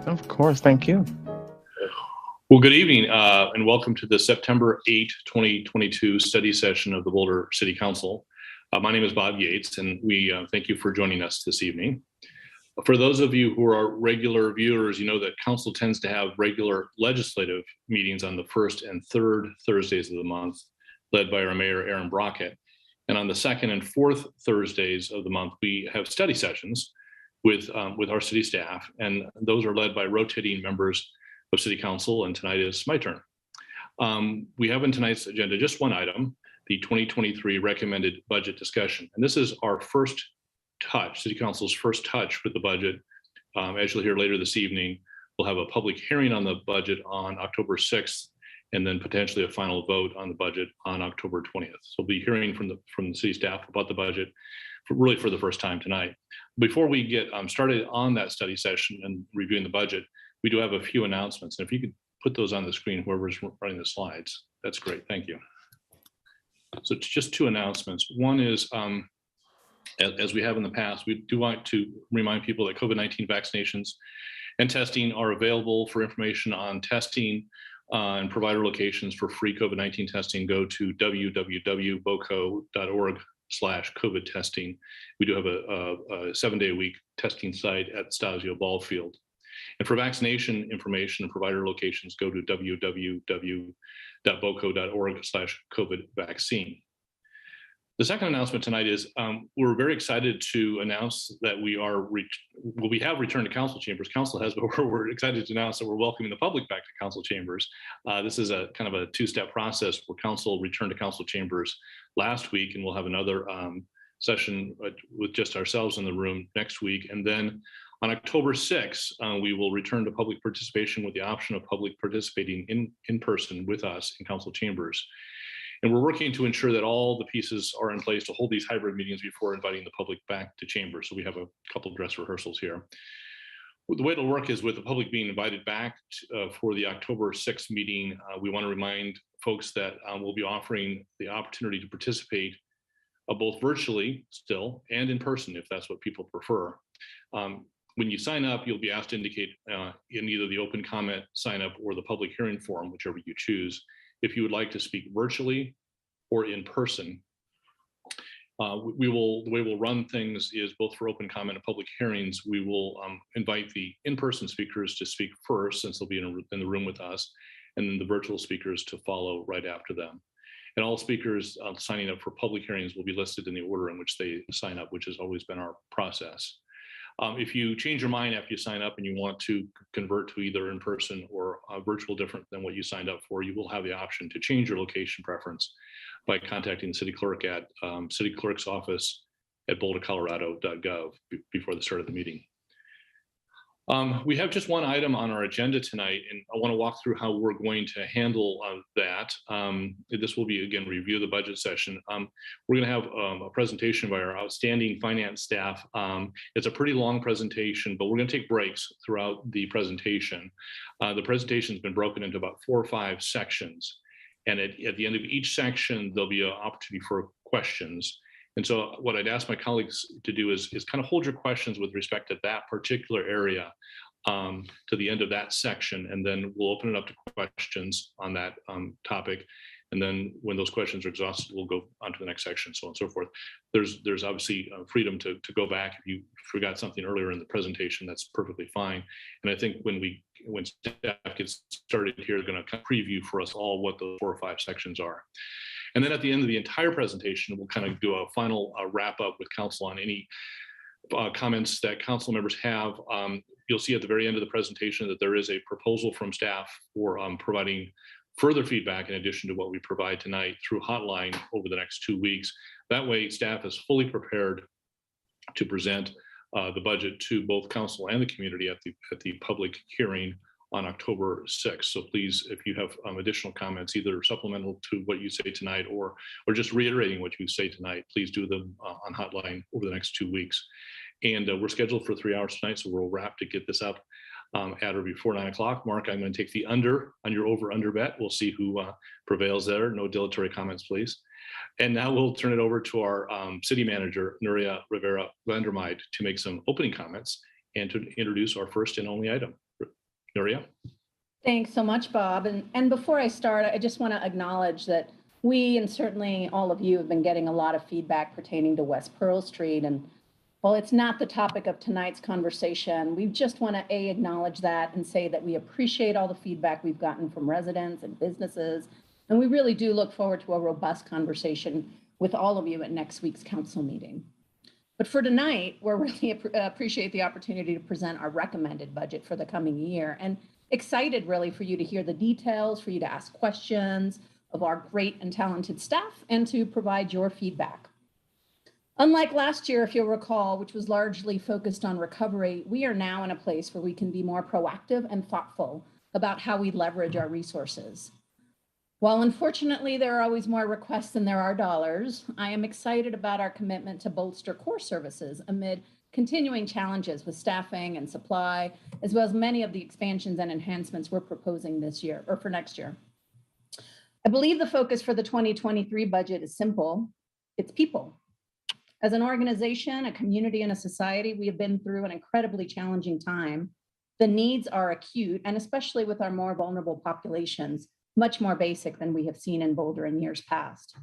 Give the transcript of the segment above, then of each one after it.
Of course, thank you. Well, good evening and welcome to the September 8, 2022 study session of the Boulder City Council. My name is Bob Yates and we thank you for joining us this evening. For those of you who are regular viewers, you know that Council tends to have regular legislative meetings on the first and third Thursdays of the month, led by our Mayor, Aaron Brockett. And on the second and fourth Thursdays of the month, we have study sessions with our city staff, and those are led by rotating members of City Council, and tonight is my turn. We have in tonight's agenda just one item, the 2023 recommended budget discussion. And this is our first touch, City Council's first touch with the budget. As you'll hear later this evening, we'll have a public hearing on the budget on October 6th, and then potentially a final vote on the budget on October 20th. So we'll be hearing from the city staff about the budget really for the first time tonight. Before we get started on that study session and reviewing the budget, we do have a few announcements. And if you could put those on the screen, whoever's running the slides, that's great, thank you. So it's just two announcements. One is, as we have in the past, we do want to remind people that COVID-19 vaccinations and testing are available. For information on testing and provider locations for free COVID-19 testing, go to www.boco.org/COVID testing. We do have a 7-day-a-week testing site at Stasio Ball Field. And for vaccination information and provider locations, go to www.boco.org/COVID vaccine. The second announcement tonight is we're very excited to announce that we have returned to council chambers. Council has, but we're excited to announce that we're welcoming the public back to council chambers. This is a kind of a two-step process where council returned to council chambers last week, and we'll have another session with just ourselves in the room next week. And then on October 6th, we will return to public participation with the option of public participating in person with us in council chambers. And we're working to ensure that all the pieces are in place to hold these hybrid meetings before inviting the public back to chambers. So we have a couple of dress rehearsals here. The way it'll work is with the public being invited back for the October 6th meeting. We want to remind folks that we'll be offering the opportunity to participate both virtually still and in person, if that's what people prefer. When you sign up, you'll be asked to indicate in either the open comment sign up or the public hearing form, whichever you choose, if you would like to speak virtually or in person. The way we'll run things is both for open comment and public hearings, we will invite the in-person speakers to speak first, since they'll be in the room with us, and then the virtual speakers to follow right after them. And all speakers signing up for public hearings will be listed in the order in which they sign up, which has always been our process. If you change your mind after you sign up and you want to convert to either in person or virtual different than what you signed up for, you will have the option to change your location preference by contacting the city clerk at city clerk's office at bouldercolorado.gov before the start of the meeting. We have just one item on our agenda tonight, and I want to walk through how we're going to handle that. This will be, again, review the budget session. We're going to have a presentation by our outstanding finance staff. It's a pretty long presentation, but we're going to take breaks throughout the presentation. The presentation has been broken into about 4 or 5 sections. And at the end of each section, there'll be an opportunity for questions. And so what I'd ask my colleagues to do is kind of hold your questions with respect to that particular area to the end of that section, and then we'll open it up to questions on that topic. And then when those questions are exhausted, we'll go on to the next section, so on and so forth. There's obviously freedom to go back. If you forgot something earlier in the presentation, that's perfectly fine. And I think when staff gets started here, they're going to preview for us all what those 4 or 5 sections are. And then at the end of the entire presentation, we'll kind of do a final wrap up with council on any comments that council members have. You'll see at the very end of the presentation that there is a proposal from staff for providing further feedback in addition to what we provide tonight through hotline over the next 2 weeks. That way, staff is fully prepared to present the budget to both council and the community at the public hearing on October 6th. So please, if you have additional comments, either supplemental to what you say tonight or just reiterating what you say tonight, please do them on hotline over the next 2 weeks. And we're scheduled for 3 hours tonight, so we'll wrap to get this up at or before 9 o'clock. Mark, I'm going to take the under on your over-under bet. We'll see who prevails there. No dilatory comments, please. And now we'll turn it over to our city manager, Nuria Rivera Vandermeid, to make some opening comments and to introduce our first and only item. Nuria? Thanks so much, Bob. And before I start, I just want to acknowledge that we, and certainly all of you, have been getting a lot of feedback pertaining to West Pearl Street. And while it's not the topic of tonight's conversation, we just want to acknowledge that and say that we appreciate all the feedback we've gotten from residents and businesses. And we really do look forward to a robust conversation with all of you at next week's council meeting. But for tonight, we're really appreciate the opportunity to present our recommended budget for the coming year, and excited really for you to hear the details, for you to ask questions of our great and talented staff, and to provide your feedback. Unlike last year, if you'll recall, which was largely focused on recovery, we are now in a place where we can be more proactive and thoughtful about how we leverage our resources. While unfortunately there are always more requests than there are dollars, I am excited about our commitment to bolster core services amid continuing challenges with staffing and supply, as well as many of the expansions and enhancements we're proposing this year or for next year. I believe the focus for the 2023 budget is simple. It's people. As an organization, a community, and a society, we have been through an incredibly challenging time. The needs are acute, and especially with our more vulnerable populations, much more basic than we have seen in Boulder in years past.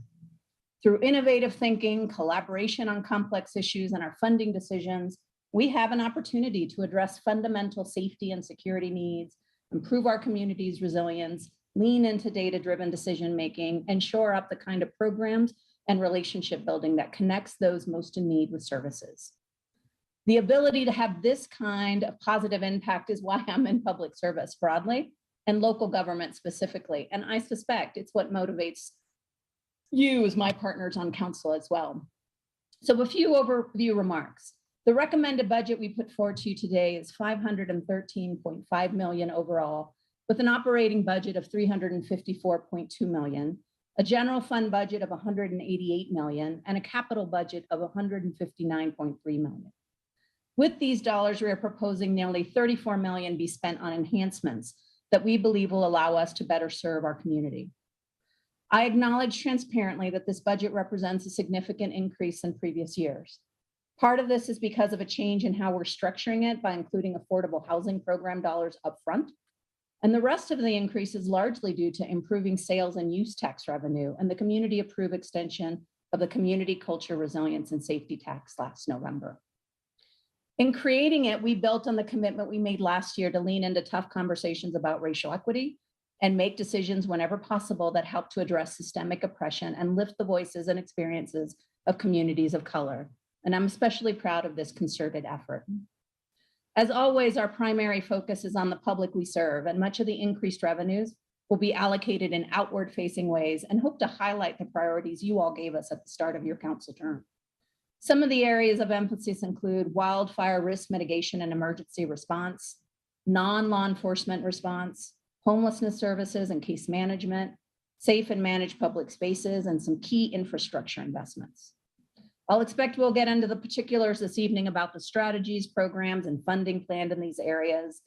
Through innovative thinking, collaboration on complex issues, and our funding decisions, we have an opportunity to address fundamental safety and security needs, improve our community's resilience, lean into data-driven decision-making, and shore up the kind of programs and relationship building that connects those most in need with services. The ability to have this kind of positive impact is why I'm in public service broadly and local government specifically. And I suspect it's what motivates you as my partners on council as well. So a few overview remarks. The recommended budget we put forward to you today is $513.5 million overall, with an operating budget of $354.2 million, a general fund budget of $188 million, and a capital budget of $159.3 million. With these dollars, we are proposing nearly $34 million be spent on enhancements that we believe will allow us to better serve our community. I acknowledge transparently that this budget represents a significant increase in previous years. Part of this is because of a change in how we're structuring it by including affordable housing program dollars upfront. And the rest of the increase is largely due to improving sales and use tax revenue and the community approved extension of the Community Culture Resilience and Safety Tax last November. In creating it, we built on the commitment we made last year to lean into tough conversations about racial equity and make decisions whenever possible that help to address systemic oppression and lift the voices and experiences of communities of color. And I'm especially proud of this concerted effort. As always, our primary focus is on the public we serve, and much of the increased revenues will be allocated in outward-facing ways and hope to highlight the priorities you all gave us at the start of your council term. Some of the areas of emphasis include wildfire risk mitigation and emergency response, non-law enforcement response, homelessness services and case management, safe and managed public spaces, and some key infrastructure investments. I'll expect we'll get into the particulars this evening about the strategies, programs, and funding planned in these areas.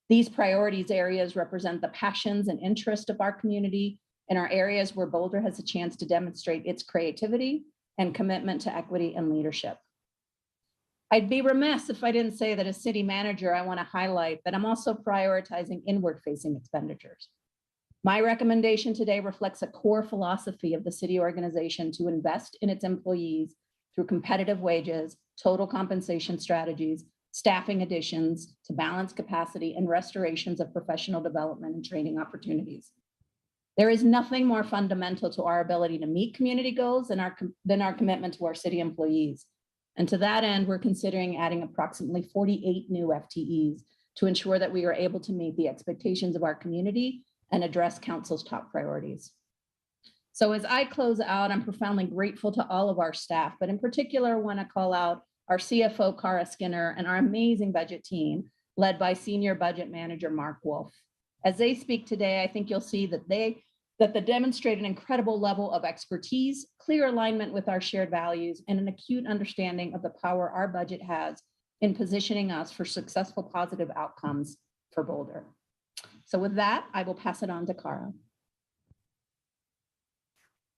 These priorities areas represent the passions and interest of our community and are areas where Boulder has a chance to demonstrate its creativity and commitment to equity and leadership. I'd be remiss if I didn't say that as city manager, I want to highlight that I'm also prioritizing inward-facing expenditures. My recommendation today reflects a core philosophy of the city organization to invest in its employees through competitive wages, total compensation strategies, staffing additions to balance capacity, and restorations of professional development and training opportunities. There is nothing more fundamental to our ability to meet community goals than our commitment to our city employees. And to that end, we're considering adding approximately 48 new FTEs to ensure that we are able to meet the expectations of our community and address council's top priorities. So as I close out, I'm profoundly grateful to all of our staff, but in particular, I want to call out our CFO, Cara Skinner, and our amazing budget team, led by Senior Budget Manager, Mark Wolf. As they speak today, I think you'll see that they demonstrate an incredible level of expertise, clear alignment with our shared values, and an acute understanding of the power our budget has in positioning us for successful positive outcomes for Boulder. So with that, I will pass it on to Cara.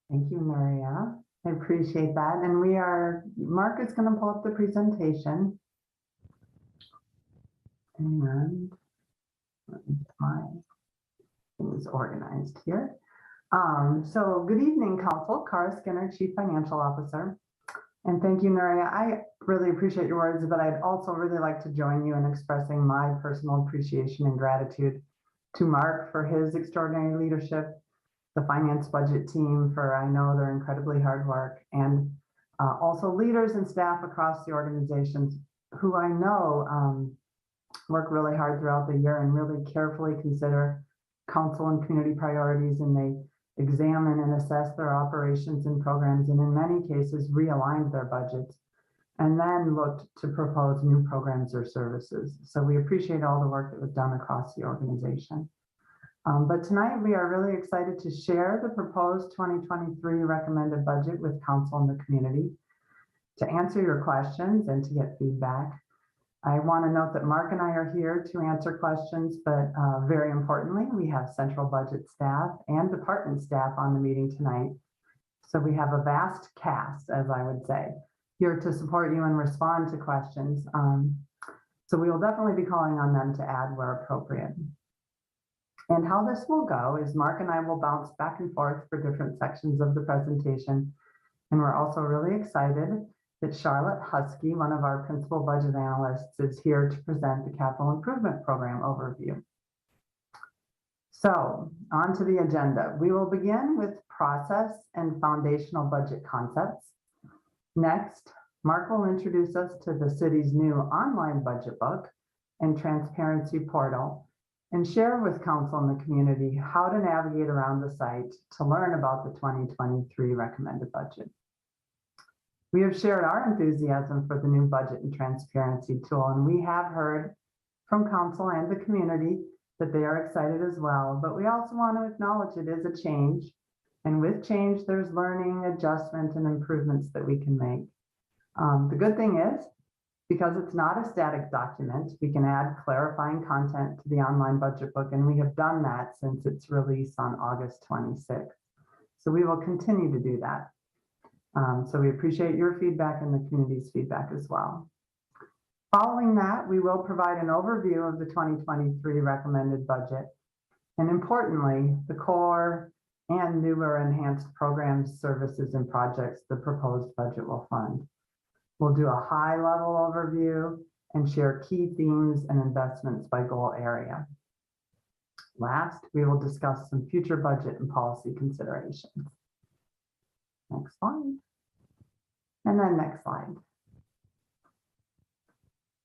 Thank you, Maria. I appreciate that. And Mark is going to pull up the presentation. And let me get my things organized here. So good evening, Council. Cara Skinner, Chief Financial Officer. And thank you, Maria. I really appreciate your words, but I'd also really like to join you in expressing my personal appreciation and gratitude to Mark for his extraordinary leadership, the finance budget team for, I know, their incredibly hard work, and also leaders and staff across the organizations who I know work really hard throughout the year and really carefully consider council and community priorities, and they examine and assess their operations and programs, and in many cases realigned their budgets and then looked to propose new programs or services. So we appreciate all the work that was done across the organization. But tonight we are really excited to share the proposed 2023 recommended budget with council and the community. To answer your questions and to get feedback, I want to note that Mark and I are here to answer questions, but very importantly, we have central budget staff and department staff on the meeting tonight. So we have a vast cast, as I would say, here to support you and respond to questions. So we will definitely be calling on them to add where appropriate. And how this will go is Mark and I will bounce back and forth for different sections of the presentation. And we're also really excited that Charlotte Husky, one of our principal budget analysts, is here to present the capital improvement program overview. So on to the agenda. We will begin with process and foundational budget concepts. Next, Mark will introduce us to the city's new online budget book and transparency portal, and share with council and the community how to navigate around the site to learn about the 2023 recommended budget. We have shared our enthusiasm for the new budget and transparency tool, and we have heard from council and the community that they are excited as well, but we also want to acknowledge it is a change, and with change, there's learning, adjustment, and improvements that we can make. The good thing is, because it's not a static document, we can add clarifying content to the online budget book, and we have done that since its release on August 26th. So we will continue to do that. So we appreciate your feedback and the community's feedback as well. Following that, we will provide an overview of the 2023 recommended budget, and importantly, the core and newer enhanced programs, services, and projects the proposed budget will fund. We'll do a high-level overview and share key themes and investments by goal area. Last, we will discuss some future budget and policy considerations. Next slide. And then next slide.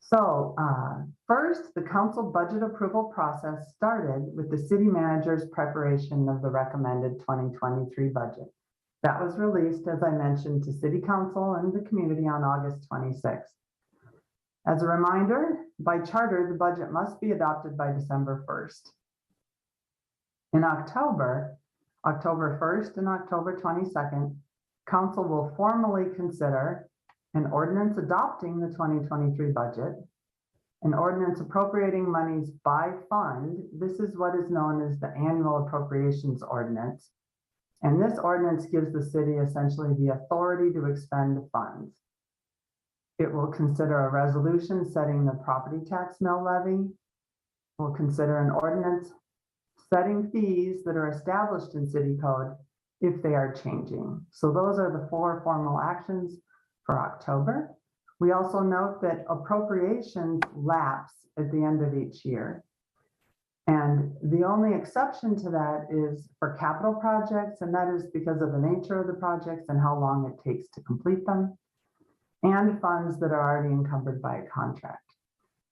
So first, the council budget approval process started with the city manager's preparation of the recommended 2023 budget That was released, as I mentioned, to City Council and the community on August 26th. As a reminder, by charter, the budget must be adopted by December 1st. In October 1st and October 22nd, Council will formally consider an ordinance adopting the 2023 budget, an ordinance appropriating monies by fund. This is what is known as the Annual Appropriations Ordinance. And this ordinance gives the city essentially the authority to expend funds. It will consider a resolution setting the property tax mill levy. Will consider an ordinance setting fees that are established in city code if they are changing. So those are the 4 formal actions for October. We also note that appropriations lapse at the end of each year. And the only exception to that is for capital projects, and that is because of the nature of the projects and how long it takes to complete them, and funds that are already encumbered by a contract.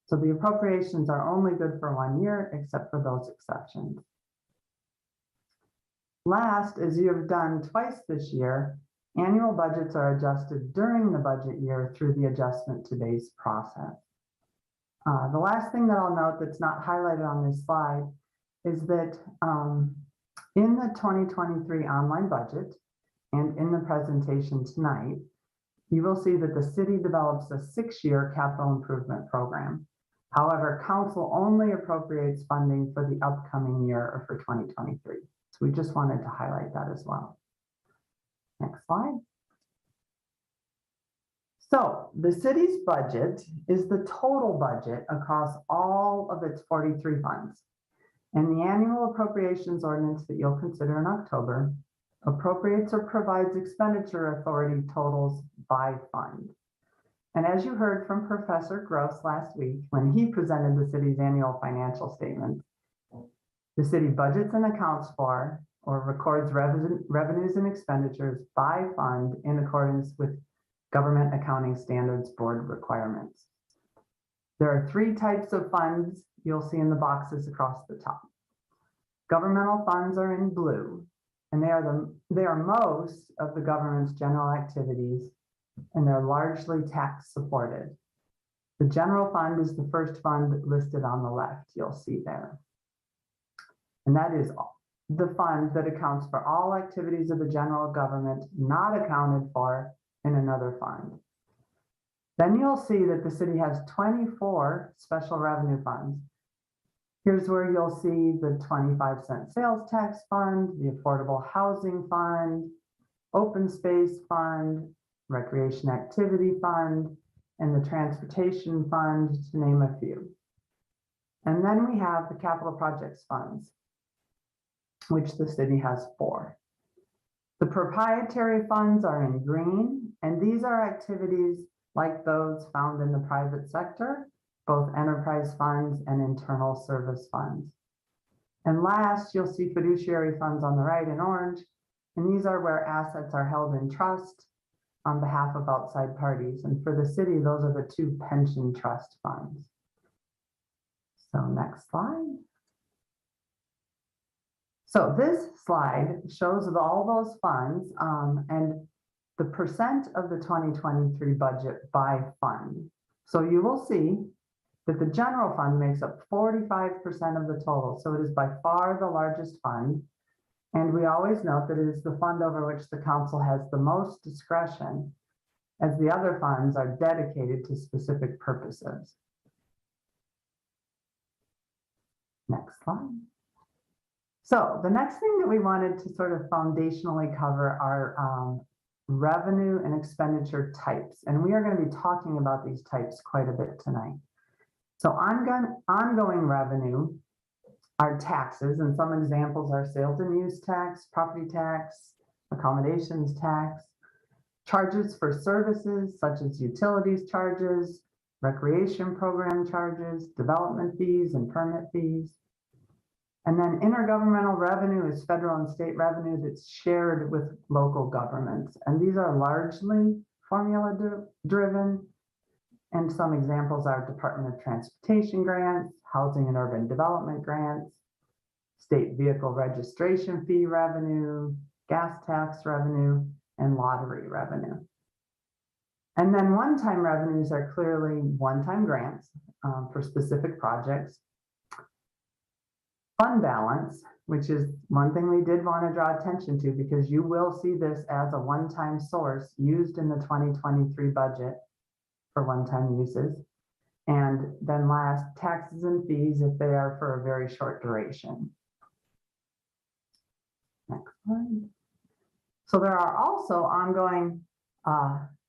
So the appropriations are only good for 1 year, except for those exceptions. Last, as you have done twice this year, annual budgets are adjusted during the budget year through the adjustment to base process. The last thing that I'll note that's not highlighted on this slide is that in the 2023 online budget and in the presentation tonight, you will see that the city develops a 6-year capital improvement program. However, council only appropriates funding for the upcoming year or for 2023. So we just wanted to highlight that as well. Next slide. So the city's budget is the total budget across all of its 43 funds. And the annual appropriations ordinance that you'll consider in October appropriates or provides expenditure authority totals by fund. And as you heard from Professor Gross last week, when he presented the city's annual financial statement, the city budgets and accounts for or records revenues and expenditures by fund in accordance with Government Accounting Standards Board requirements. There are 3 types of funds you'll see in the boxes across the top. Governmental funds are in blue, and they are most of the government's general activities, and they're largely tax supported. The general fund is the first fund listed on the left, you'll see there. And that is the fund that accounts for all activities of the general government not accounted for in another fund. Then you'll see that the city has 24 special revenue funds. Here's where you'll see the 25-cent sales tax fund, the affordable housing fund, open space fund, recreation activity fund, and the transportation fund, to name a few. And then we have the capital projects funds, which the city has 4. The proprietary funds are in green, and these are activities like those found in the private sector, both enterprise funds and internal service funds. And last, you'll see fiduciary funds on the right in orange, and these are where assets are held in trust on behalf of outside parties. And for the city, those are the 2 pension trust funds. So next slide. So this slide shows all those funds and the percent of the 2023 budget by fund. So you will see that the general fund makes up 45% of the total. So it is by far the largest fund. And we always note that it is the fund over which the council has the most discretion, as the other funds are dedicated to specific purposes. Next slide. So the next thing that we wanted to sort of foundationally cover are revenue and expenditure types. And we are going to be talking about these types quite a bit tonight. So ongoing revenue are taxes, and some examples are sales and use tax, property tax, accommodations tax, charges for services such as utilities charges, recreation program charges, development fees and permit fees. And then intergovernmental revenue is federal and state revenue that's shared with local governments. And these are largely formula driven. And some examples are Department of Transportation grants, housing and urban development grants, state vehicle registration fee revenue, gas tax revenue, and lottery revenue. And then one-time revenues are clearly one-time grants for specific projects. Fund balance, which is one thing we did want to draw attention to, because you will see this as a one-time source used in the 2023 budget for one-time uses. And then last, taxes and fees if they are for a very short duration. Next slide. So there are also ongoing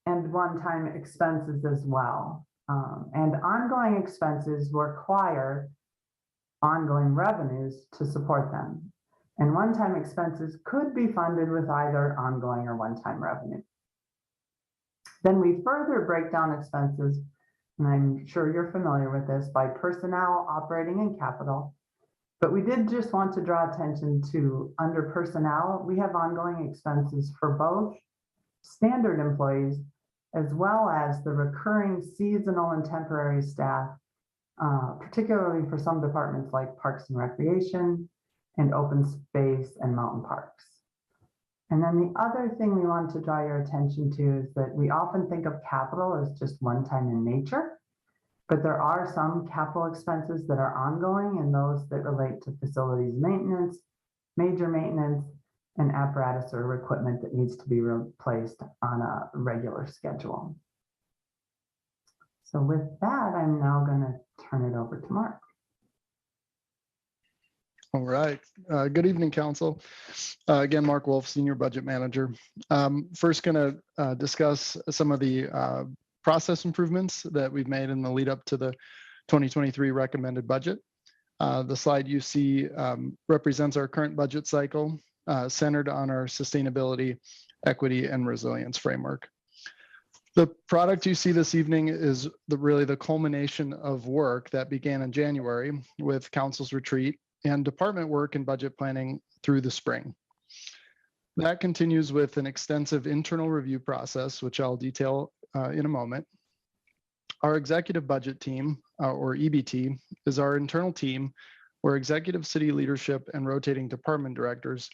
and one-time expenses as well. And ongoing expenses require ongoing revenues to support them. And one-time expenses could be funded with either ongoing or one-time revenue. Then we further break down expenses, and I'm sure you're familiar with this, by personnel, operating, and capital. But we did just want to draw attention to, under personnel, we have ongoing expenses for both standard employees as well as the recurring seasonal and temporary staff, particularly for some departments like Parks and Recreation and Open Space and Mountain Parks. And then the other thing we want to draw your attention to is that we often think of capital as just one-time in nature, but there are some capital expenses that are ongoing and those that relate to facilities maintenance, major maintenance, and apparatus or equipment that needs to be replaced on a regular schedule. So with that, I'm now going to turn it over to Mark. All right. Good evening, Council. Again, Mark Wolf, Senior Budget Manager. First, going to discuss some of the process improvements that we've made in the lead up to the 2023 recommended budget. The slide you see represents our current budget cycle, centered on our sustainability, equity, and resilience framework. The product you see this evening is really the culmination of work that began in January with Council's retreat and department work and budget planning through the spring. That continues with an extensive internal review process, which I'll detail in a moment. Our executive budget team, or EBT, is our internal team where executive city leadership and rotating department directors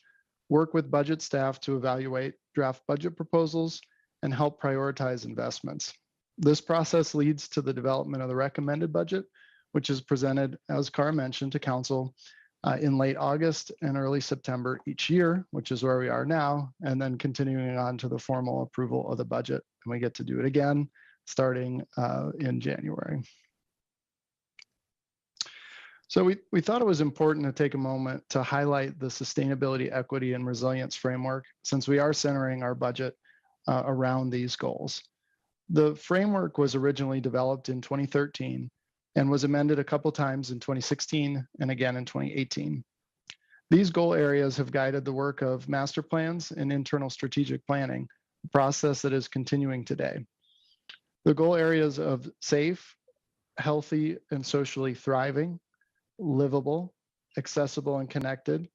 work with budget staff to evaluate draft budget proposals and help prioritize investments. This process leads to the development of the recommended budget, which is presented, as Cara mentioned, to Council in late August and early September each year, which is where we are now, and then continuing on to the formal approval of the budget. And we get to do it again starting in January. So we thought it was important to take a moment to highlight the sustainability, equity, and resilience framework, since we are centering our budget around these goals. The framework was originally developed in 2013 and was amended a couple times in 2016 and again in 2018. These goal areas have guided the work of master plans and internal strategic planning, a process that is continuing today. The goal areas of safe, healthy, and socially thriving, livable, accessible and connected,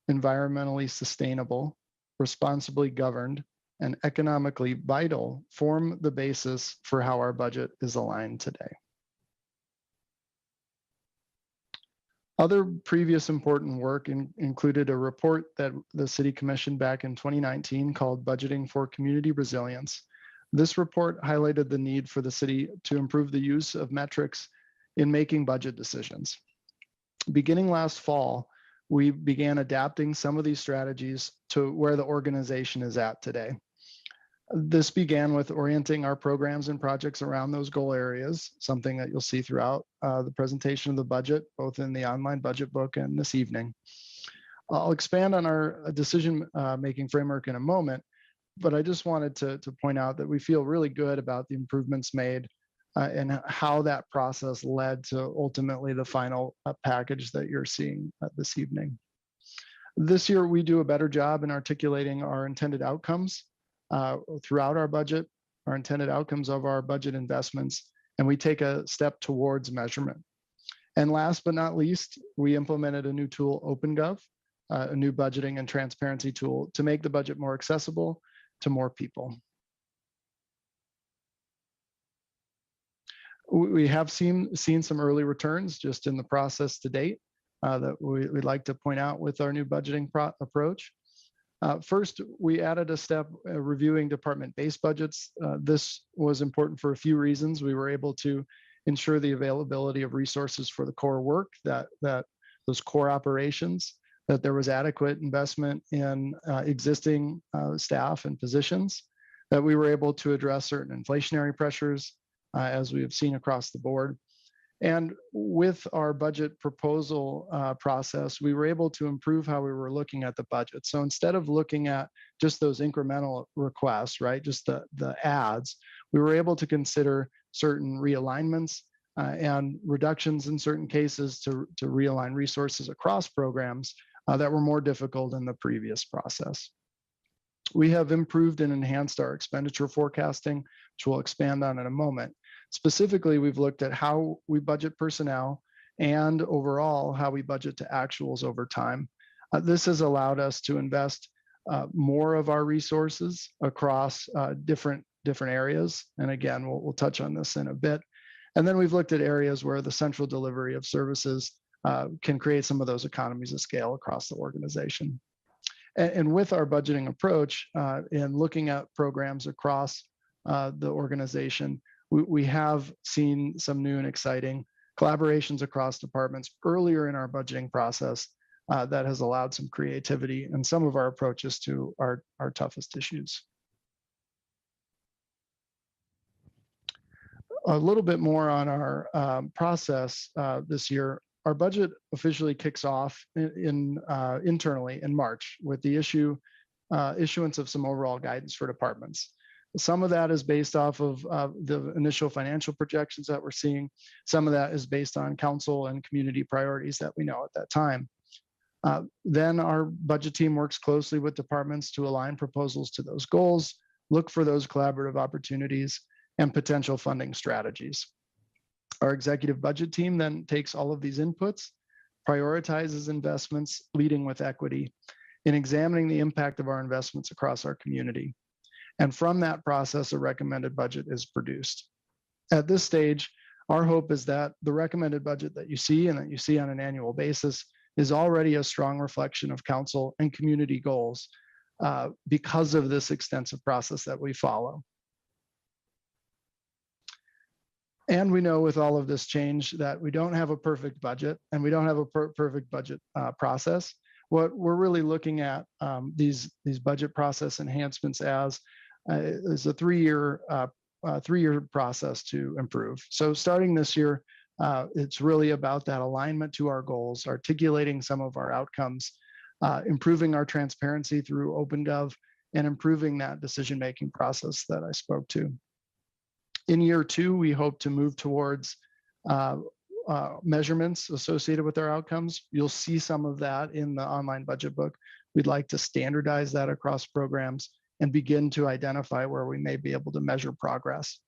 environmentally sustainable, responsibly governed, and economically vital form the basis for how our budget is aligned today. Other previous important work included a report that the City commissioned back in 2019 called Budgeting for Community Resilience. This report highlighted the need for the city to improve the use of metrics in making budget decisions. Beginning last fall, we began adapting some of these strategies to where the organization is at today. This began with orienting our programs and projects around those goal areas, something that you'll see throughout the presentation of the budget, both in the online budget book and this evening. I'll expand on our decision-making framework in a moment, but I just wanted to point out that we feel really good about the improvements made and how that process led to ultimately the final package that you're seeing this evening. This year, we do a better job in articulating our intended outcomes throughout our budget, our intended outcomes of our budget investments, and we take a step towards measurement. And last but not least, we implemented a new tool, OpenGov, a new budgeting and transparency tool to make the budget more accessible to more people. We have seen some early returns just in the process to date that we'd like to point out with our new budgeting approach. First, we added a step reviewing department-based budgets. This was important for a few reasons. We were able to ensure the availability of resources for the core work, that those core operations, that there was adequate investment in existing staff and positions, that we were able to address certain inflationary pressures as we have seen across the board. And with our budget proposal process, we were able to improve how we were looking at the budget. So instead of looking at just those incremental requests, right, just the adds, we were able to consider certain realignments and reductions in certain cases to realign resources across programs that were more difficult in the previous process. We have improved and enhanced our expenditure forecasting, which we'll expand on in a moment. Specifically, we've looked at how we budget personnel and overall how we budget to actuals over time. This has allowed us to invest more of our resources across different areas. And again, we'll touch on this in a bit. And then we've looked at areas where the central delivery of services can create some of those economies of scale across the organization. And with our budgeting approach and looking at programs across the organization, we have seen some new and exciting collaborations across departments earlier in our budgeting process that has allowed some creativity in some of our approaches to our toughest issues. A little bit more on our process this year. Our budget officially kicks off internally in March with the issuance of some overall guidance for departments. Some of that is based off of the initial financial projections that we're seeing. Some of that is based on council and community priorities that we know at that time. Then our budget team works closely with departments to align proposals to those goals, look for those collaborative opportunities, and potential funding strategies. Our executive budget team then takes all of these inputs, prioritizes investments, leading with equity, in examining the impact of our investments across our community. And from that process, a recommended budget is produced. At this stage, our hope is that the recommended budget that you see and that you see on an annual basis is already a strong reflection of council and community goals because of this extensive process that we follow. And we know with all of this change that we don't have a perfect budget and we don't have a perfect budget process. What we're really looking at these budget process enhancements as is a three-year process to improve. So starting this year, it's really about that alignment to our goals, articulating some of our outcomes, improving our transparency through OpenGov, and improving that decision-making process that I spoke to. In year two, we hope to move towards measurements associated with our outcomes. You'll see some of that in the online budget book. We'd like to standardize that across programs and begin to identify where we may be able to measure progress.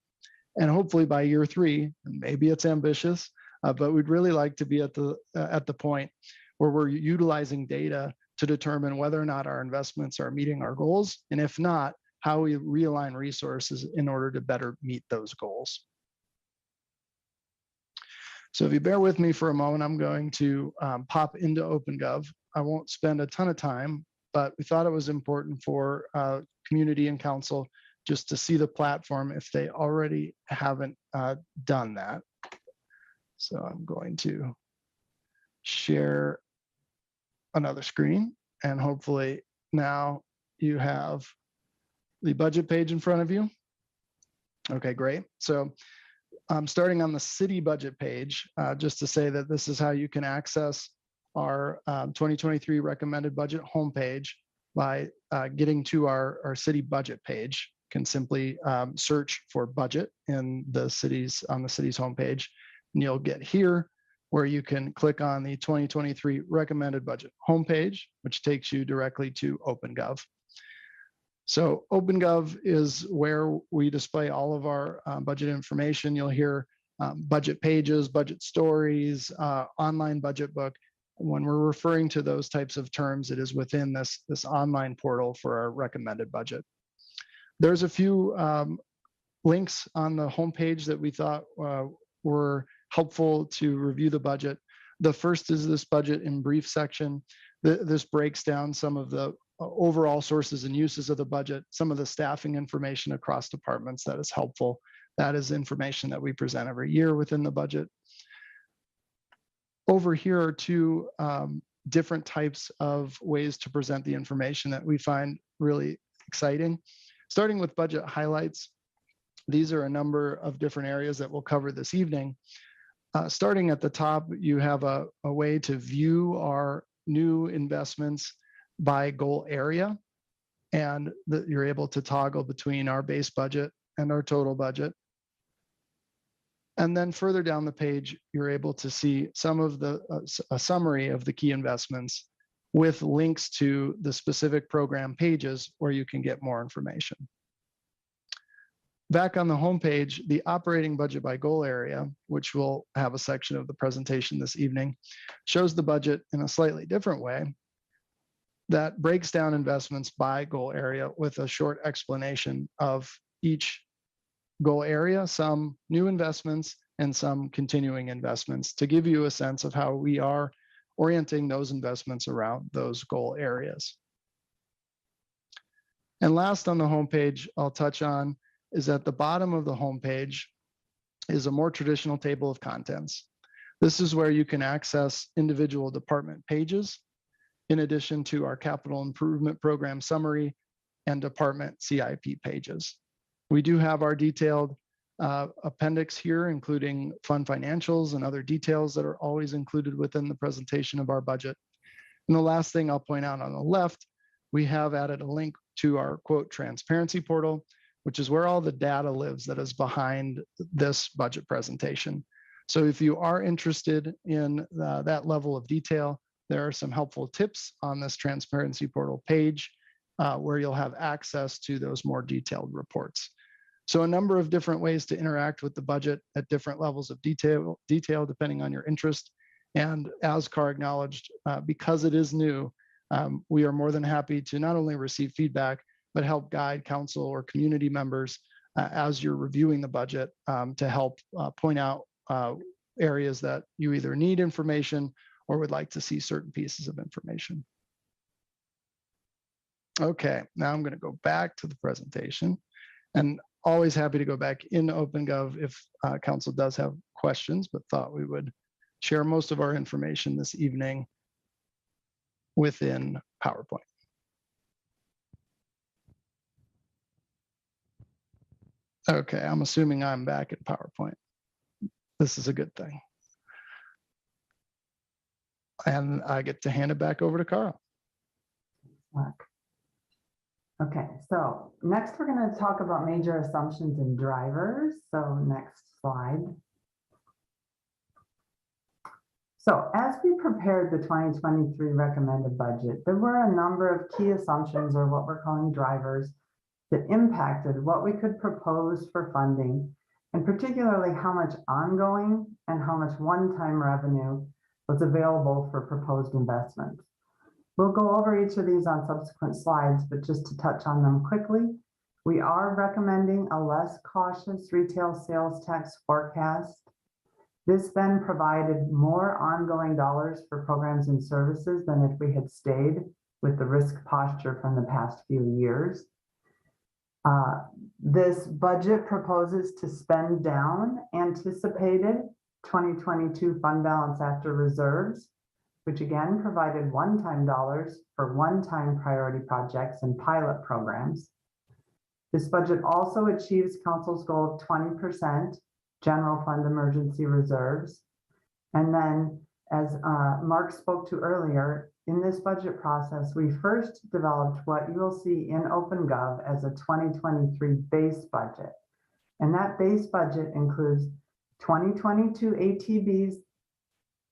And hopefully by year three, and maybe it's ambitious, but we'd really like to be at the point where we're utilizing data to determine whether or not our investments are meeting our goals, and if not, how we realign resources in order to better meet those goals. So if you bear with me for a moment, I'm going to pop into OpenGov. I won't spend a ton of time, but we thought it was important for community and council just to see the platform if they already haven't done that. So I'm going to share another screen, and hopefully now you have the budget page in front of you. Okay, great. So I'm starting on the city budget page, just to say that this is how you can access our 2023 recommended budget homepage by getting to our city budget page. You can simply search for budget in the city's homepage, and you'll get here where you can click on the 2023 recommended budget homepage, which takes you directly to OpenGov. So OpenGov is where we display all of our budget information. You'll hear budget pages, budget stories, online budget book. When we're referring to those types of terms, it is within this online portal for our recommended budget. There's a few links on the homepage that we thought were helpful to review the budget. The first is this budget in brief section. This breaks down some of the overall sources and uses of the budget, some of the staffing information across departments that is helpful. That is information that we present every year within the budget. Over here are two different types of ways to present the information that we find really exciting. Starting with budget highlights, these are a number of different areas that we'll cover this evening. Starting at the top, you have a way to view our new investments by goal area, and that you're able to toggle between our base budget and our total budget. And then further down the page, you're able to see some of a summary of the key investments with links to the specific program pages where you can get more information. Back on the homepage, the operating budget by goal area, which will have a section of the presentation this evening, shows the budget in a slightly different way that breaks down investments by goal area with a short explanation of each goal area, some new investments and some continuing investments, to give you a sense of how we are orienting those investments around those goal areas. And last on the homepage, I'll touch on is at the bottom of the homepage is a more traditional table of contents. This is where you can access individual department pages, in addition to our capital improvement program summary and department CIP pages. We do have our detailed appendix here, including fund financials and other details that are always included within the presentation of our budget. And the last thing I'll point out on the left, we have added a link to our quote transparency portal, which is where all the data lives that is behind this budget presentation. So if you are interested in that level of detail, there are some helpful tips on this transparency portal page where you'll have access to those more detailed reports. So a number of different ways to interact with the budget at different levels of detail depending on your interest. And as Carr acknowledged, because it is new, we are more than happy to not only receive feedback, but help guide council or community members as you're reviewing the budget to help point out areas that you either need information or would like to see certain pieces of information. Okay, now I'm going to go back to the presentation, and always happy to go back in OpenGov if council does have questions, but thought we would share most of our information this evening within PowerPoint. Okay, I'm assuming I'm back at PowerPoint. This is a good thing. And I get to hand it back over to Carl. Okay, so next we're going to talk about major assumptions and drivers. So next slide. So as we prepared the 2023 recommended budget, there were a number of key assumptions, or what we're calling drivers, that impacted what we could propose for funding, and particularly how much ongoing and how much one-time revenue was available for proposed investments. We'll go over each of these on subsequent slides, but just to touch on them quickly, we are recommending a less cautious retail sales tax forecast. This then provided more ongoing dollars for programs and services than if we had stayed with the risk posture from the past few years. This budget proposes to spend down anticipated 2022 fund balance after reserves, which again provided one-time dollars for one-time priority projects and pilot programs. This budget also achieves council's goal of 20% general fund emergency reserves. And then, as Mark spoke to earlier, in this budget process, we first developed what you will see in OpenGov as a 2023 base budget. And that base budget includes 2022 ATBs,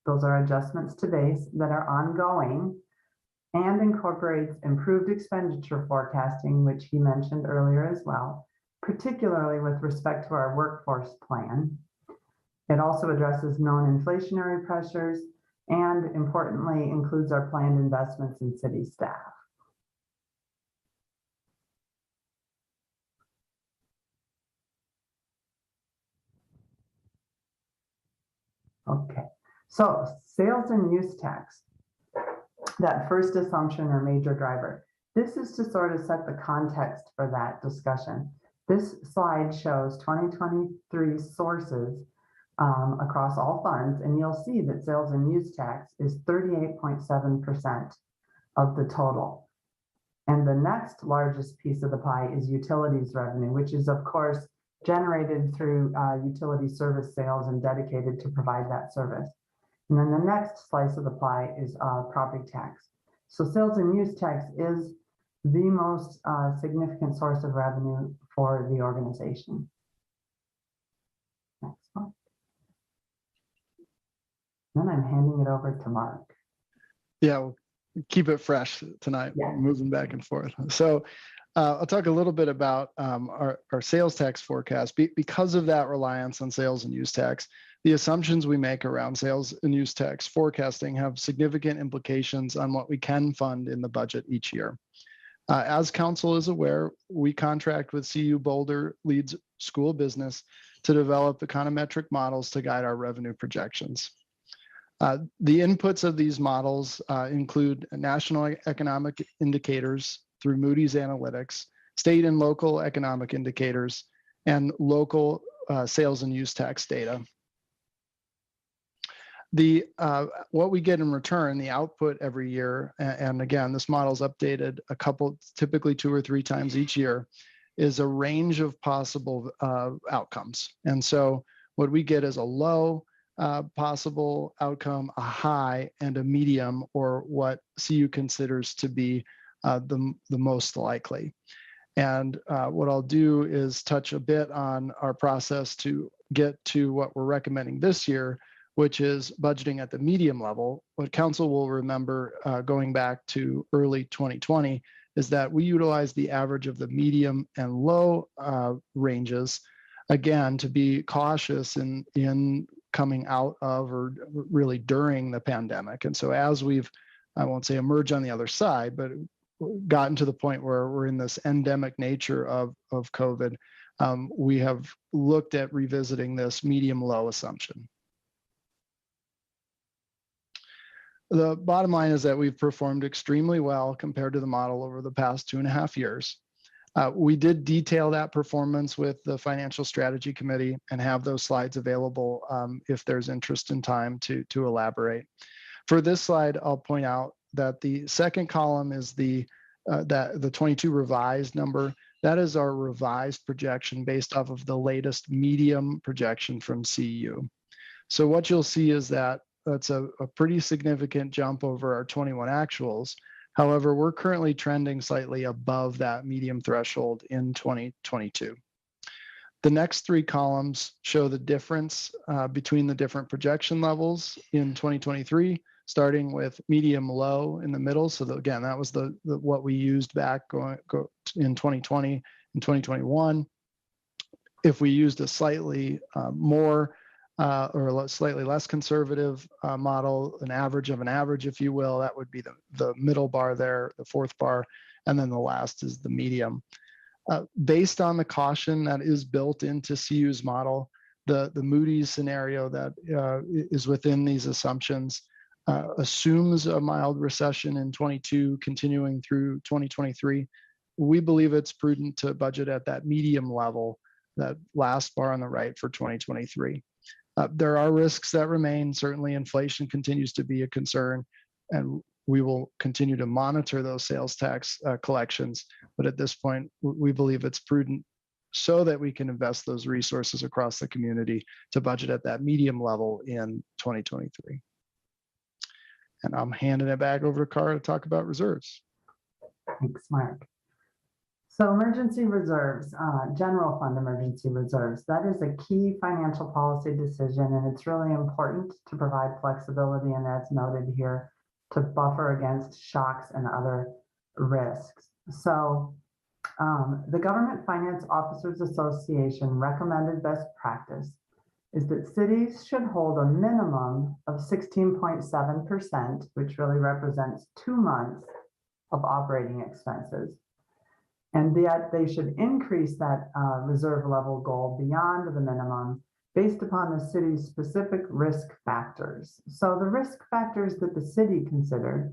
those are adjustments to base that are ongoing, and incorporates improved expenditure forecasting, which he mentioned earlier as well, particularly with respect to our workforce plan. It also addresses known inflationary pressures and, importantly, includes our planned investments in city staff. Okay, so sales and use tax, that first assumption or major driver. This is to sort of set the context for that discussion. This slide shows 2023 sources across all funds, and you'll see that sales and use tax is 38.7% of the total. And the next largest piece of the pie is utilities revenue, which is of course generated through utility service sales and dedicated to provide that service. And then the next slice of the pie is property tax. So sales and use tax is the most significant source of revenue for the organization. Next one. Then I'm handing it over to Mark. Yeah, we'll keep it fresh tonight, Yeah. moving back and forth. So I'll talk a little bit about our sales tax forecast. Because of that reliance on sales and use tax, the assumptions we make around sales and use tax forecasting have significant implications on what we can fund in the budget each year. As council is aware, we contract with CU Boulder Leeds School of Business to develop econometric models to guide our revenue projections. The inputs of these models include national economic indicators through Moody's Analytics, state and local economic indicators, and local sales and use tax data. What we get in return, the output every year, and again, this model is updated typically 2 or 3 times each year, is a range of possible outcomes. And so what we get is a low possible outcome, a high, and a medium, or what CU considers to be the most likely. And what I'll do is touch a bit on our process to get to what we're recommending this year, which is budgeting at the medium level. What council will remember going back to early 2020 is that we utilize the average of the medium and low ranges, again, to be cautious in coming out of or really during the pandemic. And so as we've, I won't say emerge on the other side, but gotten to the point where we're in this endemic nature of COVID, we have looked at revisiting this medium-low assumption. The bottom line is that we've performed extremely well compared to the model over the past 2.5 years. We did detail that performance with the Financial Strategy Committee and have those slides available if there's interest in time to elaborate. For this slide, I'll point out that the second column is the 22 revised number. That is our revised projection based off of the latest medium projection from CU. So what you'll see is that that's a pretty significant jump over our 21 actuals. However, we're currently trending slightly above that medium threshold in 2022. The next 3 columns show the difference between the different projection levels in 2023, starting with medium low in the middle. So again, that was the what we used back in 2020 and 2021. If we used a slightly more or a slightly less conservative model, an average of an average, if you will, that would be the middle bar there, the 4th bar, and then the last is the medium. Based on the caution that is built into CU's model, the Moody's scenario that is within these assumptions assumes a mild recession in 22 continuing through 2023. We believe it's prudent to budget at that medium level, that last bar on the right for 2023. There are risks that remain. Certainly inflation continues to be a concern, and we will continue to monitor those sales tax collections. But at this point, we believe it's prudent so that we can invest those resources across the community to budget at that medium level in 2023. And I'm handing it back over to Cara to talk about reserves. Thanks, Mark. So emergency reserves, general fund emergency reserves, that is a key financial policy decision, and it's really important to provide flexibility, and as noted here, to buffer against shocks and other risks. So the Government Finance Officers Association recommended best practice is that cities should hold a minimum of 16.7%, which really represents 2 months of operating expenses. And that they should increase that reserve level goal beyond the minimum based upon the city's specific risk factors. So the risk factors that the city considered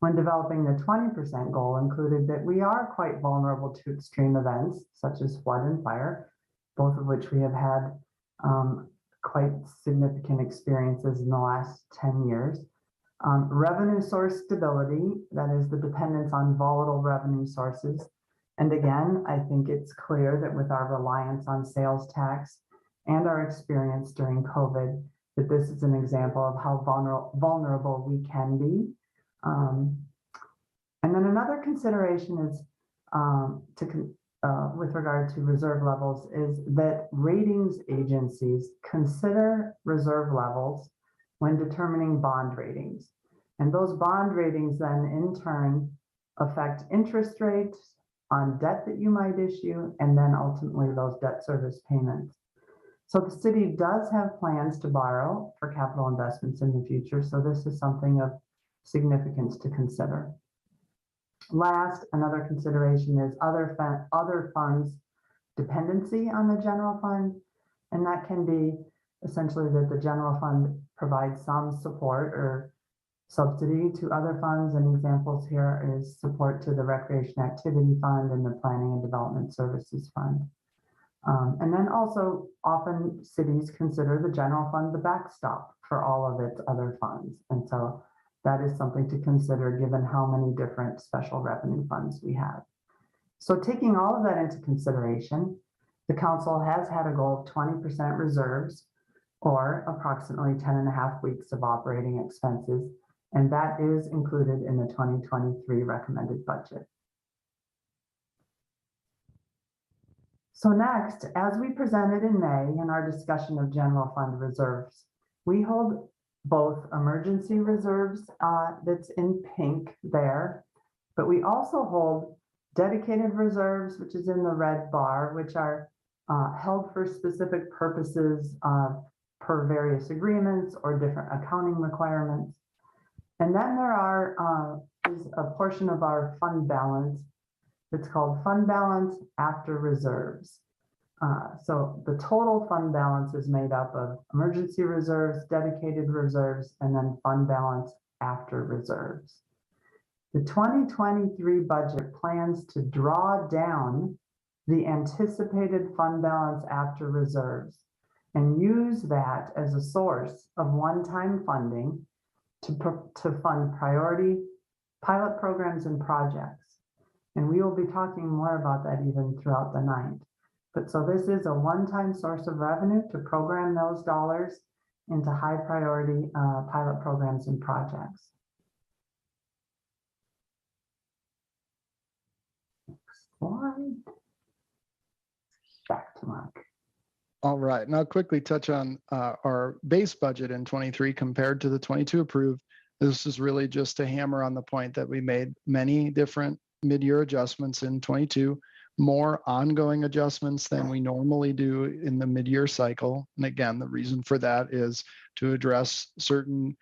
when developing the 20% goal included that we are quite vulnerable to extreme events such as flood and fire, both of which we have had quite significant experiences in the last 10 years. Revenue source stability, that is the dependence on volatile revenue sources. And again, I think it's clear that with our reliance on sales tax and our experience during COVID, that this is an example of how vulnerable we can be. And then another consideration is with regard to reserve levels is that ratings agencies consider reserve levels when determining bond ratings. And those bond ratings then in turn affect interest rates on debt that you might issue, and then ultimately those debt service payments. So the city does have plans to borrow for capital investments in the future. So this is something of significance to consider. Last, another consideration is other funds dependency on the general fund. And that can be essentially that the general fund provides some support or subsidy to other funds. And examples here is support to the Recreation Activity Fund and the Planning and Development Services Fund. And then also often cities consider the general fund the backstop for all of its other funds. And so that is something to consider given how many different special revenue funds we have. So taking all of that into consideration, the council has had a goal of 20% reserves or approximately 10.5 weeks of operating expenses. And that is included in the 2023 recommended budget. So next, as we presented in May in our discussion of general fund reserves, we hold both emergency reserves that's in pink there, but we also hold dedicated reserves, which is in the red bar, which are held for specific purposes per various agreements or different accounting requirements. And then there is a portion of our fund balance that's called fund balance after reserves. So the total fund balance is made up of emergency reserves, dedicated reserves, and then fund balance after reserves. The 2023 budget plans to draw down the anticipated fund balance after reserves and use that as a source of one-time funding to fund priority pilot programs and projects. And we will be talking more about that even throughout the night. But so this is a one-time source of revenue to program those dollars into high priority pilot programs and projects. Next slide. Back to Mark. All right, now quickly touch on our base budget in 23 compared to the 22 approved. This is really just to hammer on the point that we made many different mid-year adjustments in 22, more ongoing adjustments than we normally do in the mid-year cycle. And again, the reason for that is to address certain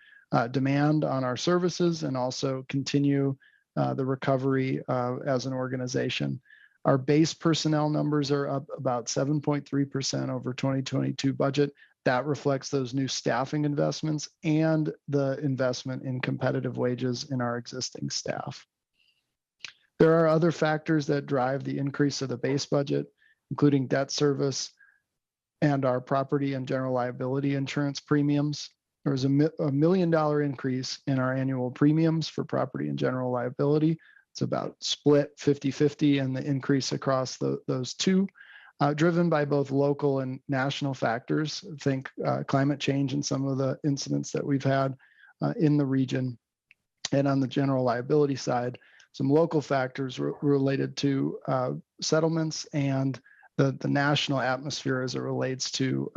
demand on our services and also continue the recovery as an organization. Our base personnel numbers are up about 7.3% over 2022 budget. That reflects those new staffing investments and the investment in competitive wages in our existing staff. There are other factors that drive the increase of the base budget, including debt service and our property and general liability insurance premiums. There was a $1 million increase in our annual premiums for property and general liability. It's about split 50-50 and the increase across those two, driven by both local and national factors. Think climate change and some of the incidents that we've had in the region. And on the general liability side, some local factors related to settlements and the national atmosphere as it relates to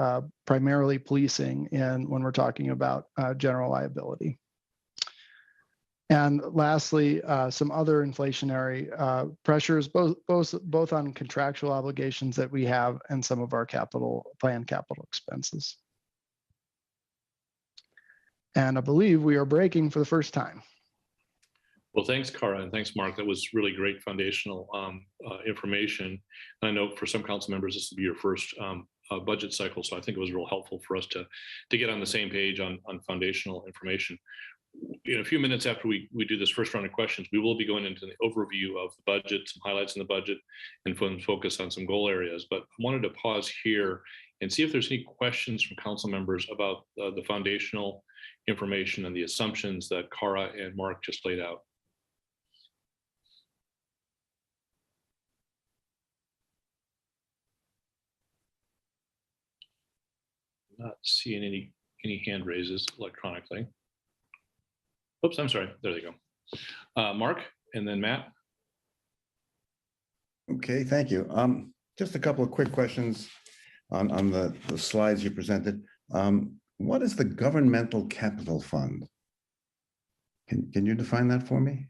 primarily policing and when we're talking about general liability. And lastly, some other inflationary pressures, both on contractual obligations that we have and some of our planned capital expenses. And I believe we are breaking for the first time. Well, thanks, Cara, and thanks, Mark. That was really great foundational information. And I know for some council members, this will be your first budget cycle, so I think it was real helpful for us to get on the same page on foundational information. in a few minutes after we do this first round of questions, we will be going into the overview of the budget, some highlights in the budget, and focus on some goal areas. But I wanted to pause here and see if there's any questions from council members about the foundational information and the assumptions that Cara and Mark just laid out. Not seeing any hand raises electronically. Oops, I'm sorry. There they go. Mark, and then Matt. Okay, thank you. Just a couple of quick questions on the slides you presented. What is the Governmental Capital Fund? Can you define that for me?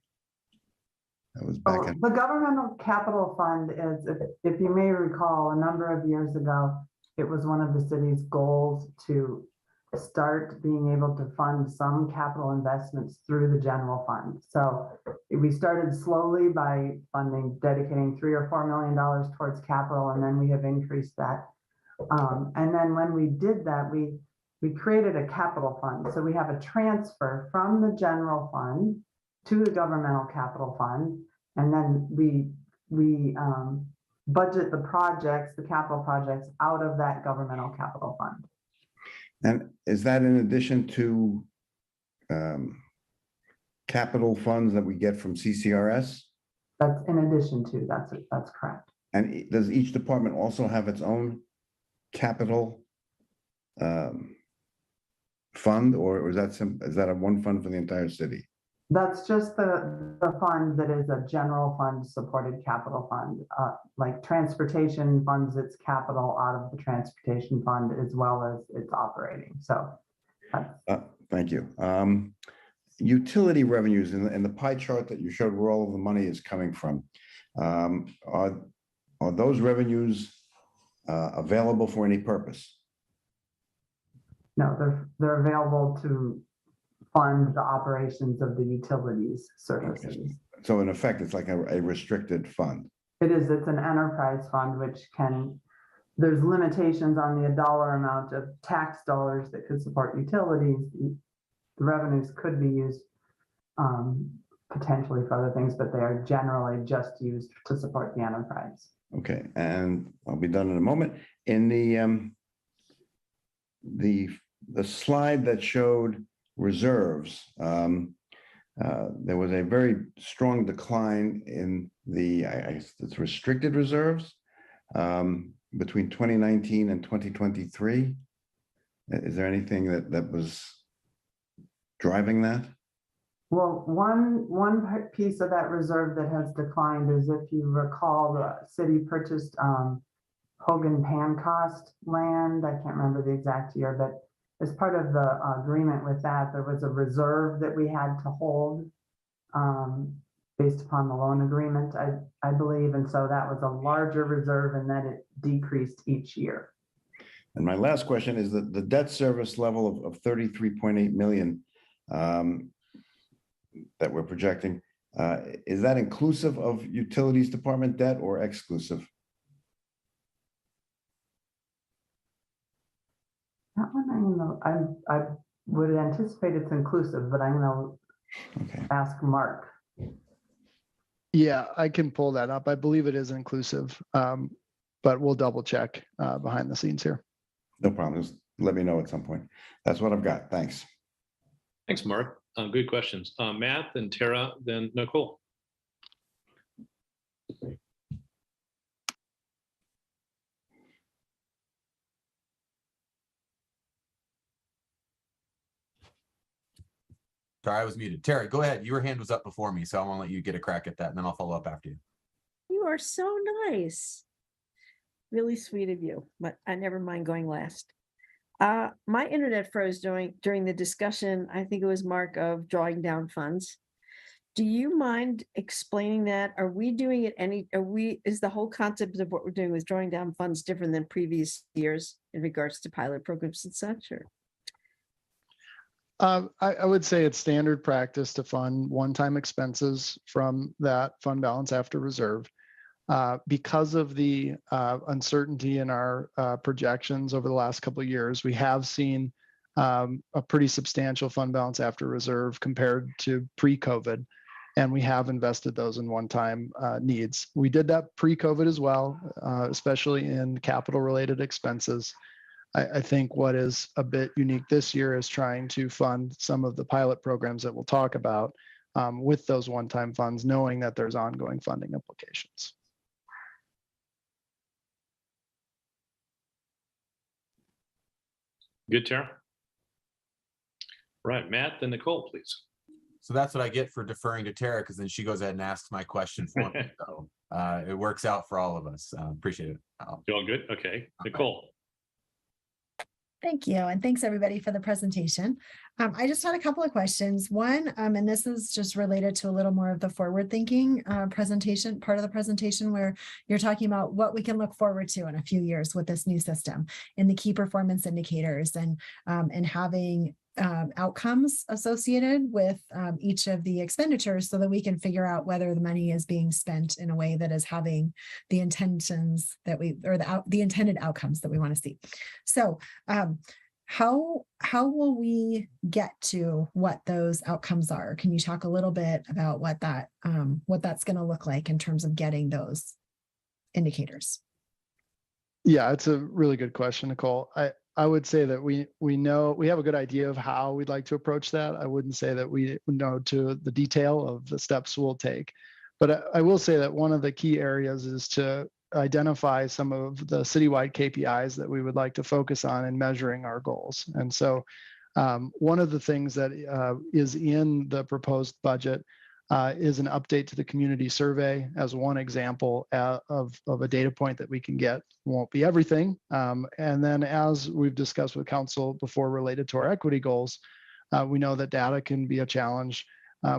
That was back in. The Governmental Capital Fund is, if you may recall, a number of years ago, it was one of the city's goals to start being able to fund some capital investments through the general fund. So we started slowly by dedicating $3 or $4 million towards capital, and then we have increased that. And then when we did that, we created a capital fund. So we have a transfer from the general fund to the Governmental Capital Fund, and then we budget the projects, the capital projects, out of that Governmental Capital Fund. And is that in addition to capital funds that we get from CCRS? That's in addition to, that's correct. And does each department also have its own capital fund, or is that a one fund for the entire city? That's just the fund that is a general fund supported capital fund. Like transportation funds its capital out of the transportation fund as well as its operating. So thank you. Utility revenues in the pie chart that you showed where all of the money is coming from. Are those revenues available for any purpose? No, they're available to fund the operations of the utilities services. Okay. So in effect, it's like a restricted fund. It's an enterprise fund, which there's limitations on the dollar amount of tax dollars that could support utilities. The revenues could be used potentially for other things, but they are generally just used to support the enterprise. Okay, and I'll be done in a moment. In the slide that showed reserves, there was a very strong decline in it's restricted reserves between 2019 and 2023. Is there anything that was driving that? Well, one piece of that reserve that has declined is, if you recall, the city purchased Hogan Pancoast land. I can't remember the exact year, but as part of the agreement with that, there was a reserve that we had to hold based upon the loan agreement, I believe. And so that was a larger reserve, and then it decreased each year. And my last question is that the debt service level of 33.8 million that we're projecting, is that inclusive of utilities department debt or exclusive? That one, I would anticipate it's inclusive, but I'm going to ask Mark. Yeah, I can pull that up. I believe it is inclusive, but we'll double check behind the scenes here. No problem. Just let me know at some point. That's what I've got. Thanks. Thanks, Mark. Good questions. Matt, then Tara, then Nicole. Sorry, I was muted. Tara, go ahead. Your hand was up before me, so I want to let you get a crack at that, and then I'll follow up after you. You are so nice. Really sweet of you, but I never mind going last. My internet froze during the discussion. I think it was Mark, of drawing down funds. Do you mind explaining that? Are we doing it is the whole concept of what we're doing with drawing down funds different than previous years in regards to pilot programs and such? Or? I would say it's standard practice to fund one-time expenses from that fund balance after reserve. Because of the uncertainty in our projections over the last couple of years, we have seen a pretty substantial fund balance after reserve compared to pre-COVID. And we have invested those in one-time needs. We did that pre-COVID as well, especially in capital-related expenses. I think what is a bit unique this year is trying to fund some of the pilot programs that we'll talk about with those one-time funds, knowing that there's ongoing funding implications. Good, Tara. Right, Matt, then Nicole, please. So that's what I get for deferring to Tara, because then she goes ahead and asks my question for me. So it works out for all of us. Appreciate it. You all good? Okay, Nicole. Thank you. And thanks everybody for the presentation. I just had a couple of questions. One, and this is just related to a little more of the forward thinking presentation, part of the presentation where you're talking about what we can look forward to in a few years with this new system in the key performance indicators and having outcomes associated with each of the expenditures so that we can figure out whether the money is being spent in a way that is having the intentions that the intended outcomes that we want to see. So how will we get to what those outcomes are? Can you talk a little bit about what that's going to look like in terms of getting those indicators? Yeah, it's a really good question, Nicole. I would say that we know we have a good idea of how we'd like to approach that. I wouldn't say that we know to the detail of the steps we'll take, but I will say that one of the key areas is to identify some of the citywide KPIs that we would like to focus on in measuring our goals. And so one of the things that is in the proposed budget is an update to the community survey as one example of a data point that we can get. Won't be everything. And then as we've discussed with council before related to our equity goals, we know that data can be a challenge.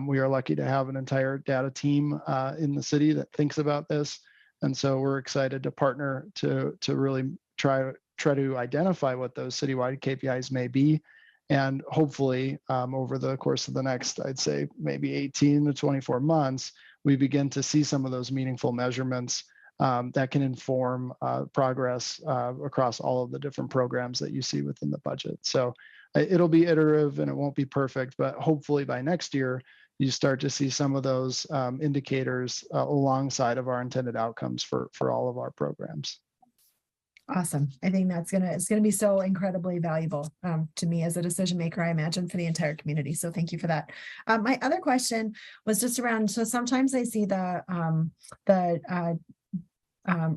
We are lucky to have an entire data team in the city that thinks about this. And so we're excited to partner to really try to identify what those citywide KPIs may be. And hopefully over the course of the next, I'd say maybe 18 to 24 months, we begin to see some of those meaningful measurements that can inform progress across all of the different programs that you see within the budget. So it'll be iterative and it won't be perfect, but hopefully by next year, you start to see some of those indicators alongside of our intended outcomes for all of our programs. Awesome. I think it's gonna be so incredibly valuable to me as a decision maker, I imagine, for the entire community. So thank you for that. My other question was just around, so sometimes I see the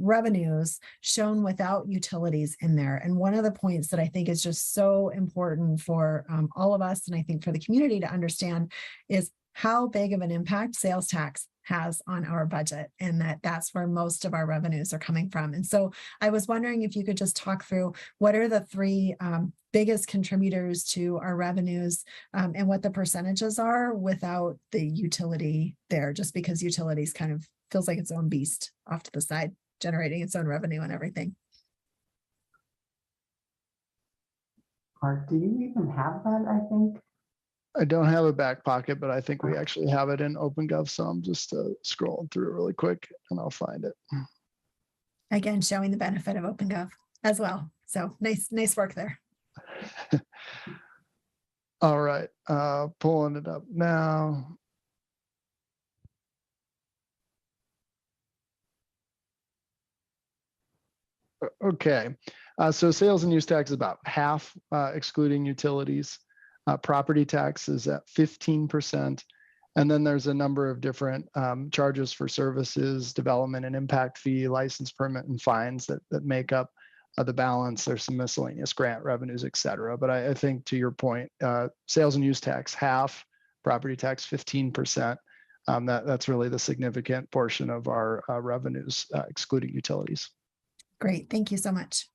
revenues shown without utilities in there. And one of the points that I think is just so important for all of us, and I think for the community to understand, is how big of an impact sales tax has on our budget, and that's where most of our revenues are coming from. And so I was wondering if you could just talk through what are the three biggest contributors to our revenues and what the percentages are without the utility there, just because utilities kind of feels like its own beast off to the side, generating its own revenue and everything. Mark, do you even have that, I think? I don't have a back pocket, but I think we actually have it in OpenGov. So I'm just scrolling through really quick and I'll find it. Again, showing the benefit of OpenGov as well. So nice work there. All right, pulling it up now. Okay, so sales and use tax is about half, excluding utilities. Property tax is at 15%. And then there's a number of different charges for services, development and impact fee, license permit and fines that make up the balance. There's some miscellaneous grant revenues, et cetera. But I think to your point, sales and use tax, half, property tax, 15%. That's really the significant portion of our revenues, excluding utilities. Great, thank you so much.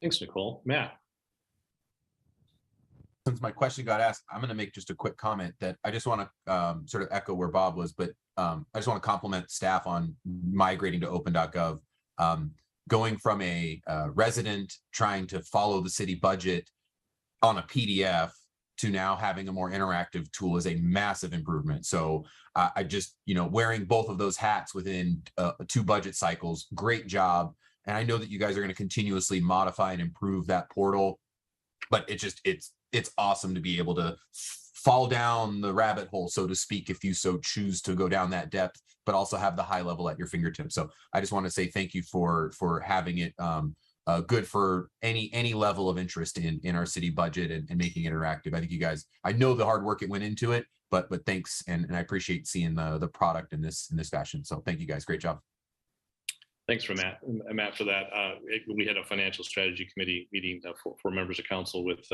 Thanks, Nicole. Matt. Since my question got asked, I'm going to make just a quick comment that I just want to sort of echo where Bob was, but I just want to compliment staff on migrating to open.gov. Going from a resident trying to follow the city budget on a PDF to now having a more interactive tool is a massive improvement. So I just, wearing both of those hats within 2 budget cycles, great job. And I know that you guys are going to continuously modify and improve that portal, but it's awesome to be able to fall down the rabbit hole, so to speak, if you so choose to go down that depth, but also have the high level at your fingertips. So I just want to say thank you for having it good for any level of interest in our city budget and making it interactive. I think you guys, I know the hard work it went into it, but thanks, and I appreciate seeing the product in this fashion. So thank you guys, great job. Thanks for Matt for that. We had a financial strategy committee meeting for members of council with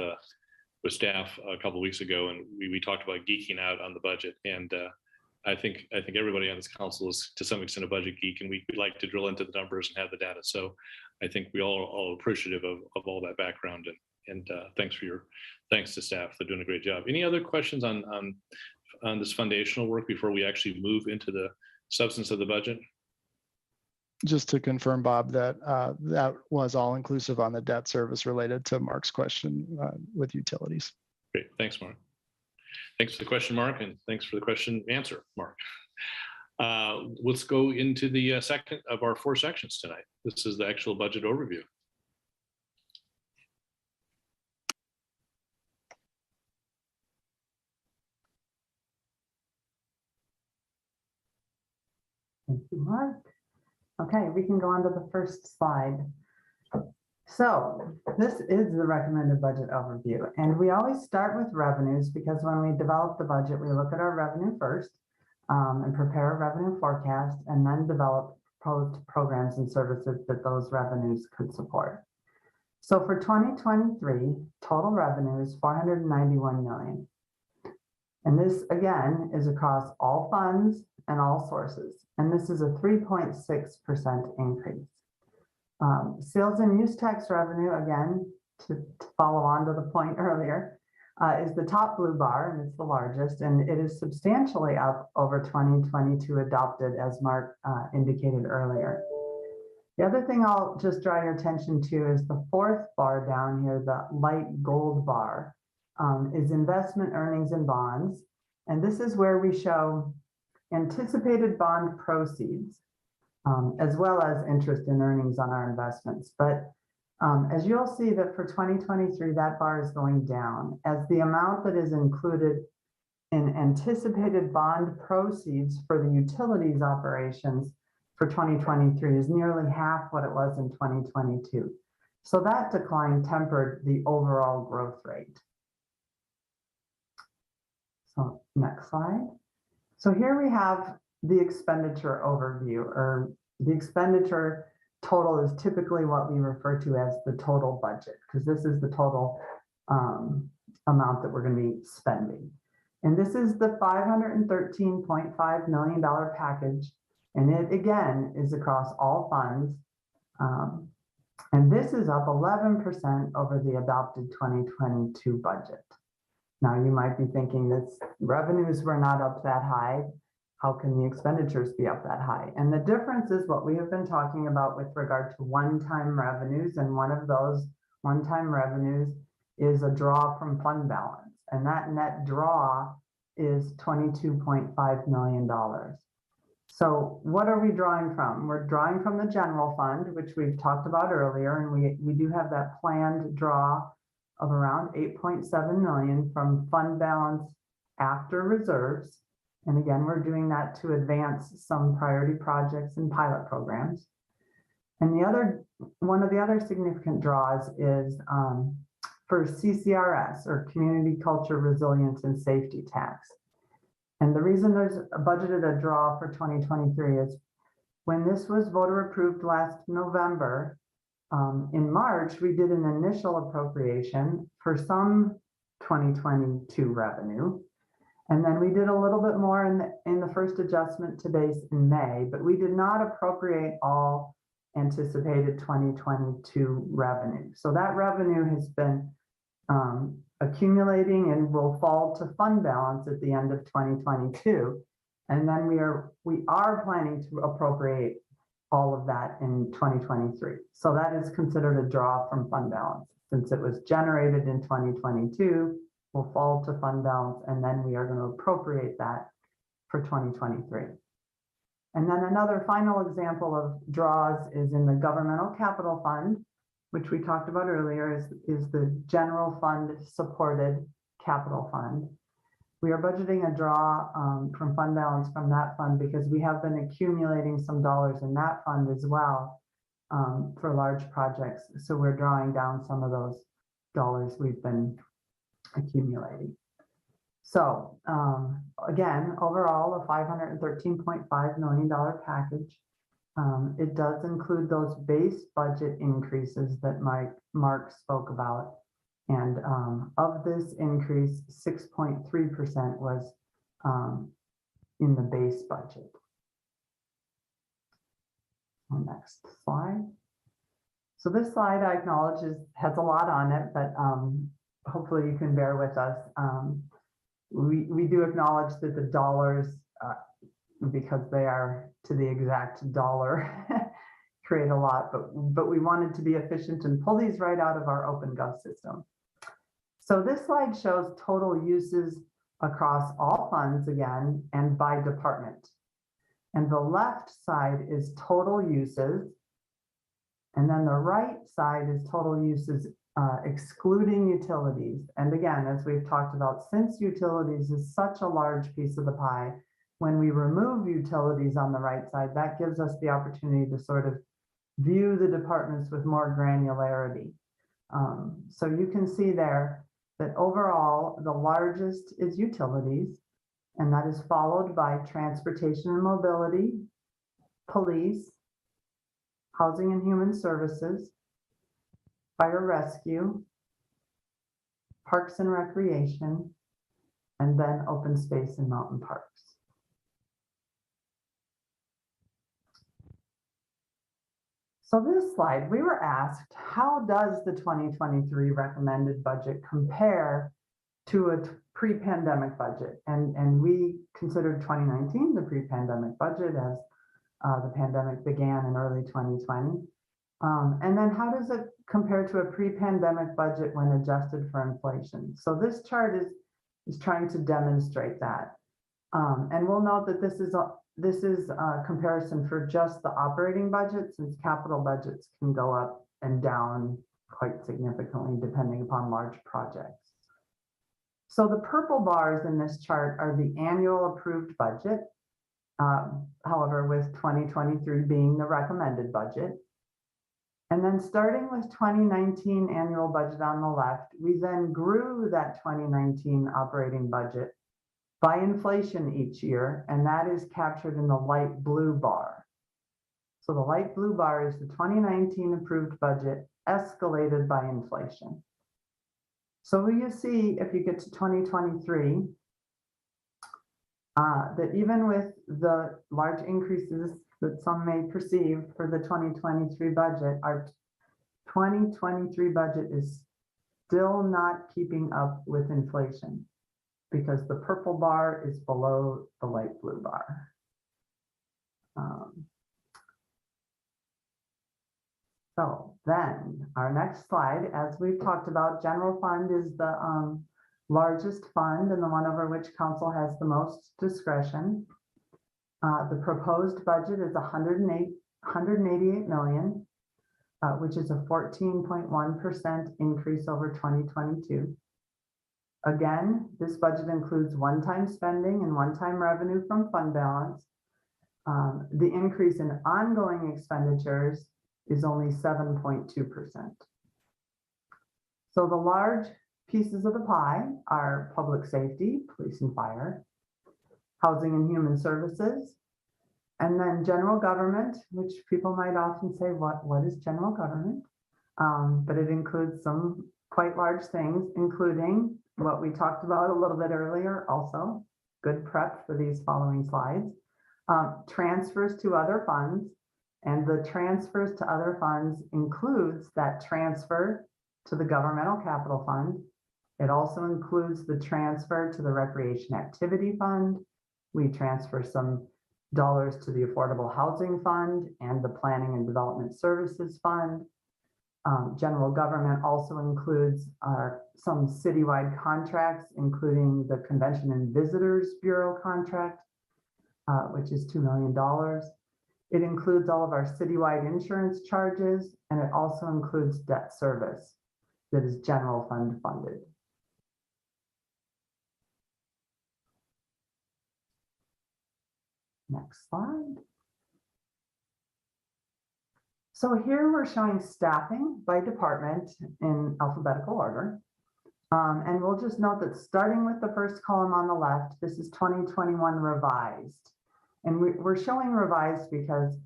staff a couple of weeks ago, and we talked about geeking out on the budget. And I think everybody on this council is to some extent a budget geek, and we like to drill into the numbers and have the data. So I think we all appreciative of all that background, and thanks to staff for doing a great job. Any other questions on this foundational work before we actually move into the substance of the budget? Just to confirm, Bob, that that was all inclusive on the debt service related to Mark's question with utilities. Great, thanks, Mark. Thanks for the question, Mark, and thanks for the question answer, Mark. Let's go into the second of our 4 sections tonight. This is the actual budget overview. Thank you, Mark. Okay, we can go on to the first slide. So this is the recommended budget overview, and we always start with revenues because when we develop the budget, we look at our revenue first and prepare a revenue forecast, and then develop proposed programs and services that those revenues could support. So for 2023, total revenue is $491 million. And this, again, is across all funds and all sources. And this is a 3.6% increase. Sales and use tax revenue, again, to follow on to the point earlier, is the top blue bar, and it's the largest, and it is substantially up over 2022 adopted, as Mark indicated earlier. The other thing I'll just draw your attention to is the 4th bar down here, the light gold bar, is investment earnings and bonds. And this is where we show anticipated bond proceeds, as well as interest and earnings on our investments. But as you'll see that for 2023, that bar is going down as the amount that is included in anticipated bond proceeds for the utilities operations for 2023 is nearly half what it was in 2022. So that decline tempered the overall growth rate. So next slide. So here we have the expenditure overview, or the expenditure total is typically what we refer to as the total budget, because this is the total amount that we're going to be spending. And this is the $513.5 million package. And it, again, is across all funds. And this is up 11% over the adopted 2022 budget. Now, you might be thinking that revenues were not up that high. How can the expenditures be up that high? And the difference is what we have been talking about with regard to one-time revenues. And one of those one-time revenues is a draw from fund balance. And that net draw is $22.5 million. So what are we drawing from? We're drawing from the general fund, which we've talked about earlier. And we do have that planned draw of around 8.7 million from fund balance after reserves. And again, we're doing that to advance some priority projects and pilot programs. And one of the other significant draws is for CCRS, or Community Culture Resilience and Safety Tax. And the reason there's budgeted a draw for 2023 is when this was voter approved last November, in March, we did an initial appropriation for some 2022 revenue. And then we did a little bit more in the first adjustment to base in May, but we did not appropriate all anticipated 2022 revenue. So that revenue has been accumulating and will fall to fund balance at the end of 2022. And then we are planning to appropriate all of that in 2023. So that is considered a draw from fund balance. Since it was generated in 2022, will fall to fund balance, and then we are going to appropriate that for 2023. And then another final example of draws is in the Governmental Capital Fund, which we talked about earlier, is the general fund supported capital fund. We are budgeting a draw from fund balance from that fund because we have been accumulating some dollars in that fund as well for large projects. So we're drawing down some of those dollars we've been accumulating. So again, overall, a $513.5 million package. It does include those base budget increases that Mark spoke about. And of this increase, 6.3% was in the base budget. Next slide. So this slide, I acknowledge, has a lot on it, but hopefully you can bear with us. We do acknowledge that the dollars, because they are to the exact dollar, create a lot, but we wanted to be efficient and pull these right out of our OpenGov system. So this slide shows total uses across all funds again and by department. And the left side is total uses. And then the right side is total uses excluding utilities. And again, as we've talked about, since utilities is such a large piece of the pie, when we remove utilities on the right side, that gives us the opportunity to sort of view the departments with more granularity. So you can see there that overall, the largest is utilities, and that is followed by transportation and mobility, police, housing and human services, fire rescue, parks and recreation, and then open space and mountain parks. So this slide, we were asked, how does the 2023 recommended budget compare to a pre-pandemic budget? And we considered 2019 the pre-pandemic budget as the pandemic began in early 2020. And then how does it compare to a pre-pandemic budget when adjusted for inflation? So this chart is trying to demonstrate that. And we'll note that this is a comparison for just the operating budget, since capital budgets can go up and down quite significantly depending upon large projects. So the purple bars in this chart are the annual approved budget, however, with 2023 being the recommended budget. And then starting with 2019 annual budget on the left, we then grew that 2019 operating budget by inflation each year, and that is captured in the light blue bar. So the light blue bar is the 2019 approved budget escalated by inflation. So you see, if you get to 2023, that even with the large increases that some may perceive for the 2023 budget, our 2023 budget is still not keeping up with inflation, because the purple bar is below the light blue bar. So then our next slide, as we've talked about, general fund is the largest fund and the one over which council has the most discretion. The proposed budget is 188 million, which is a 14.1% increase over 2022. Again, this budget includes one-time spending and one-time revenue from fund balance. The increase in ongoing expenditures is only 7.2%. So the large pieces of the pie are public safety, police and fire, housing and human services, and then general government, which people might often say, what is general government? But it includes some quite large things, including what we talked about a little bit earlier, also good prep for these following slides, transfers to other funds, and the transfers to other funds includes that transfer to the Governmental Capital Fund. It also includes the transfer to the Recreation Activity Fund. We transfer some dollars to the Affordable Housing Fund and the Planning and Development Services Fund. General government also includes some citywide contracts, including the Convention and Visitors Bureau contract, which is $2 million. It includes all of our citywide insurance charges, and it also includes debt service that is general fund funded. Next slide. So here we're showing staffing by department in alphabetical order. And we'll just note that starting with the first column on the left, this is 2021 revised. And we're showing revised because,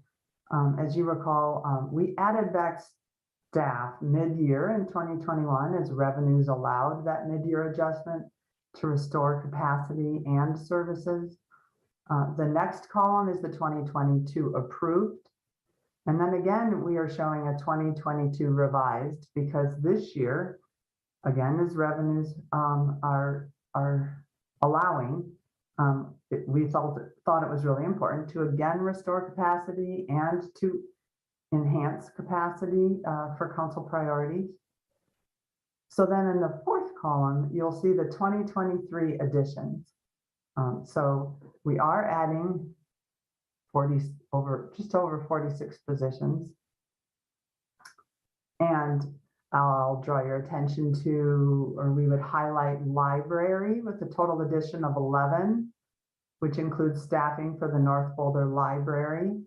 as you recall, we added back staff mid-year in 2021 as revenues allowed that mid-year adjustment to restore capacity and services. The next column is the 2022 approved. And then again, we are showing a 2022 revised because this year, again, as revenues are allowing, we thought it was really important to again restore capacity and to enhance capacity for council priorities. So then in the fourth column, you'll see the 2023 additions. So we are adding just over 46 positions. And I'll draw your attention to, or we would highlight library with a total addition of 11, which includes staffing for the North Boulder Library.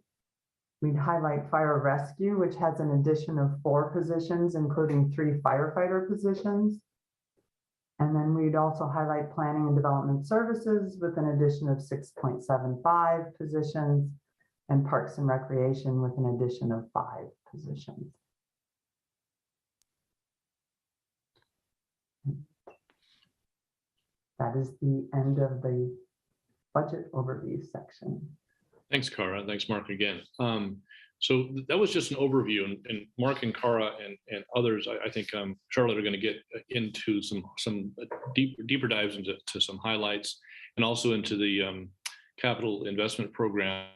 We'd highlight fire rescue, which has an addition of 4 positions, including 3 firefighter positions. And then we'd also highlight planning and development services with an addition of 6.75 positions, and parks and recreation with an addition of 5 positions. That is the end of the budget overview section. Thanks, Cara. Thanks, Mark, again. So that was just an overview, and Mark and Cara and others, I think Charlotte are going to get into some deeper dives into some highlights, and also into the capital investment program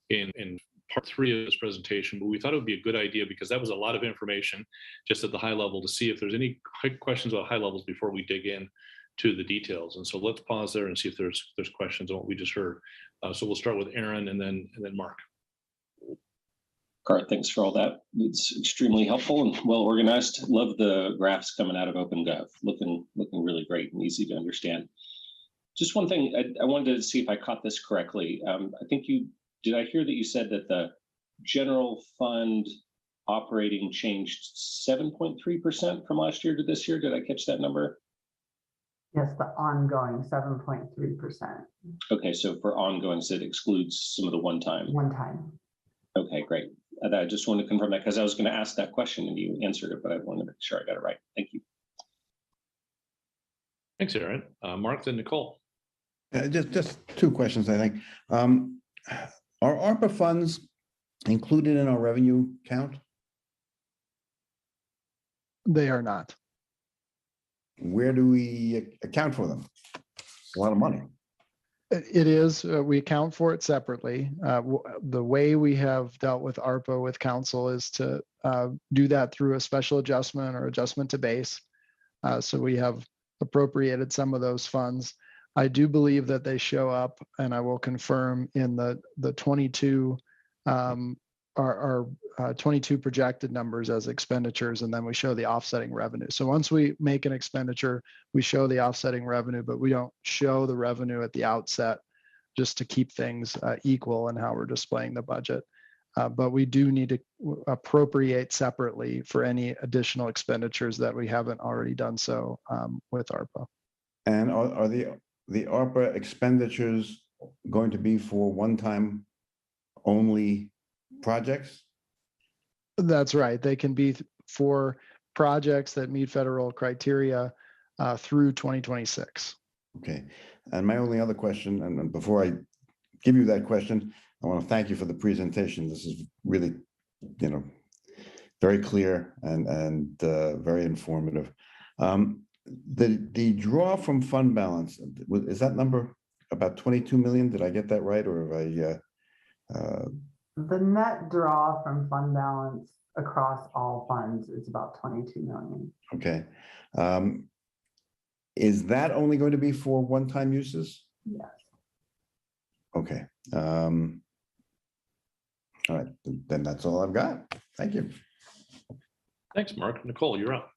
in part 3 of this presentation. But we thought it would be a good idea, because that was a lot of information just at the high level, to see if there's any quick questions about high levels before we dig in to the details. And so let's pause there and see if there's questions on what we just heard. So we'll start with Aaron and then Mark. Cara, thanks for all that. It's extremely helpful and well organized. Love the graphs coming out of OpenGov. Looking really great and easy to understand. Just one thing, I wanted to see if I caught this correctly. I think did I hear that you said that the general fund operating changed 7.3% from last year to this year? Did I catch that number? Yes, the ongoing 7.3%. Okay, so for ongoing, so it excludes some of the one-time. One-time. Okay, great. I just wanted to confirm that, because I was going to ask that question and you answered it, but I wanted to make sure I got it right. Thank you. Thanks, Aaron. Mark, then Nicole. Just 2 questions, I think. Are ARPA funds included in our revenue count? They are not. Where do we account for them? A lot of money. It is, we account for it separately. The way we have dealt with ARPA with council is to do that through a special adjustment or adjustment to base. So we have appropriated some of those funds. I do believe that they show up, and I will confirm, in the 22 our 22 projected numbers as expenditures, and then we show the offsetting revenue. So once we make an expenditure, we show the offsetting revenue, but we don't show the revenue at the outset, just to keep things equal in how we're displaying the budget. But we do need to appropriate separately for any additional expenditures that we haven't already done so with ARPA. And are the ARPA expenditures going to be for one-time only projects? That's right. They can be for projects that meet federal criteria through 2026. Okay. And my only other question, and before I give you that question, I want to thank you for the presentation. This is really, very clear and very informative. The draw from fund balance, is that number about 22 million? Did I get that right, or have I? The net draw from fund balance across all funds is about 22 million. Okay. Is that only going to be for one-time uses? Yes. Okay. Okay. All right, then that's all I've got. Thank you. Thanks, Mark. Nicole, you're up.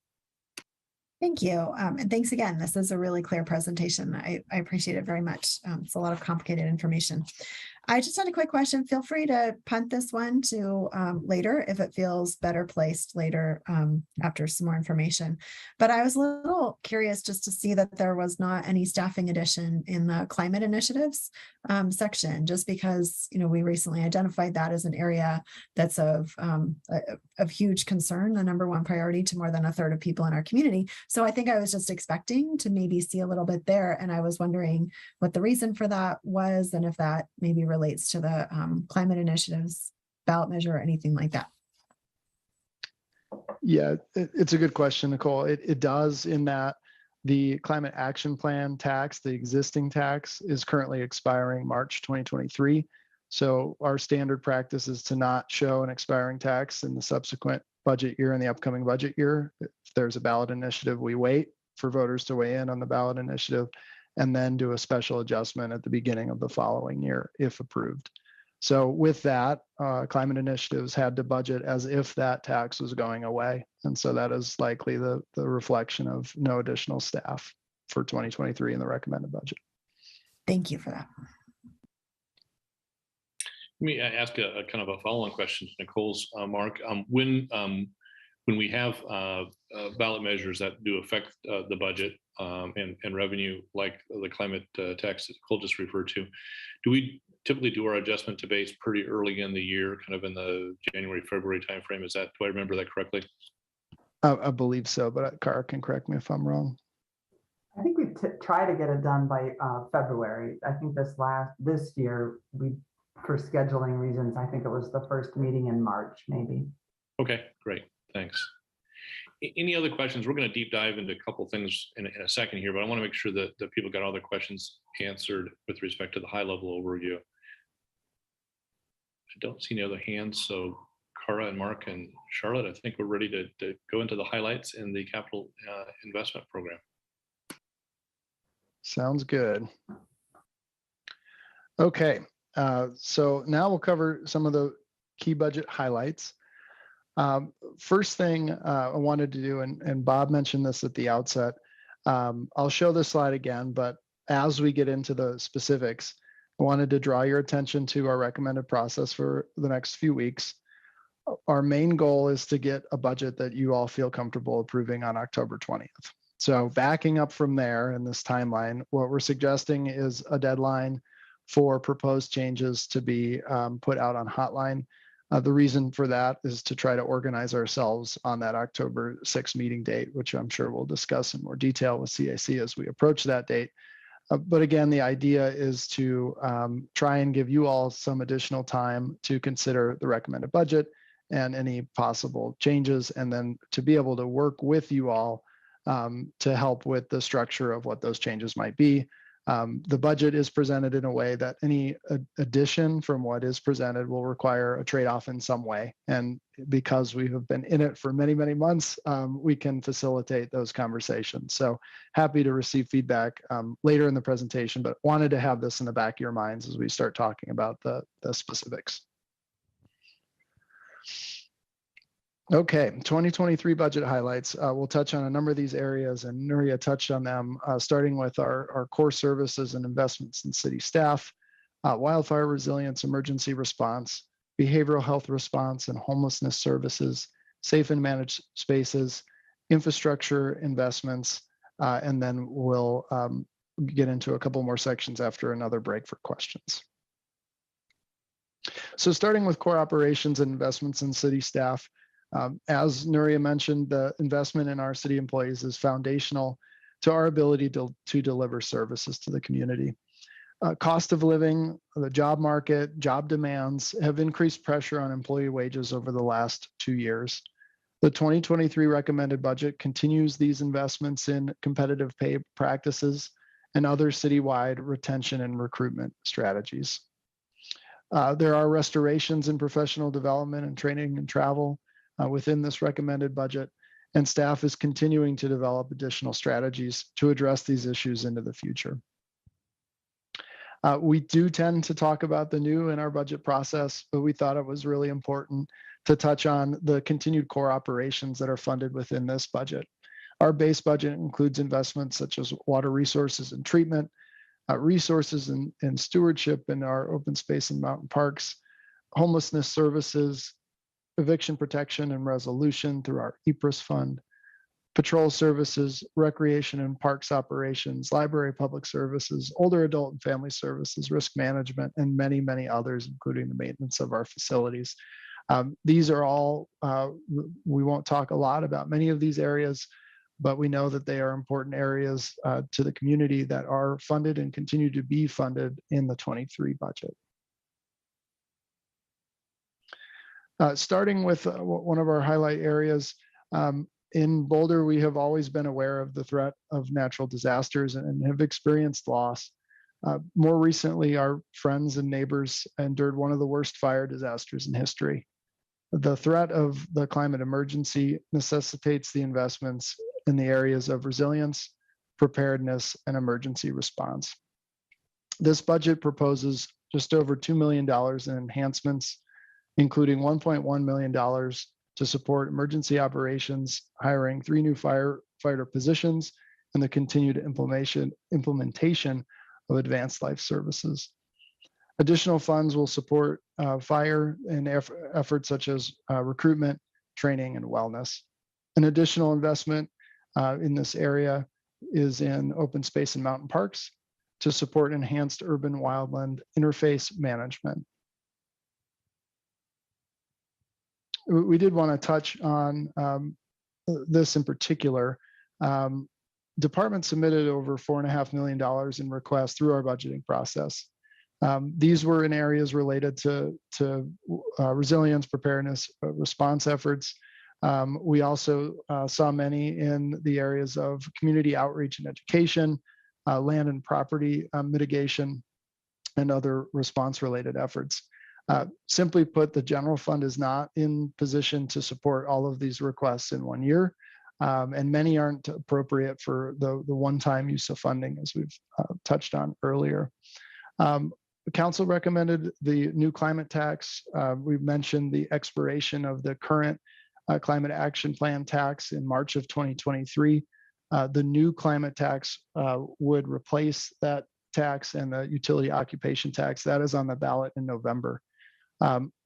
Thank you. And thanks again. This is a really clear presentation. I appreciate it very much. It's a lot of complicated information. I just had a quick question. Feel free to punt this one to later if it feels better placed later after some more information. But I was a little curious just to see that there was not any staffing addition in the climate initiatives section, just because, you know, we recently identified that as an area that's of huge concern, the number one priority to more than a third of people in our community. So I think I was just expecting to maybe see a little bit there. And I was wondering what the reason for that was, and if that maybe relates to the climate initiatives ballot measure or anything like that. Yeah, it's a good question, Nicole. It does, in that the climate action plan tax, the existing tax, is currently expiring March 2023. So our standard practice is to not show an expiring tax in the subsequent budget year and the upcoming budget year. If there's a ballot initiative, we wait for voters to weigh in on the ballot initiative and then do a special adjustment at the beginning of the following year if approved. So with that, climate initiatives had to budget as if that tax was going away. And so that is likely the reflection of no additional staff for 2023 in the recommended budget. Thank you for that. Let me ask a kind of a follow-on question to Nicole's, Mark. When we have ballot measures that do affect the budget and revenue, like the climate tax that Nicole just referred to, do we typically do our adjustment to base pretty early in the year, kind of in the January, February timeframe? Is that, do I remember that correctly? I believe so, but Cara can correct me if I'm wrong. I think we try to get it done by February. I think this year, for scheduling reasons, I think it was the first meeting in March, maybe. Okay, great, thanks. Any other questions? We're going to deep dive into a couple of things in a second here, but I want to make sure that people got all their questions answered with respect to the high-level overview. I don't see any other hands, so Cara and Mark and Charlotte, I think we're ready to go into the highlights in the capital investment program. Sounds good. Okay, so now we'll cover some of the key budget highlights. First thing I wanted to do, and Bob mentioned this at the outset, I'll show this slide again, but as we get into the specifics, I wanted to draw your attention to our recommended process for the next few weeks. Our main goal is to get a budget that you all feel comfortable approving on October 20th. So backing up from there in this timeline, what we're suggesting is a deadline for proposed changes to be put out on Hotline. The reason for that is to try to organize ourselves on that October 6th meeting date, which I'm sure we'll discuss in more detail with CAC as we approach that date. But again, the idea is to try and give you all some additional time to consider the recommended budget and any possible changes, and then to be able to work with you all to help with the structure of what those changes might be. The budget is presented in a way that any addition from what is presented will require a trade-off in some way. And because we have been in it for many, many months, we can facilitate those conversations. So happy to receive feedback later in the presentation, but wanted to have this in the back of your minds as we start talking about the specifics. Okay, 2023 budget highlights. We'll touch on a number of these areas, and Nuria touched on them, starting with our core services and investments in city staff, wildfire resilience, emergency response, behavioral health response and homelessness services, safe and managed spaces, infrastructure investments, and then we'll get into a couple more sections after another break for questions. So starting with core operations and investments in city staff, as Nuria mentioned, the investment in our city employees is foundational to our ability to deliver services to the community. Cost of living, the job market, job demands have increased pressure on employee wages over the last 2 years. The 2023 recommended budget continues these investments in competitive pay practices and other citywide retention and recruitment strategies. There are restorations in professional development and training and travel within this recommended budget, and staff is continuing to develop additional strategies to address these issues into the future. We do tend to talk about the new in our budget process, but we thought it was really important to touch on the continued core operations that are funded within this budget. Our base budget includes investments such as water resources and treatment, resources and stewardship in our open space and mountain parks, homelessness services, eviction protection and resolution through our EPRIS fund, patrol services, recreation and parks operations, library public services, older adult and family services, risk management, and many, many others, including the maintenance of our facilities. These are all, we won't talk a lot about many of these areas, but we know that they are important areas to the community that are funded and continue to be funded in the 23 budget. Starting with one of our highlight areas, in Boulder, we have always been aware of the threat of natural disasters and have experienced loss. More recently, our friends and neighbors endured one of the worst fire disasters in history. The threat of the climate emergency necessitates the investments in the areas of resilience, preparedness, and emergency response. This budget proposes just over $2 million in enhancements, including $1.1 million to support emergency operations, hiring 3 new firefighter positions, and the continued implementation of advanced life services. Additional funds will support fire and efforts such as recruitment, training, and wellness. An additional investment in this area is in open space and mountain parks to support enhanced urban wildland interface management. We did want to touch on this in particular. Department submitted over $4.5 million in requests through our budgeting process. These were in areas related to resilience, preparedness, response efforts. We also saw many in the areas of community outreach and education, land and property mitigation, and other response-related efforts. Simply put, the general fund is not in position to support all of these requests in 1 year, and many aren't appropriate for the one-time use of funding, as we've touched on earlier. The council recommended the new climate tax. We've mentioned the expiration of the current climate action plan tax in March of 2023. The new climate tax would replace that tax and the utility occupation tax. That is on the ballot in November.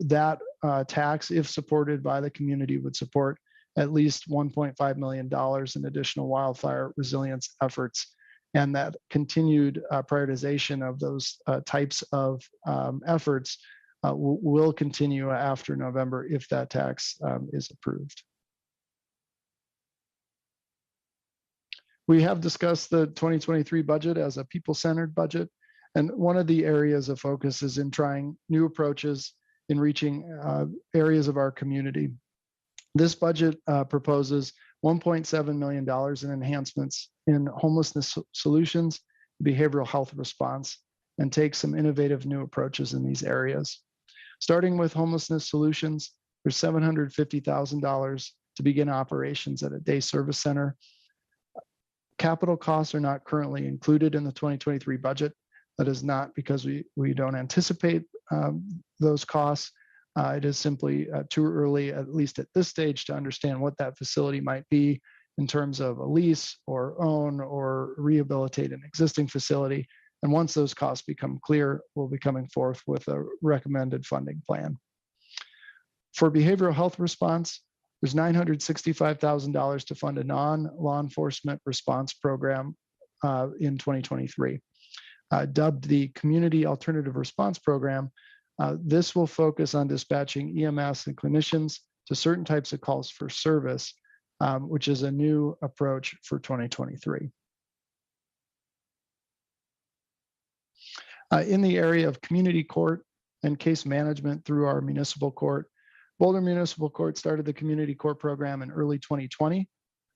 That tax, if supported by the community, would support at least $1.5 million in additional wildfire resilience efforts. And that continued prioritization of those types of efforts will continue after November if that tax is approved. We have discussed the 2023 budget as a people-centered budget. And one of the areas of focus is in trying new approaches in reaching areas of our community. This budget proposes $1.7 million in enhancements in homelessness solutions, behavioral health response, and takes some innovative new approaches in these areas. Starting with homelessness solutions, there's $750,000 to begin operations at a day service center. Capital costs are not currently included in the 2023 budget. That is not because we don't anticipate those costs. It is simply too early, at least at this stage, to understand what that facility might be in terms of a lease or own or rehabilitate an existing facility. And once those costs become clear, we'll be coming forth with a recommended funding plan. For behavioral health response, there's $965,000 to fund a non-law enforcement response program in 2023. Dubbed the Community Alternative Response Program, this will focus on dispatching EMS and clinicians to certain types of calls for service, which is a new approach for 2023. In the area of community court and case management through our municipal court, Boulder Municipal Court started the community court program in early 2020.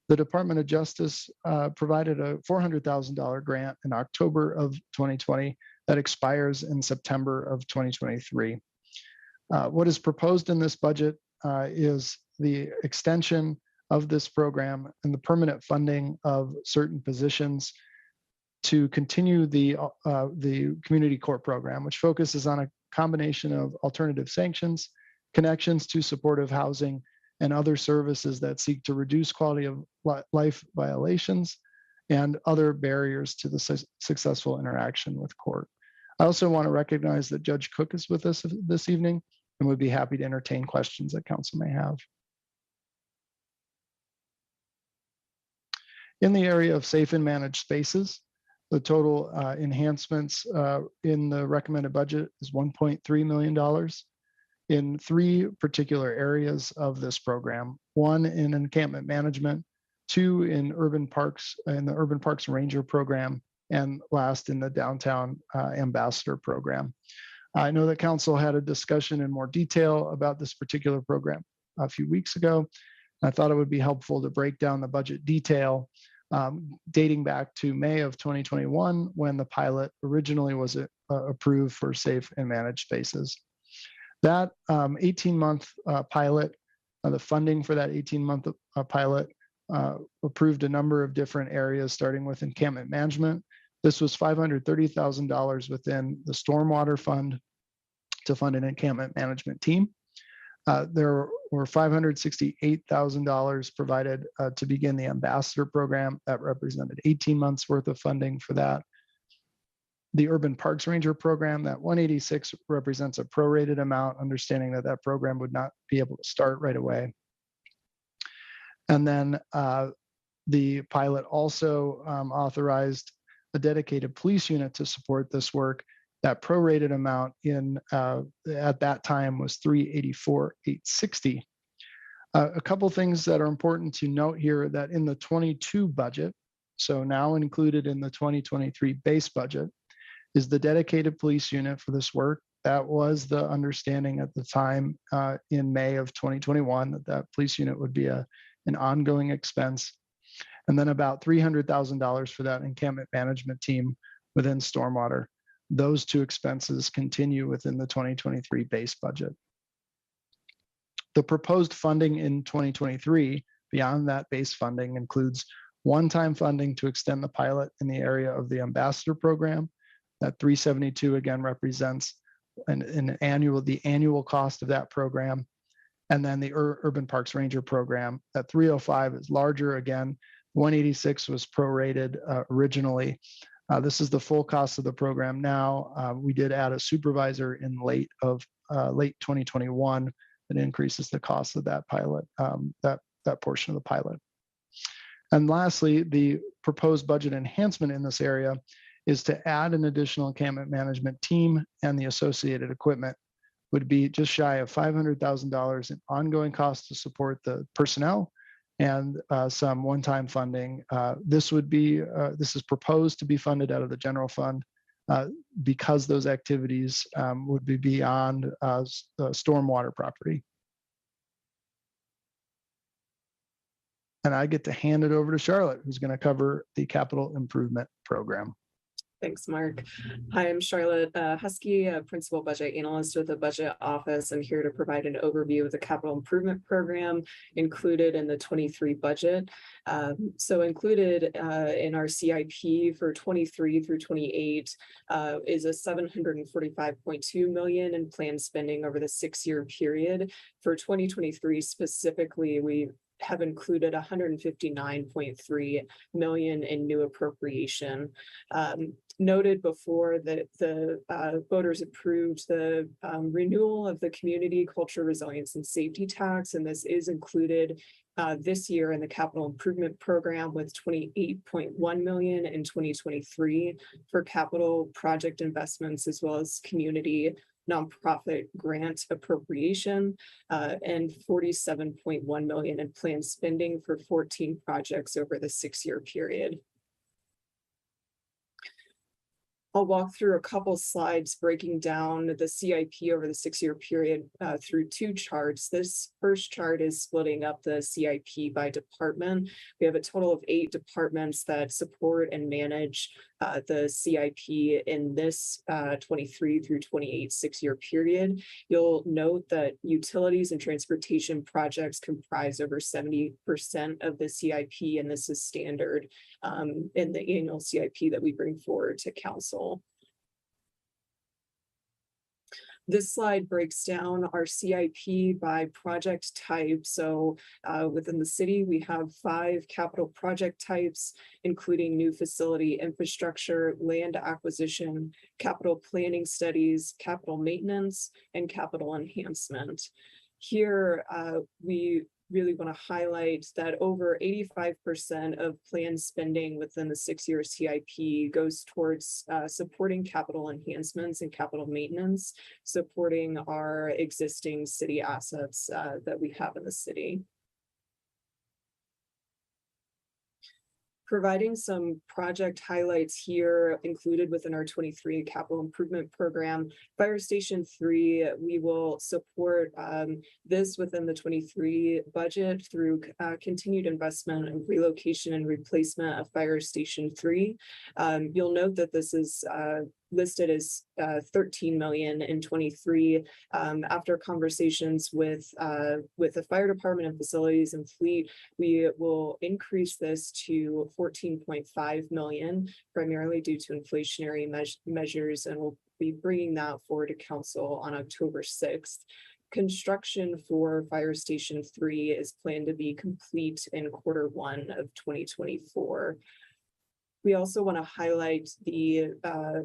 The Department of Justice provided a $400,000 grant in October of 2020 that expires in September of 2023. What is proposed in this budget is the extension of this program and the permanent funding of certain positions to continue the community court program, which focuses on a combination of alternative sanctions, connections to supportive housing, and other services that seek to reduce quality of life violations and other barriers to the successful interaction with court. I also want to recognize that Judge Cook is with us this evening and would be happy to entertain questions that council may have. In the area of safe and managed spaces, the total enhancements in the recommended budget is $1.3 million in 3 particular areas of this program. 1 in encampment management, 2 in urban parks, in the urban parks ranger program, and last in the downtown ambassador program. I know that council had a discussion in more detail about this particular program a few weeks ago. I thought it would be helpful to break down the budget detail dating back to May of 2021, when the pilot originally was approved for safe and managed spaces. That 18-month pilot, the funding for that 18-month pilot approved a number of different areas, starting with encampment management. This was $530,000 within the stormwater fund to fund an encampment management team. There were $568,000 provided to begin the ambassador program. That represented 18 months worth of funding for that. The urban parks ranger program, that 186 represents a prorated amount, understanding that that program would not be able to start right away. And then the pilot also authorized a dedicated police unit to support this work. That prorated amount at that time was $384,860. A couple things that are important to note here, that in the 22 budget, so now included in the 2023 base budget, is the dedicated police unit for this work. That was the understanding at the time in May of 2021, that that police unit would be an ongoing expense. And then about $300,000 for that encampment management team within stormwater. Those 2 expenses continue within the 2023 base budget. The proposed funding in 2023 beyond that base funding includes one-time funding to extend the pilot in the area of the ambassador program. That 372 again represents the annual cost of that program. And then the urban parks ranger program, that 305 is larger again. 186 was prorated originally. This is the full cost of the program now. We did add a supervisor in late 2021 that increases the cost of that pilot, that portion of the pilot. And lastly, the proposed budget enhancement in this area is to add an additional encampment management team, and the associated equipment would be just shy of $500,000 in ongoing costs to support the personnel and some one-time funding. This is proposed to be funded out of the general fund because those activities would be beyond stormwater property. And I get to hand it over to Charlotte, who's going to cover the capital improvement program. Thanks, Mark. Hi, I'm Charlotte Husky, a principal budget analyst with the budget office. I'm here to provide an overview of the capital improvement program included in the 23 budget. So included in our CIP for 23 through 28 is a $745.2 million in planned spending over the 6-year period. For 2023 specifically, we have included 159.3 million in new appropriation. Noted before that the voters approved the renewal of the community culture, resilience, and safety tax, and this is included this year in the capital improvement program with 28.1 million in 2023 for capital project investments, as well as community nonprofit grant appropriation, and 47.1 million in planned spending for 14 projects over the 6-year period. I'll walk through a couple slides breaking down the CIP over the 6-year period through 2 charts. This first chart is splitting up the CIP by department. We have a total of 8 departments that support and manage the CIP in this 23 through 28 6-year period. You'll note that utilities and transportation projects comprise over 70% of the CIP, and this is standard in the annual CIP that we bring forward to council. This slide breaks down our CIP by project type. So within the city, we have 5 capital project types, including new facility infrastructure, land acquisition, capital planning studies, capital maintenance, and capital enhancement. Here, we really want to highlight that over 85% of planned spending within the 6-year CIP goes towards supporting capital enhancements and capital maintenance, supporting our existing city assets that we have in the city. Providing some project highlights here included within our 23 capital improvement program. Fire Station 3, we will support this within the 23 budget through continued investment in relocation and replacement of Fire Station 3. You'll note that this is listed as 13 million in 23. After conversations with the fire department and facilities and fleet, we will increase this to 14.5 million, primarily due to inflationary measures, and we'll be bringing that forward to council on October 6th. Construction for Fire Station 3 is planned to be complete in Q1 of 2024. We also want to highlight the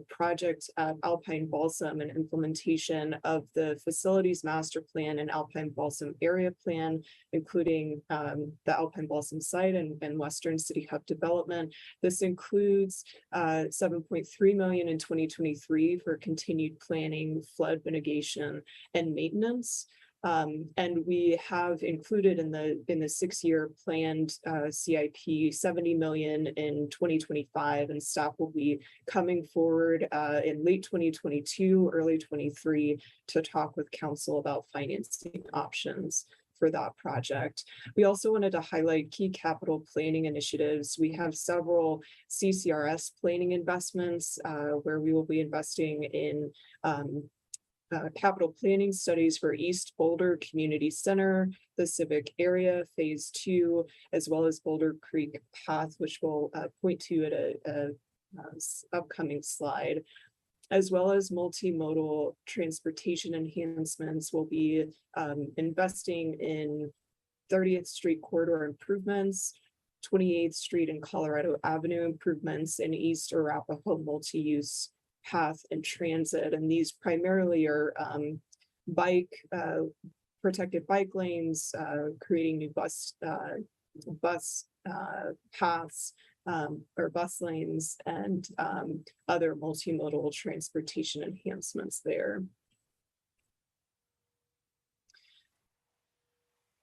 project at Alpine Balsam and implementation of the facilities master plan and Alpine Balsam area plan, including the Alpine Balsam site and Western City Hub development. This includes 7.3 million in 2023 for continued planning, flood mitigation, and maintenance. And we have included in the 6-year planned CIP 70 million in 2025, and staff will be coming forward in late 2022, early 23 to talk with council about financing options for that project. We also wanted to highlight key capital planning initiatives. We have several CCRS planning investments where we will be investing in capital planning studies for East Boulder Community Center, the Civic Area Phase 2, as well as Boulder Creek Path, which we'll point to at a upcoming slide, as well as multimodal transportation enhancements. We'll be investing in 30th Street corridor improvements, 28th Street and Colorado Avenue improvements, and East Arapahoe multi-use path and transit, and these primarily are protected bike lanes, creating new bus paths or bus lanes, and other multimodal transportation enhancements there.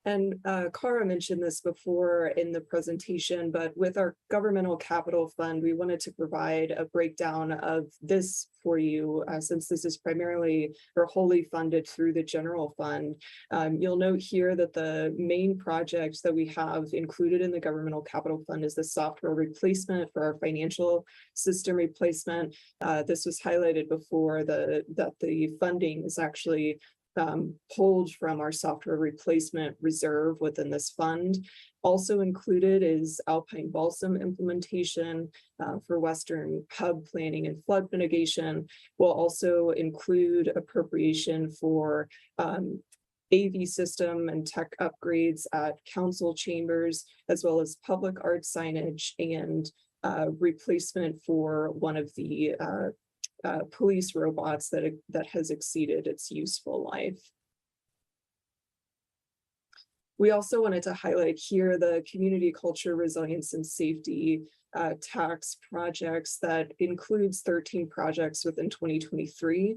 And Cara mentioned this before in the presentation, but with our governmental capital fund, we wanted to provide a breakdown of this for you, since this is primarily or wholly funded through the general fund. You'll note here that the main project that we have included in the governmental capital fund is the software replacement for our financial system replacement. This was highlighted before that the funding is actually pulled from our software replacement reserve within this fund. Also included is Alpine Balsam implementation for Western Hub planning and flood mitigation. We'll also include appropriation for AV system and tech upgrades at council chambers, as well as public art signage and replacement for one of the police robots that has exceeded its useful life. We also wanted to highlight here the community culture, resilience, and safety tax projects that includes 13 projects within 2023.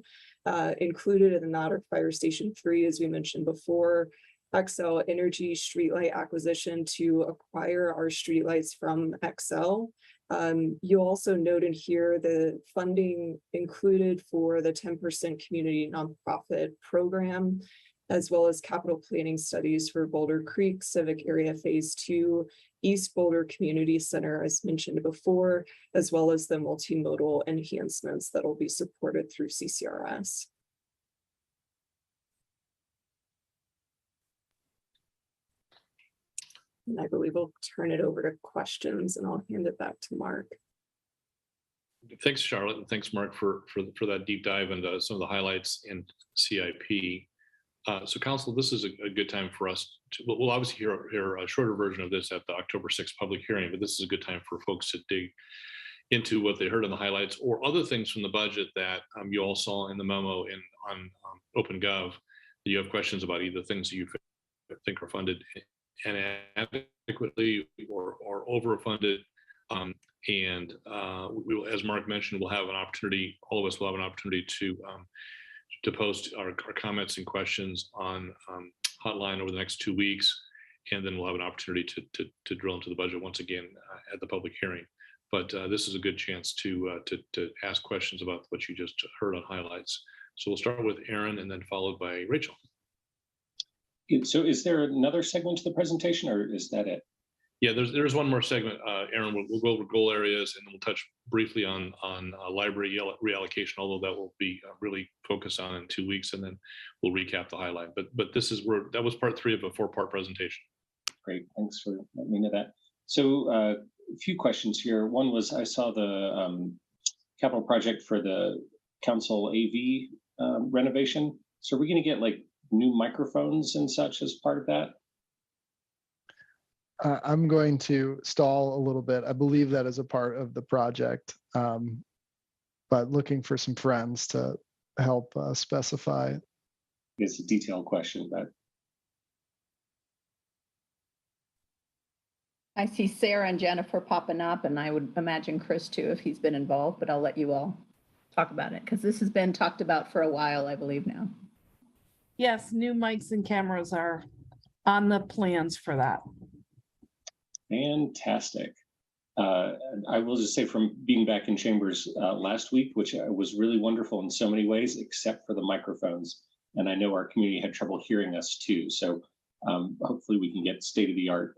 Included in that are Fire Station 3, as we mentioned before, XL Energy streetlight acquisition to acquire our streetlights from XL, You also noted here the funding included for the 10% community nonprofit program, as well as capital planning studies for Boulder Creek Civic Area Phase 2, East Boulder Community Center, as mentioned before, as well as the multimodal enhancements that will be supported through CCRS. And I believe we'll turn it over to questions, and I'll hand it back to Mark. Thanks, Charlotte, and thanks, Mark, for that deep dive into some of the highlights in CIP. So Council, this is a good time for us to, we'll obviously hear a shorter version of this at the October 6th public hearing, but this is a good time for folks to dig into what they heard in the highlights or other things from the budget that you all saw in the memo on OpenGov that you have questions about, either things that you think are funded inadequately or overfunded. And we will, as Mark mentioned, we'll have an opportunity, all of us will have an opportunity to post our comments and questions on hotline over the next 2 weeks. And then we'll have an opportunity to drill into the budget once again at the public hearing. But this is a good chance to ask questions about what you just heard on highlights. So we'll start with Aaron and then followed by Rachel. So is there another segment to the presentation, or is that it? Yeah, there's one more segment, Aaron. We'll go over goal areas and then we'll touch briefly on library reallocation, although that will be really focused on in 2 weeks, and then we'll recap the highlight. But this is where that was part 3 of a 4-part presentation. Great, thanks for letting me know that. So a few questions here. One was, I saw the capital project for the council AV renovation. So are we going to get like new microphones and such as part of that? I'm going to stall a little bit. I believe that is a part of the project, but looking for some friends to help specify. It's a detailed question, but I see Sarah and Jennifer popping up, and I would imagine Chris too, if he's been involved, but I'll let you all talk about it because this has been talked about for a while, I believe now. Yes, new mics and cameras are on the plans for that. Fantastic. I will just say, from being back in chambers last week, which was really wonderful in so many ways, except for the microphones. And I know our community had trouble hearing us too. So hopefully we can get state-of-the-art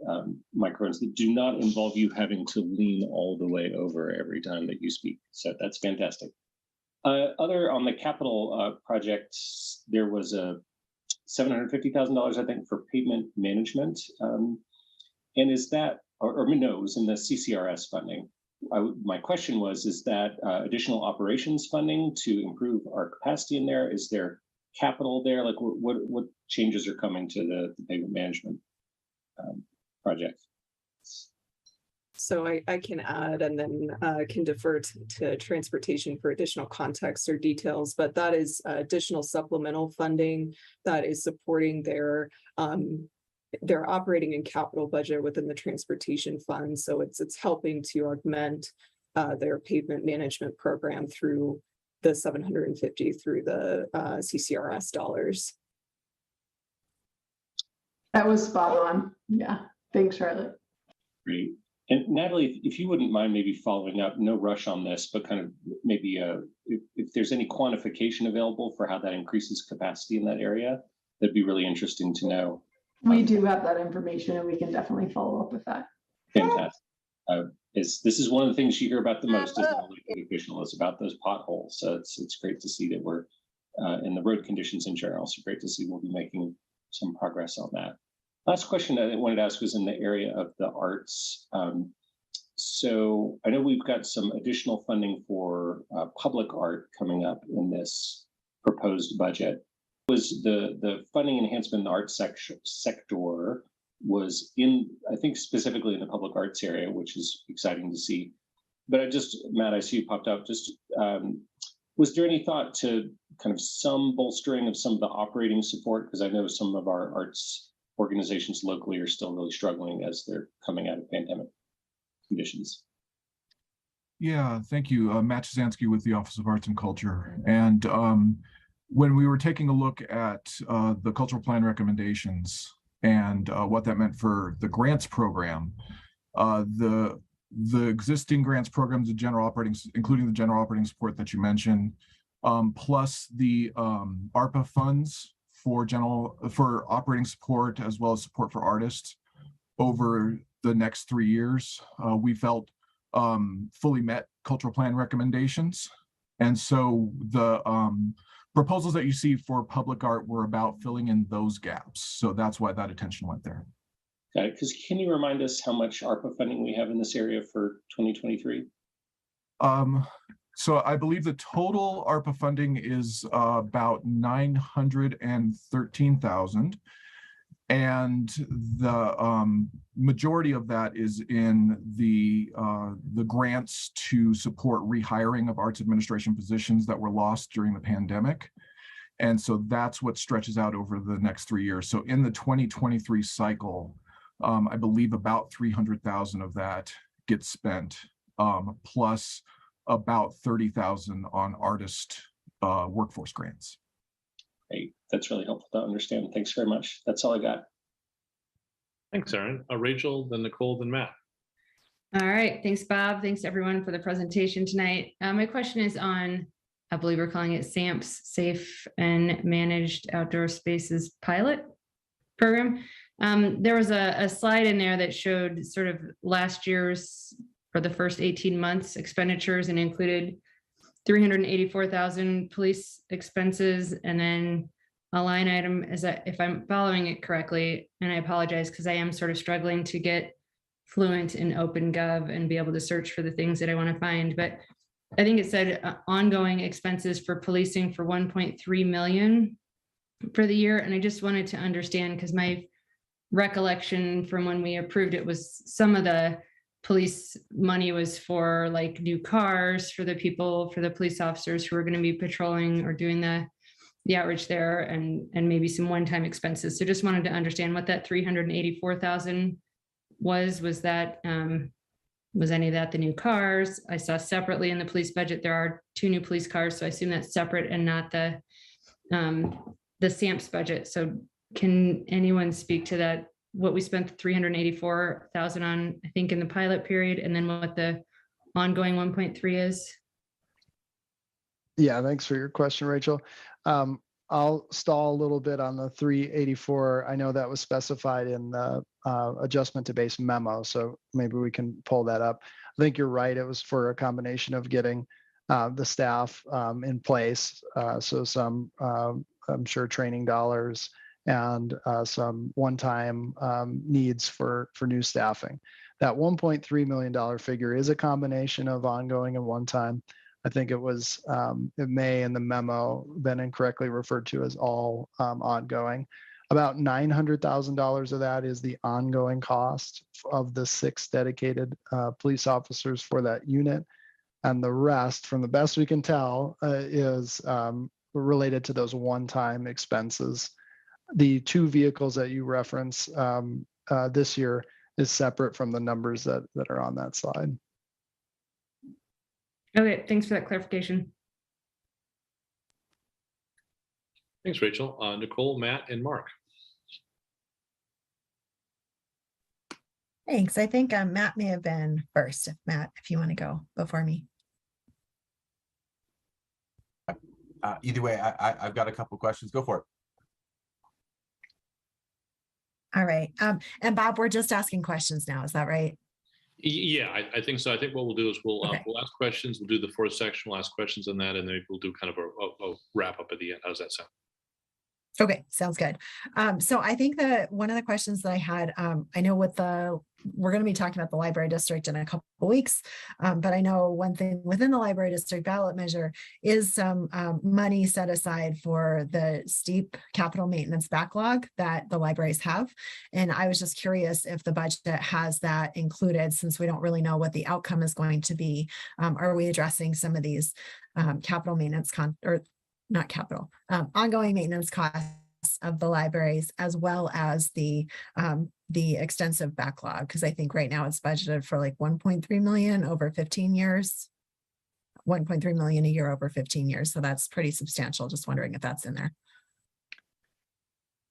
microphones that do not involve you having to lean all the way over every time that you speak. So that's fantastic. Other on the capital projects, there was a $750,000, I think, for pavement management. And is that, or no, it was in the CCRS funding. My question was, is that additional operations funding to improve our capacity in there? Is there capital there? Like what changes are coming to the pavement management project? So I can add and then can defer to transportation for additional context or details, but that is additional supplemental funding that is supporting their operating and capital budget within the transportation fund. So it's helping to augment their pavement management program through the $750 through the CCRS dollars. That was spot on. Yeah, thanks, Charlotte. Great. And Natalie, if you wouldn't mind maybe following up, no rush on this, but kind of maybe if there's any quantification available for how that increases capacity in that area, that'd be really interesting to know. We do have that information and we can definitely follow up with that. Fantastic. This is one of the things you hear about the most as an elected official, is about those potholes. So it's great to see that we're in the road conditions in general. So great to see we'll be making some progress on that. Last question I wanted to ask was in the area of the arts. So I know we've got some additional funding for public art coming up in this proposed budget. Was the funding enhancement in the arts sector was in, I think, specifically in the public arts area, which is exciting to see. But Matt, I see you popped up. Was there any thought to kind of some bolstering of some of the operating support? Because I know some of our arts organizations locally are still really struggling as they're coming out of pandemic conditions. Yeah, thank you. Matt Chizansky with the Office of Arts and Culture. And when we were taking a look at the cultural plan recommendations and what that meant for the grants program, the the existing grants programs, including the general operating support that you mentioned, plus the ARPA funds for operating support as well as support for artists over the next 3 years, we felt fully met cultural plan recommendations. And so the proposals that you see for public art were about filling in those gaps. So that's why that attention went there. Got it. Because can you remind us how much ARPA funding we have in this area for 2023? So I believe the total ARPA funding is about 913,000. And the majority of that is in the grants to support rehiring of arts administration positions that were lost during the pandemic. And so that's what stretches out over the next 3 years. So in the 2023 cycle, I believe about 300,000 of that gets spent, plus about 30,000 on artist workforce grants. Great. That's really helpful to understand. Thanks very much. That's all I got. Thanks, Aaron. Rachel, then Nicole, then Matt. All right. Thanks, Bob. Thanks, everyone, for the presentation tonight. My question is on, I believe we're calling it SAMP's Safe and Managed Outdoor Spaces Pilot Program. There was a slide in there that showed sort of last year's, for the first 18 months, expenditures, and included 384,000 police expenses, and then a line item, is that, if I'm following it correctly, and I apologize because I am sort of struggling to get fluent in OpenGov and be able to search for the things that I want to find, but I think it said ongoing expenses for policing for 1.3 million for the year. And I just wanted to understand, because my recollection from when we approved it was some of the police money was for like new cars for the people, for the police officers who are going to be patrolling or doing the outreach there, and maybe some one-time expenses. So just wanted to understand what that 384,000 was. Was that, was any of that the new cars? I saw separately in the police budget, there are 2 new police cars. So I assume that's separate and not the SAMP's budget. So can anyone speak to that? What we spent 384,000 on, I think, in the pilot period, and then what the ongoing 1.3 is? Yeah, thanks for your question, Rachel. I'll stall a little bit on the 384. I know that was specified in the adjustment to base memo, so maybe we can pull that up. I think you're right. It was for a combination of getting the staff in place. So some, I'm sure, training dollars and some one-time needs for new staffing. That $1.3 million figure is a combination of ongoing and one-time. I think it was, it may in the memo been incorrectly referred to as all ongoing. About $900,000 of that is the ongoing cost of the 6 dedicated police officers for that unit. And the rest, from the best we can tell, is related to those one-time expenses. The 2 vehicles that you reference this year is separate from the numbers that are on that slide. Okay, thanks for that clarification. Thanks, Rachel. Nicole, Matt, and Mark. Thanks. I think Matt may have been first. Matt, if you want to go before me. Either way, I've got a couple questions. Go for it. All right. And Bob, we're just asking questions now. Is that right? Yeah, I think so. I think what we'll do is we'll ask questions. We'll do the 4th section. We'll ask questions on that, and then we'll do kind of a wrap up at the end. How does that sound? Okay, sounds good. So I think that one of the questions that I had, I know we're going to be talking about the library district in a couple of weeks, but I know one thing within the library district ballot measure is some money set aside for the steep capital maintenance backlog that the libraries have. And I was just curious if the budget has that included, since we don't really know what the outcome is going to be. Are we addressing some of these capital maintenance ongoing maintenance costs of the libraries, as well as the extensive backlog? Because I think right now it's budgeted for like 1.3 million over 15 years, 1.3 million a year over 15 years. So that's pretty substantial. Just wondering if that's in there.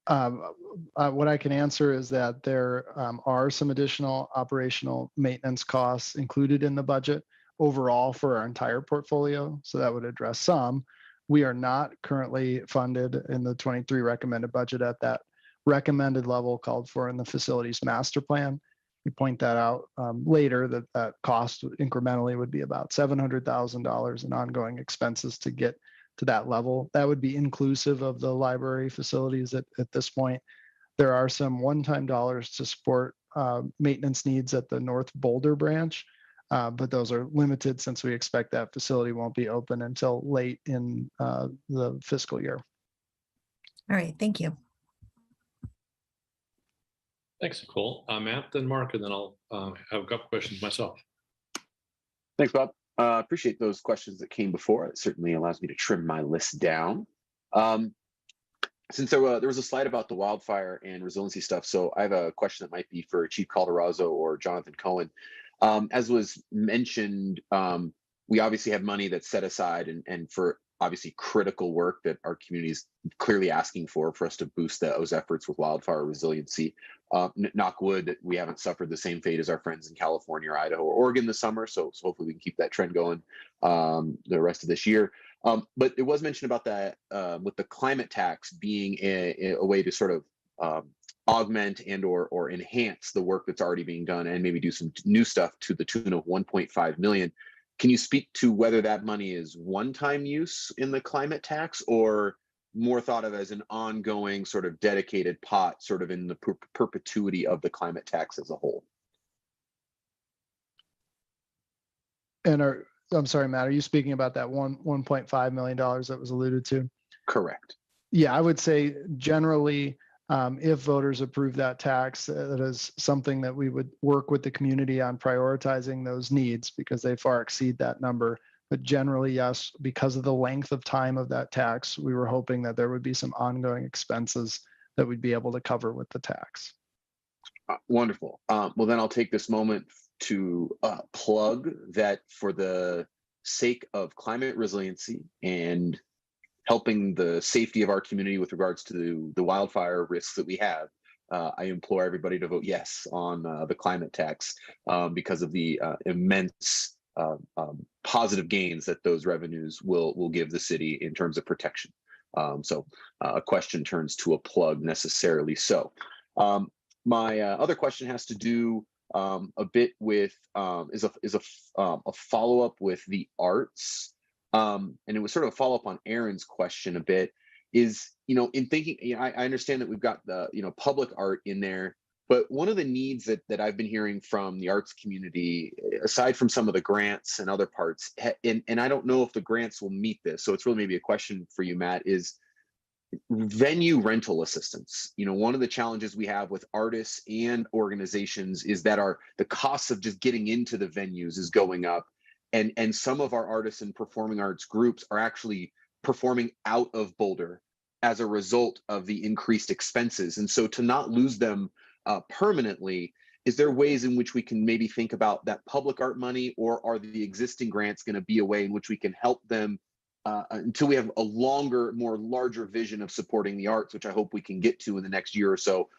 What I can answer is that there are some additional operational maintenance costs included in the budget overall for our entire portfolio. So that would address some. We are not currently funded in the 23 recommended budget at that recommended level called for in the facilities master plan. We point that out later, that cost incrementally would be about $700,000 in ongoing expenses to get to that level. That would be inclusive of the library facilities at this point. There are some one-time dollars to support maintenance needs at the North Boulder branch, but those are limited since we expect that facility won't be open until late in the fiscal year. All right, thank you. Thanks, Nicole. Matt, then Mark, and then I'll have a couple questions myself. Thanks, Bob. Appreciate those questions that came before. It certainly allows me to trim my list down. Since there was a slide about the wildfire and resiliency stuff, so I have a question that might be for Chief Calderazzo or Jonathan Cohen. As was mentioned, we obviously have money that's set aside and for obviously critical work that our community is clearly asking for us to boost those efforts with wildfire resiliency. Knock wood that we haven't suffered the same fate as our friends in California or Idaho or Oregon this summer. So hopefully we can keep that trend going the rest of this year. But it was mentioned about that with the climate tax being a way to sort of augment and or enhance the work that's already being done and maybe do some new stuff to the tune of 1.5 million. Can you speak to whether that money is one-time use in the climate tax or more thought of as an ongoing sort of dedicated pot sort of in the perpetuity of the climate tax as a whole? And I'm sorry, Matt, are you speaking about that $1.5 million that was alluded to? Correct. Yeah, I would say generally, if voters approve that tax, that is something that we would work with the community on prioritizing those needs because they far exceed that number. But generally, yes, because of the length of time of that tax, we were hoping that there would be some ongoing expenses that we'd be able to cover with the tax. Wonderful. Well, then I'll take this moment to plug that for the sake of climate resiliency and helping the safety of our community with regards to the wildfire risks that we have, I implore everybody to vote yes on the climate tax because of the immense positive gains that those revenues will give the city in terms of protection. So a question turns to a plug necessarily so. My other question has to do a bit with is a follow-up with the arts. And it was sort of a follow-up on Aaron's question a bit is, in thinking, I understand that we've got the, public art in there, but one of the needs that I've been hearing from the arts community, aside from some of the grants and other parts, and I don't know if the grants will meet this, so it's really maybe a question for you, Matt, is venue rental assistance. One of the challenges we have with artists and organizations is that the costs of just getting into the venues is going up. And some of our artists and performing arts groups are actually performing out of Boulder as a result of the increased expenses. And so to not lose them permanently, is there ways in which we can maybe think about that public art money, or are the existing grants going to be a way in which we can help them until we have a larger vision of supporting the arts, which I hope we can get to in the next year or so?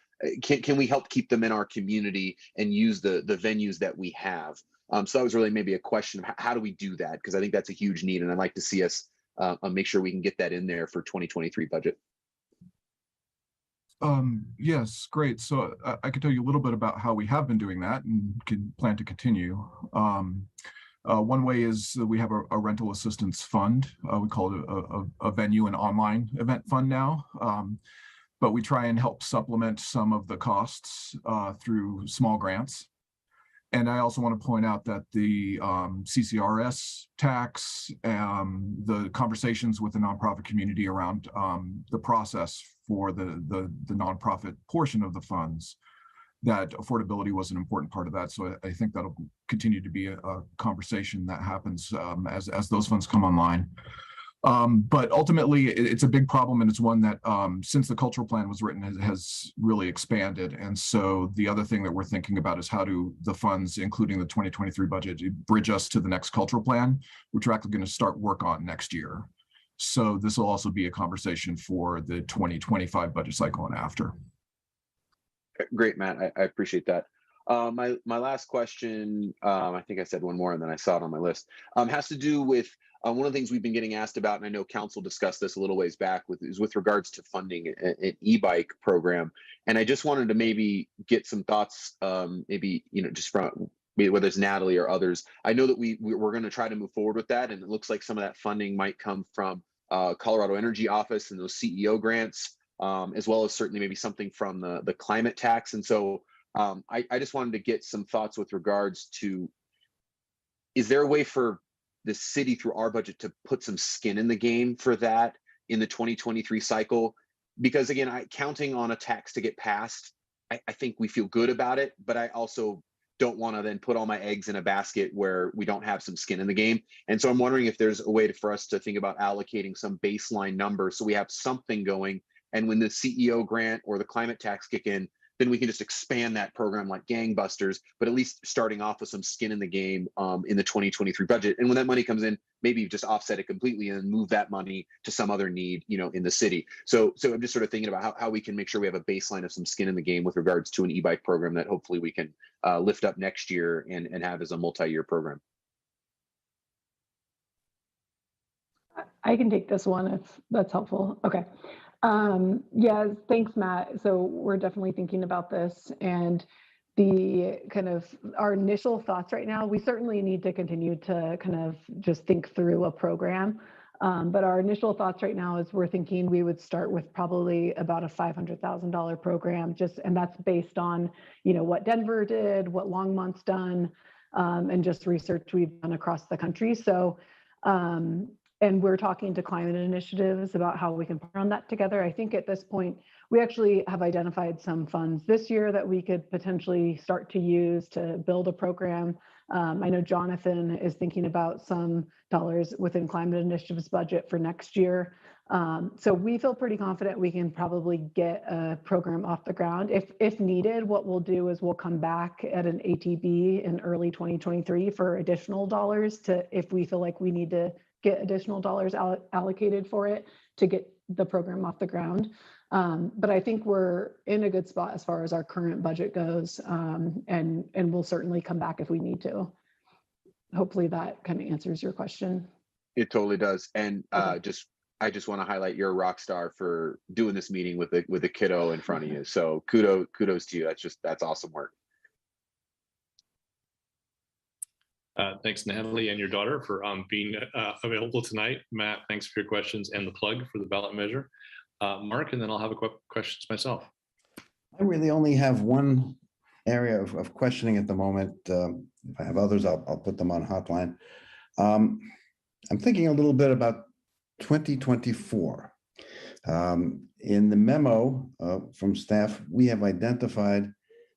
Can we help keep them in our community and use the venues that we have? So that was really maybe a question of how do we do that? Because I think that's a huge need, and I'd like to see us make sure we can get that in there for 2023 budget. Yes, great. So I can tell you a little bit about how we have been doing that and can plan to continue. One way is that we have a rental assistance fund. We call it a venue and online event fund now. But we try and help supplement some of the costs through small grants. And I also want to point out that the CCRS tax, the conversations with the nonprofit community around the process for the nonprofit portion of the funds, that affordability was an important part of that. So I think that'll continue to be a conversation that happens as those funds come online. But ultimately, it's a big problem, and it's one that since the cultural plan was written has really expanded. And so the other thing that we're thinking about is how do the funds, including the 2023 budget, bridge us to the next cultural plan, which we're actually going to start work on next year. So this will also be a conversation for the 2025 budget cycle and after. Great, Matt. I appreciate that. My last question, I think I said one more and then I saw it on my list, has to do with one of the things we've been getting asked about, and I know council discussed this a little ways back, is with regards to funding an e-bike program. And I just wanted to maybe get some thoughts, maybe, just from whether it's Natalie or others. I know that we're going to try to move forward with that, and it looks like some of that funding might come from Colorado Energy Office and those CEO grants, as well as certainly maybe something from the climate tax. And so I just wanted to get some thoughts with regards to, is there a way for the city through our budget to put some skin in the game for that in the 2023 cycle? Because again, counting on a tax to get passed, I think we feel good about it, but I also don't want to then put all my eggs in a basket where we don't have some skin in the game. And so I'm wondering if there's a way for us to think about allocating some baseline number so we have something going. And when the CEO grant or the climate tax kick in, then we can just expand that program like gangbusters, but at least starting off with some skin in the game in the 2023 budget. And when that money comes in, maybe just offset it completely and move that money to some other need, in the city. So I'm just sort of thinking about how we can make sure we have a baseline of some skin in the game with regards to an e-bike program that hopefully we can lift up next year and have as a multi-year program. I can take this one if that's helpful. Okay. Yeah, thanks, Matt. So we're definitely thinking about this, and the kind of our initial thoughts right now, we certainly need to continue to kind of just think through a program. But our initial thoughts right now is we're thinking we would start with probably about a $500,000 program, and that's based on, what Denver did, what Longmont's done, and just research we've done across the country. So, and we're talking to climate initiatives about how we can partner on that together. I think at this point, we actually have identified some funds this year that we could potentially start to use to build a program. I know Jonathan is thinking about some dollars within climate initiatives budget for next year. So we feel pretty confident we can probably get a program off the ground. If needed, what we'll do is we'll come back at an ATB in early 2023 for additional dollars if we feel like we need to get additional dollars allocated for it to get the program off the ground. But I think we're in a good spot as far as our current budget goes, and we'll certainly come back if we need to. Hopefully that kind of answers your question. It totally does. And I just want to highlight you're a rock star for doing this meeting with a kiddo in front of you. So kudos to you. That's awesome work. Thanks, Natalie, and your daughter for being available tonight. Matt, thanks for your questions and the plug for the ballot measure. Mark, and then I'll have questions myself. I really only have one area of questioning at the moment. If I have others, I'll put them on hotline. I'm thinking a little bit about 2024. In the memo from staff, we have identified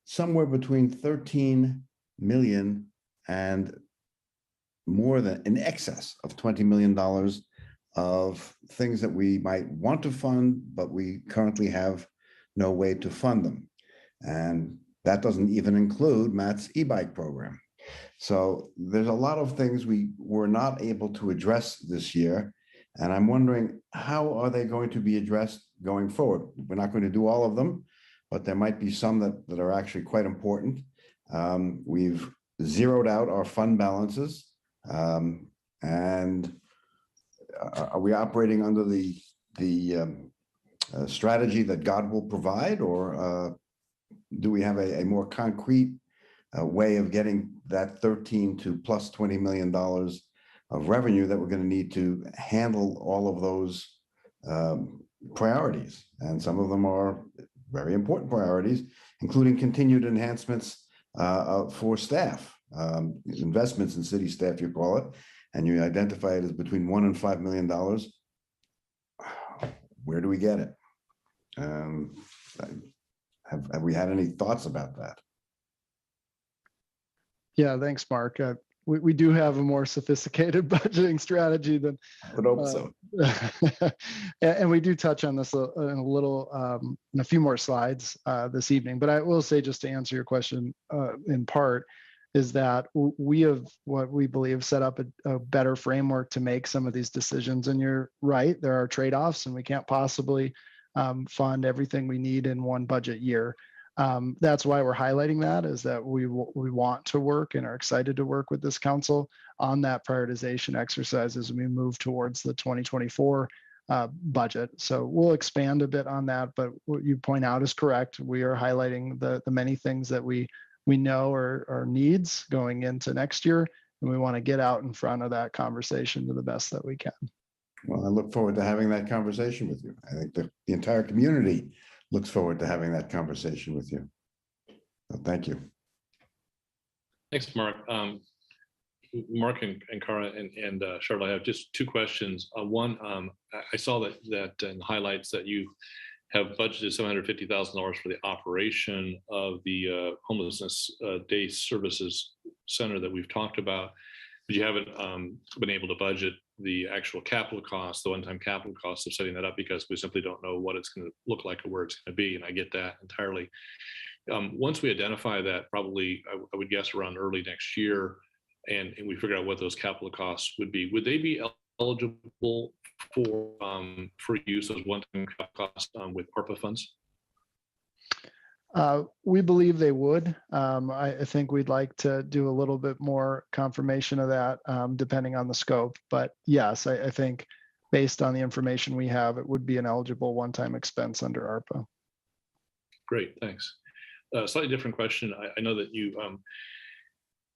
somewhere between 13 million and more than in excess of $20 million of things that we might want to fund, but we currently have no way to fund them. And that doesn't even include Matt's e-bike program. So there's a lot of things we were not able to address this year. And I'm wondering, how are they going to be addressed going forward? We're not going to do all of them, but there might be some that are actually quite important. We've zeroed out our fund balances. And are we operating under the strategy that God will provide, or do we have a more concrete way of getting that 13 to plus $20 million of revenue that we're going to need to handle all of those priorities? And some of them are very important priorities, including continued enhancements for staff, investments in city staff, you call it, and you identify it as between $1 and $5 million. Where do we get it? Have we had any thoughts about that? Yeah, thanks, Mark. We do have a more sophisticated budgeting strategy than. I would hope so. And we do touch on this in a little, in a few more slides this evening. But I will say, just to answer your question in part, is that we have what we believe set up a better framework to make some of these decisions. And you're right, there are trade-offs, and we can't possibly fund everything we need in one budget year. That's why we're highlighting that, is that we want to work and are excited to work with this council on that prioritization exercise as we move towards the 2024 budget. So we'll expand a bit on that, but what you point out is correct. We are highlighting the many things that we know are needs going into next year, and we want to get out in front of that conversation to the best that we can. Well, I look forward to having that conversation with you. I think the entire community looks forward to having that conversation with you. So thank you. Thanks, Mark. Mark and Cara and Charlotte, I have just two questions. One, I saw that in the highlights that you have budgeted $750,000 for the operation of the homelessness day services center that we've talked about, but you haven't been able to budget the actual capital cost, the one-time capital cost of setting that up, because we simply don't know what it's going to look like or where it's going to be. And I get that entirely. Once we identify that, probably I would guess around early next year, and we figure out what those capital costs would be they eligible for use as one-time costs with ARPA funds? We believe they would. I think we'd like to do a little bit more confirmation of that, depending on the scope. But yes, I think based on the information we have, it would be an eligible one-time expense under ARPA. Great, thanks. Slightly different question. I know that you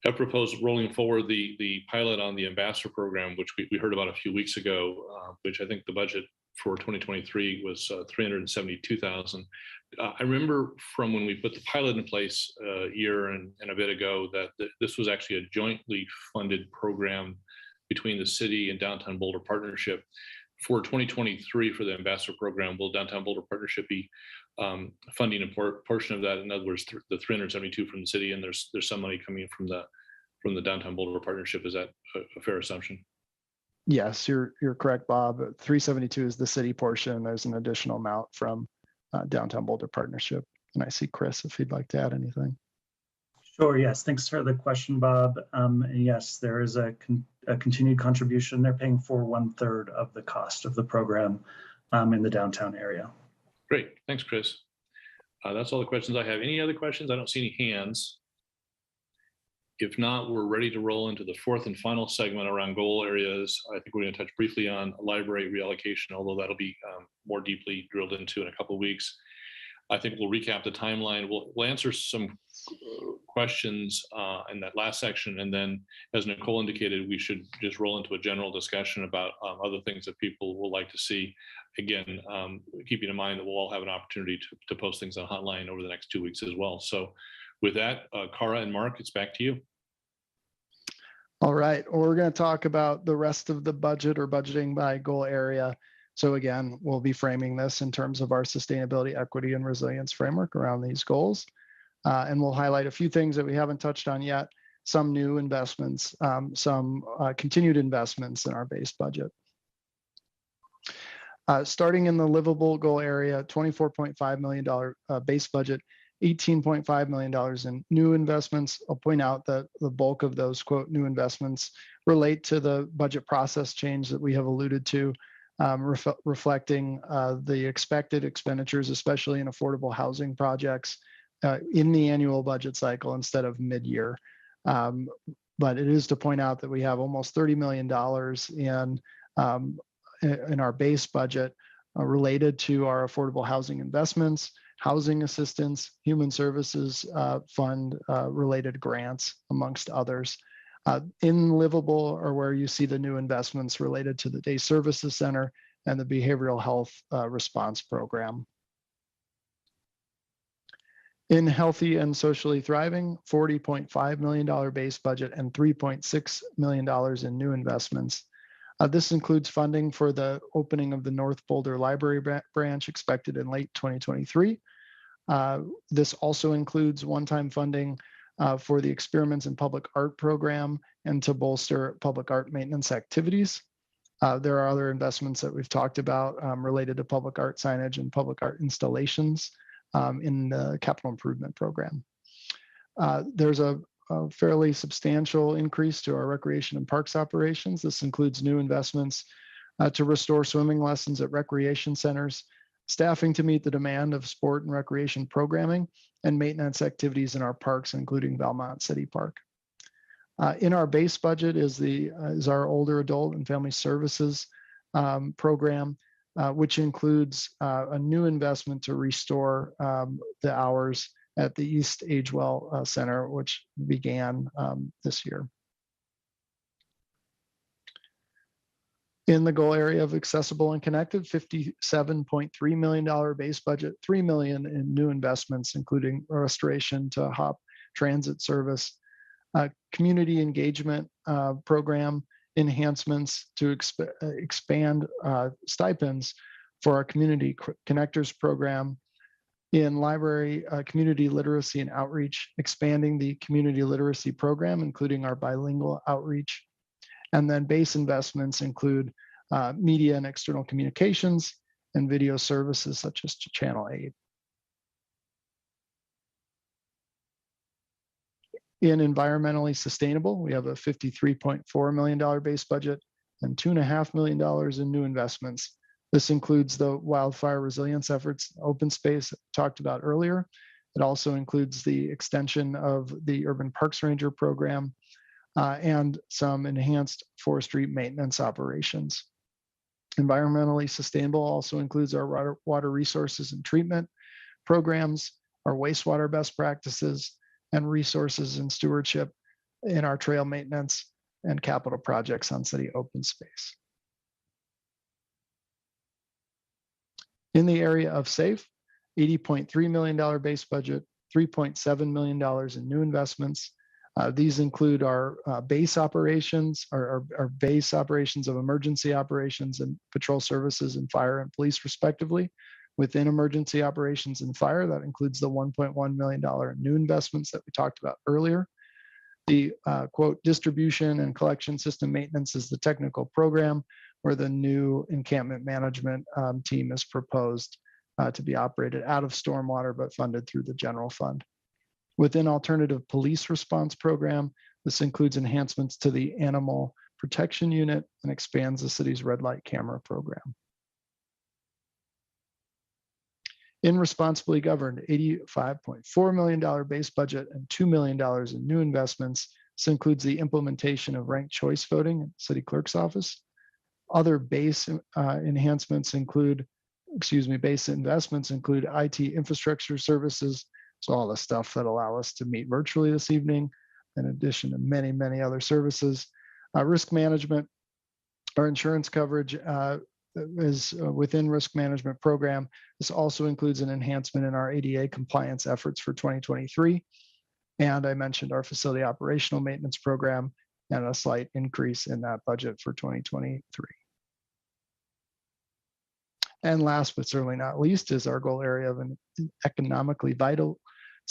have proposed rolling forward the pilot on the ambassador program, which we heard about a few weeks ago, which I think the budget for 2023 was $372,000. I remember from when we put the pilot in place a year and a bit ago that this was actually a jointly funded program between the city and Downtown Boulder Partnership. For 2023 for the ambassador program, will Downtown Boulder Partnership be funding a portion of that? In other words, the 372 from the city, and there's some money coming from the Downtown Boulder Partnership. Is that a fair assumption? Yes, you're correct, Bob. 372 is the city portion. There's an additional amount from Downtown Boulder Partnership. And I see Chris, if he'd like to add anything. Sure, yes. Thanks for the question, Bob. Yes, there is a continued contribution. They're paying for 1/3 of the cost of the program in the downtown area. Great, thanks, Chris. That's all the questions I have. Any other questions? I don't see any hands. If not, we're ready to roll into the fourth and final segment around goal areas. I think we're going to touch briefly on library reallocation, although that'll be more deeply drilled into in a couple of weeks. I think we'll recap the timeline. We'll answer some questions in that last section. And then, as Nicole indicated, we should just roll into a general discussion about other things that people will like to see. Again, keeping in mind that we'll all have an opportunity to post things on Hotline over the next 2 weeks as well. So with that, Cara and Mark, it's back to you. All right, well, we're going to talk about the rest of the budget or budgeting by goal area. So again, we'll be framing this in terms of our sustainability, equity, and resilience framework around these goals. And we'll highlight a few things that we haven't touched on yet, some new investments, some continued investments in our base budget. Starting in the livable goal area, $24.5 million base budget, $18.5 million in new investments. I'll point out that the bulk of those, quote, new investments relate to the budget process change that we have alluded to, reflecting the expected expenditures, especially in affordable housing projects, in the annual budget cycle instead of mid-year. But it is to point out that we have almost $30 million in our base budget related to our affordable housing investments, housing assistance, human services fund related grants, amongst others. In livable are where you see the new investments related to the Day Services Center and the Behavioral Health Response Program. In Healthy and Socially Thriving, $40.5 million base budget and $3.6 million in new investments. This includes funding for the opening of the North Boulder Library branch expected in late 2023. This also includes one-time funding for the Experiments in Public Art program and to bolster public art maintenance activities. There are other investments that we've talked about related to public art signage and public art installations in the capital improvement program. There's a a fairly substantial increase to our recreation and parks operations. This includes new investments to restore swimming lessons at recreation centers, staffing to meet the demand of sport and recreation programming, and maintenance activities in our parks, including Belmont City Park. In our base budget is our older adult and family services program, which includes a new investment to restore the hours at the East Agewell Center, which began this year. In the goal area of accessible and connected, $57.3 million base budget, $3 million in new investments, including restoration to HOP transit service, community engagement program enhancements to expand stipends for our community connectors program. In library, community literacy and outreach, expanding the community literacy program, including our bilingual outreach. And then base investments include media and external communications and video services such as to Channel 8. In environmentally sustainable, we have a $53.4 million base budget and $2.5 million in new investments. This includes the wildfire resilience efforts, open space talked about earlier. It also includes the extension of the Urban Parks Ranger program and some enhanced forestry maintenance operations. Environmentally sustainable also includes our water resources and treatment programs, our wastewater best practices, and resources and stewardship in our trail maintenance and capital projects on city open space. In the area of SAFE, $80.3 million base budget, $3.7 million in new investments. These include our base operations, our base operations of emergency operations and patrol services and fire and police respectively. Within emergency operations and fire, that includes the $1.1 million in new investments that we talked about earlier. The quote, distribution and collection system maintenance is the technical program where the new encampment management team is proposed to be operated out of stormwater, but funded through the general fund. Within alternative police response program, this includes enhancements to the animal protection unit and expands the city's red light camera program. In responsibly governed, $85.4 million base budget and $2 million in new investments. This includes the implementation of ranked choice voting in the city clerk's office. Other base investments include IT infrastructure services. So all the stuff that allow us to meet virtually this evening, in addition to many, many other services. Risk management, our insurance coverage is within risk management program. This also includes an enhancement in our ADA compliance efforts for 2023. And I mentioned our facility operational maintenance program and a slight increase in that budget for 2023. And last but certainly not least is our goal area of an economically vital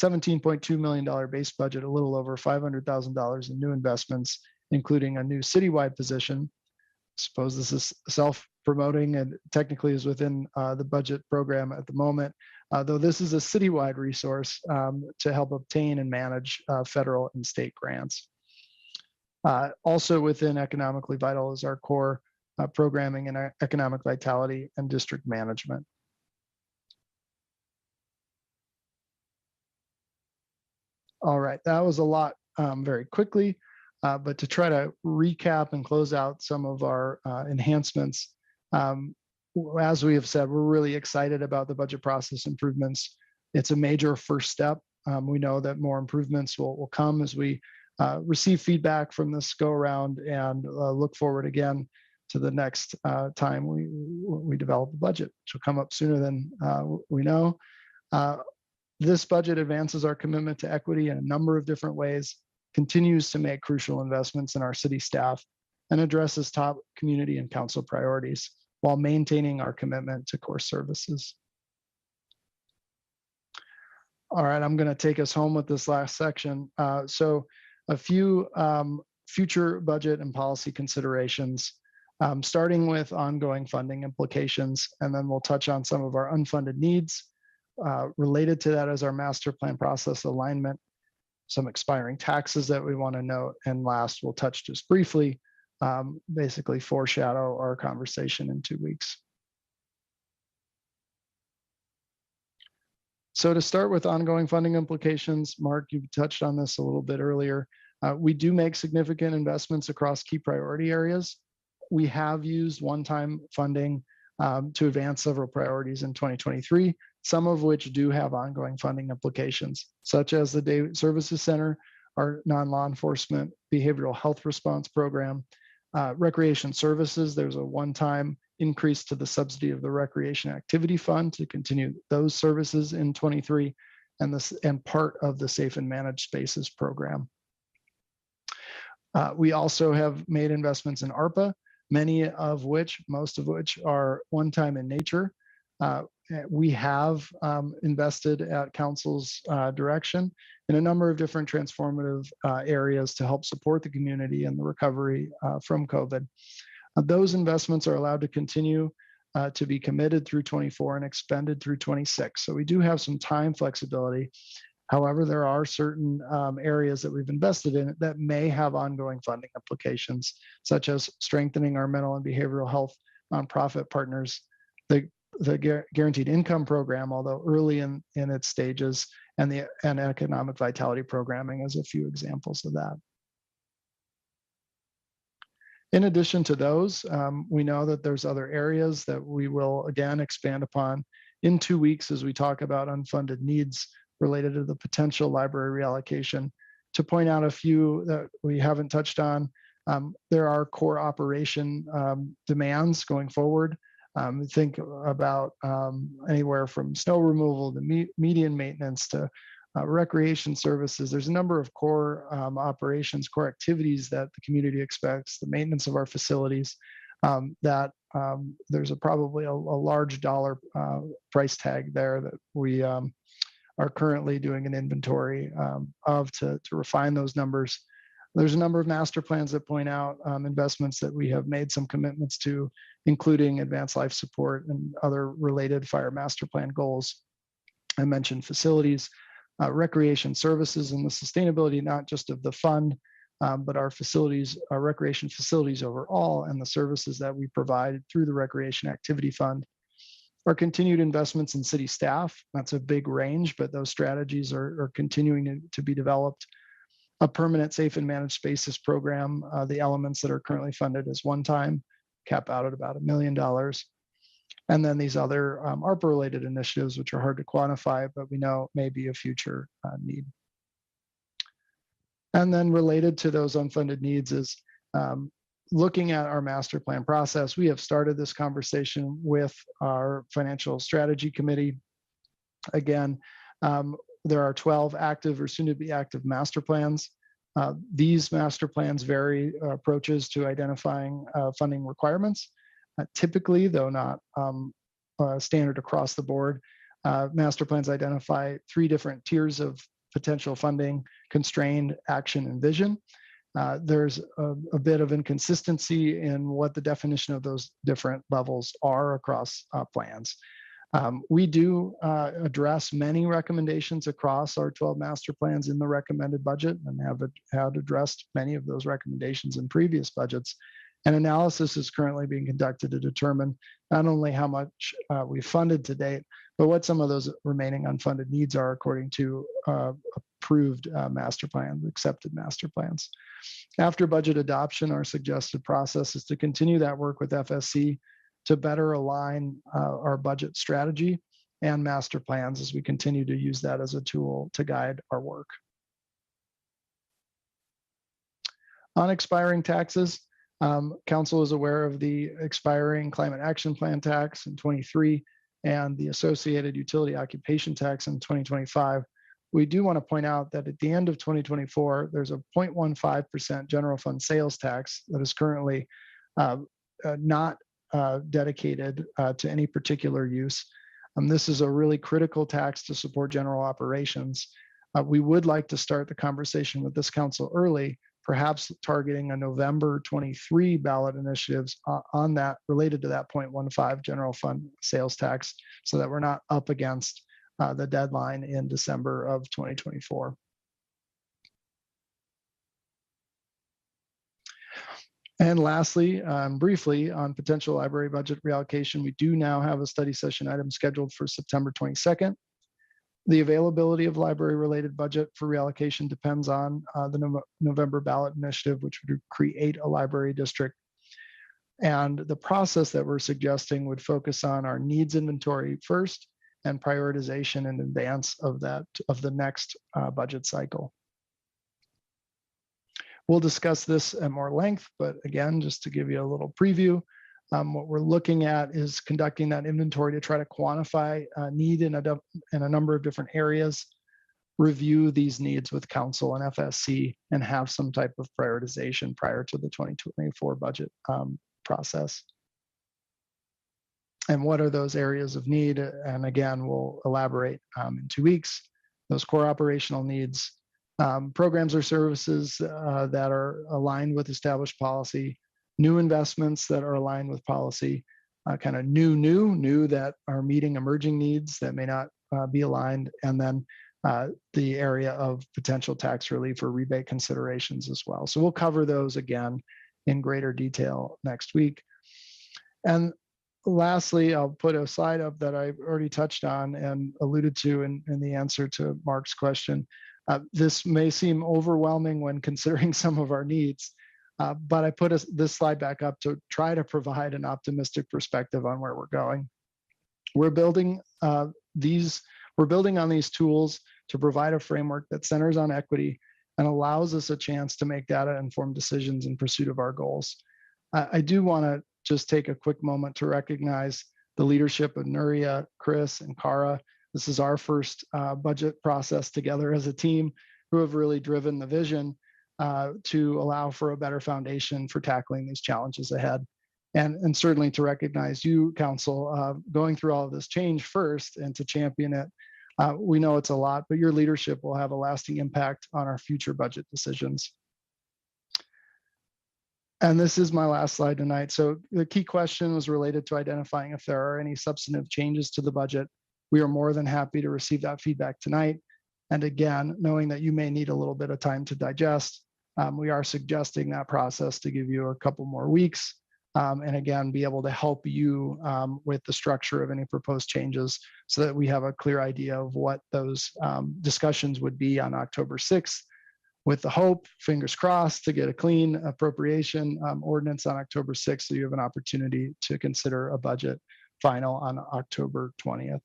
$17.2 million base budget, a little over $500,000 in new investments, including a new citywide position. I suppose this is self-promoting and technically is within the budget program at the moment, though this is a citywide resource to help obtain and manage federal and state grants. Also within economically vital is our core programming and economic vitality and district management. All right, that was a lot very quickly, but to try to recap and close out some of our enhancements, as we have said, we're really excited about the budget process improvements. It's a major first step. We know that more improvements will come as we receive feedback from this go around and look forward again to the next time we develop a budget, which will come up sooner than we know. This budget advances our commitment to equity in a number of different ways, continues to make crucial investments in our city staff, and addresses top community and council priorities while maintaining our commitment to core services. All right, I'm going to take us home with this last section. So a few future budget and policy considerations, starting with ongoing funding implications, and then we'll touch on some of our unfunded needs. Related to that is our master plan process alignment. some expiring taxes that we want to note. And last, we'll touch just briefly, basically foreshadow our conversation in 2 weeks. So to start with ongoing funding implications, Mark, you touched on this a little bit earlier. We do make significant investments across key priority areas. We have used one-time funding to advance several priorities in 2023, some of which do have ongoing funding implications, such as the Day Services Center, our non-law enforcement behavioral health response program, recreation services. There's a one-time increase to the subsidy of the Recreation Activity Fund to continue those services in 23, and part of the Safe and Managed Spaces program. We also have made investments in ARPA, most of which are one-time in nature. We have invested at Council's direction in a number of different transformative areas to help support the community in the recovery from COVID. Those investments are allowed to continue to be committed through 24 and expended through 26. So we do have some time flexibility. However, there are certain areas that we've invested in that may have ongoing funding implications, such as strengthening our mental and behavioral health nonprofit partners, the guaranteed income program, although early in its stages, and economic vitality programming as a few examples of that. In addition to those, we know that there's other areas that we will again expand upon in 2 weeks as we talk about unfunded needs related to the potential library reallocation. To point out a few that we haven't touched on, there are core operation demands going forward. Think about anywhere from snow removal to median maintenance to recreation services. There's a number of core operations, core activities that the community expects, the maintenance of our facilities, that there's probably a large dollar price tag there that we are currently doing an inventory of to refine those numbers. There's a number of master plans that point out investments that we have made some commitments to, including advanced life support and other related fire master plan goals. I mentioned facilities, recreation services, and the sustainability not just of the fund, but our facilities, our recreation facilities overall, and the services that we provide through the Recreation Activity Fund. Our continued investments in city staff, that's a big range, but those strategies are continuing to be developed. A permanent safe and managed spaces program, the elements that are currently funded as one time, cap out at about $1 million. And then these other ARPA related initiatives, which are hard to quantify, but we know may be a future need. And then related to those unfunded needs is looking at our master plan process. We have started this conversation with our financial strategy committee. Again, there are 12 active or soon to be active master plans. These master plans vary approaches to identifying funding requirements. Typically, though not standard across the board, master plans identify 3 different tiers of potential funding: constrained, action, and vision. There's a bit of inconsistency in what the definition of those different levels are across plans. We do address many recommendations across our 12 master plans in the recommended budget and have addressed many of those recommendations in previous budgets. An analysis is currently being conducted to determine not only how much we've funded to date, but what some of those remaining unfunded needs are according to approved master plans, accepted master plans. After budget adoption, our suggested process is to continue that work with FSC to better align our budget strategy and master plans as we continue to use that as a tool to guide our work. On expiring taxes, Council is aware of the expiring Climate Action Plan tax in 23 and the associated utility occupation tax in 2025. We do want to point out that at the end of 2024, there's a 0.15% general fund sales tax that is currently not dedicated to any particular use. This is a really critical tax to support general operations. We would like to start the conversation with this council early, perhaps targeting a November 23 ballot initiatives on that related to that 0.15 general fund sales tax, so that we're not up against the deadline in December of 2024. And lastly, briefly on potential library budget reallocation, we do now have a study session item scheduled for September 22nd. The availability of library-related budget for reallocation depends on the November ballot initiative, which would create a library district. And the process that we're suggesting would focus on our needs inventory first and prioritization in advance of the next budget cycle. We'll discuss this at more length, but again, just to give you a little preview, what we're looking at is conducting that inventory to try to quantify need in a number of different areas, review these needs with council and FSC, and have some type of prioritization prior to the 2024 budget process. And what are those areas of need? And again, we'll elaborate in 2 weeks. Those core operational needs, programs or services that are aligned with established policy, new investments that are aligned with policy, kind of new that are meeting emerging needs that may not be aligned, and then the area of potential tax relief or rebate considerations as well. So we'll cover those again in greater detail next week. And lastly, I'll put a slide up that I've already touched on and alluded to in the answer to Mark's question. This may seem overwhelming when considering some of our needs, but I put this slide back up to try to provide an optimistic perspective on where we're going. We're building on these tools to provide a framework that centers on equity and allows us a chance to make data-informed decisions in pursuit of our goals. I do want to just take a quick moment to recognize the leadership of Nuria, Chris, and Kara. This is our first budget process together as a team, who have really driven the vision to allow for a better foundation for tackling these challenges ahead. And certainly to recognize you, Council, going through all of this change first and to champion it. We know it's a lot, but your leadership will have a lasting impact on our future budget decisions. And this is my last slide tonight. So the key question was related to identifying if there are any substantive changes to the budget. We are more than happy to receive that feedback tonight. And again, knowing that you may need a little bit of time to digest, we are suggesting that process to give you a couple more weeks. And again, be able to help you with the structure of any proposed changes so that we have a clear idea of what those discussions would be on October 6th, with the hope, fingers crossed, to get a clean appropriation ordinance on October 6th, so you have an opportunity to consider a budget final on October 20th.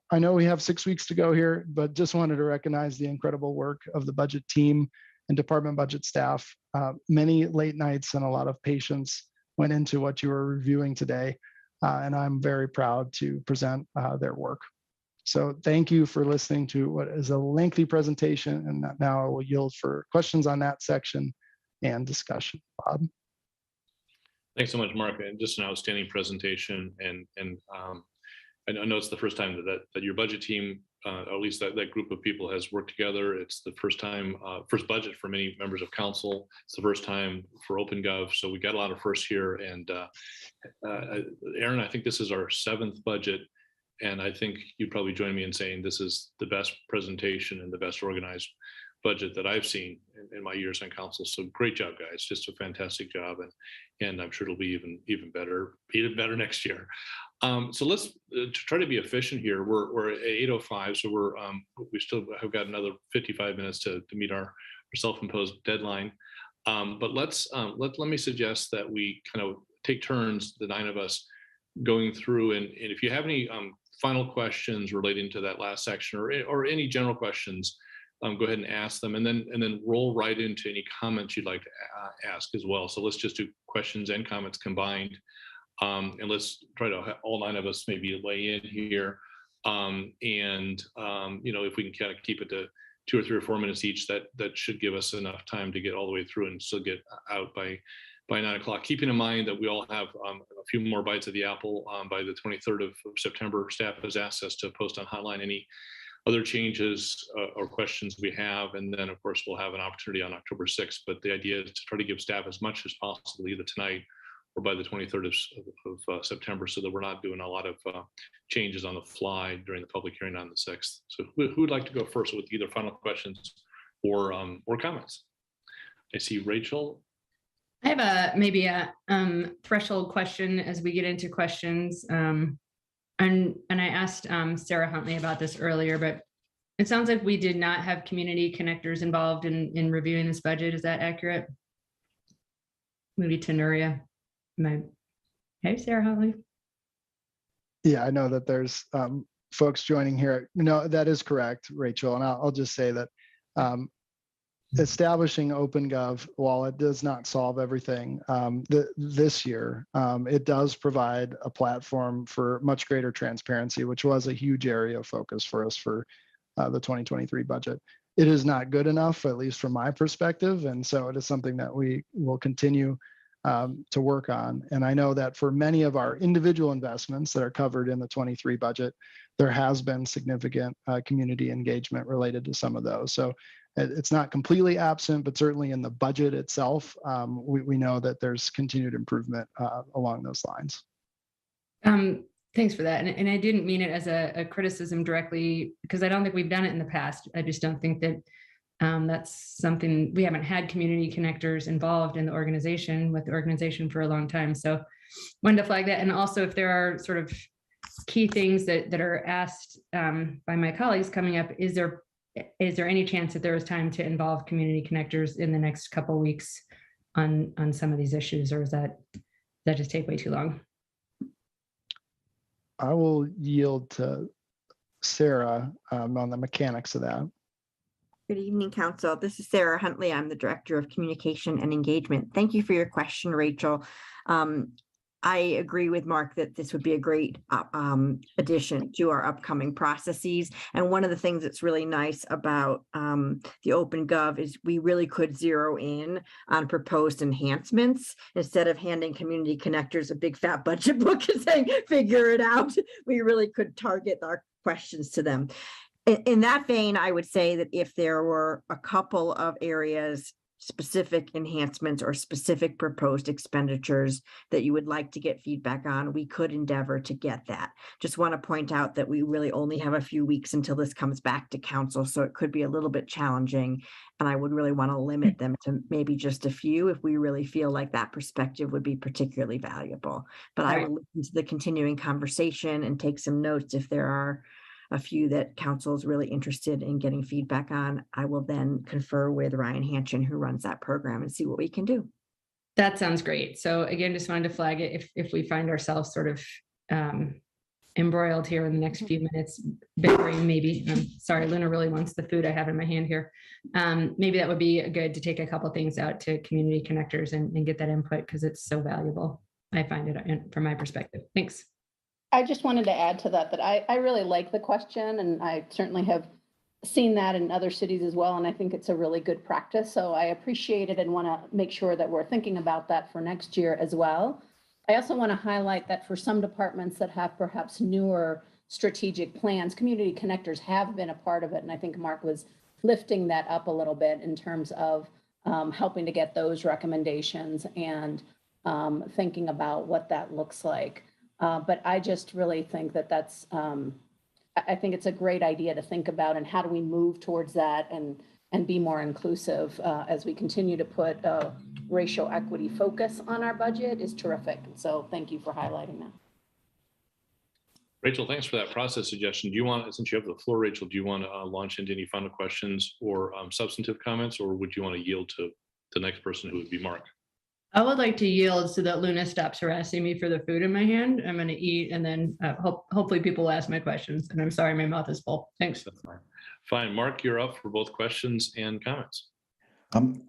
I know we have 6 weeks to go here, but just wanted to recognize the incredible work of the budget team and department budget staff. Many late nights and a lot of patience went into what you were reviewing today, and I'm very proud to present their work. So thank you for listening to what is a lengthy presentation, and now I will yield for questions on that section and discussion. Bob? Thanks so much, Mark. And just an outstanding presentation. And I know it's the first time that your budget team, or at least that group of people, has worked together. It's the first time, first budget for many members of council. It's the first time for OpenGov. So we got a lot of firsts here. And Aaron, I think this is our 7th budget. And I think you'd probably join me in saying this is the best presentation and the best organized budget that I've seen in my years on council. So great job, guys. Just a fantastic job. And I'm sure it'll be even better next year. So let's try to be efficient here. We're at 8:05, so we still have got another 55 minutes to meet our self-imposed deadline. But let me suggest that we kind of take turns, the 9 of us, going through. And if you have any final questions relating to that last section, or any general questions, go ahead and ask them, and then roll right into any comments you'd like to ask as well. So let's just do questions and comments combined. And let's try to have all 9 of us maybe lay in here. If we can kind of keep it to 2 or 3 or 4 minutes each, that should give us enough time to get all the way through and still get out by 9 o'clock. Keeping in mind that we all have a few more bites of the apple by the 23rd of September. Staff has asked us to post on Hotline any other changes or questions we have. And then of course, we'll have an opportunity on October 6th. But the idea is to try to give staff as much as possible, either tonight or by the 23rd of September, so that we're not doing a lot of changes on the fly during the public hearing on the 6th. So who would like to go first with either final questions or comments? I see Rachel. I have maybe a threshold question as we get into questions. And I asked Sarah Huntley about this earlier, but it sounds like we did not have community connectors involved in reviewing this budget. Is that accurate? Maybe to Nuria. Hey, Sarah Huntley. Yeah, I know that there's folks joining here. No, that is correct, Rachel. And I'll just say that establishing OpenGov, while it does not solve everything this year, it does provide a platform for much greater transparency, which was a huge area of focus for us for the 2023 budget. It is not good enough, at least from my perspective. And so it is something that we will continue to work on. And I know that for many of our individual investments that are covered in the 23 budget, there has been significant community engagement related to some of those. So it's not completely absent, but certainly in the budget itself, we know that there's continued improvement along those lines. Thanks for that. And I didn't mean it as a criticism directly, because I don't think we've done it in the past. I just don't think that that's something, we haven't had community connectors involved in the organization for a long time. So wanted to flag that. And also if there are sort of key things that are asked by my colleagues coming up, is there any chance that there is time to involve community connectors in the next couple of weeks on some of these issues, or does that just take way too long? I will yield to Sarah on the mechanics of that. Good evening, Council. This is Sarah Huntley. I'm the Director of Communication and Engagement. Thank you for your question, Rachel. I agree with Mark that this would be a great addition to our upcoming processes. And one of the things that's really nice about the OpenGov is we really could zero in on proposed enhancements instead of handing community connectors a big fat budget book and saying, figure it out. We really could target our questions to them. In that vein, I would say that if there were a couple of areas, specific enhancements or specific proposed expenditures that you would like to get feedback on, we could endeavor to get that. Just want to point out that we really only have a few weeks until this comes back to council, so it could be a little bit challenging. And I would really want to limit them to maybe just a few if we really feel like that perspective would be particularly valuable. But I will listen to the continuing conversation and take some notes if there are a few that council is really interested in getting feedback on. I will then confer with Ryan Hanchin, who runs that program, and see what we can do. That sounds great. So again, just wanted to flag it if we find ourselves sort of embroiled here in the next few minutes, bickering maybe. Sorry, Luna really wants the food I have in my hand here. Maybe that would be good to take a couple things out to community connectors and get that input, because it's so valuable. I find it from my perspective. Thanks. I just wanted to add to that I really like the question, and I certainly have seen that in other cities as well, and I think it's a really good practice. So I appreciate it and want to make sure that we're thinking about that for next year as well. I also want to highlight that for some departments that have perhaps newer strategic plans, community connectors have been a part of it, and I think Mark was lifting that up a little bit in terms of helping to get those recommendations and thinking about what that looks like. But I just really think that that's, I think it's a great idea to think about, and how do we move towards that and be more inclusive as we continue to put racial equity focus on our budget is terrific. So thank you for highlighting that. Rachel, thanks for that process suggestion. Do you want, since you have the floor, Rachel, do you want to launch into any final questions or substantive comments, or would you want to yield to the next person, who would be Mark? I would like to yield so that Luna stops harassing me for the food in my hand. I'm going to eat, and then hopefully people will ask my questions. And I'm sorry, my mouth is full. Thanks. Fine. Mark, you're up for both questions and comments. I'm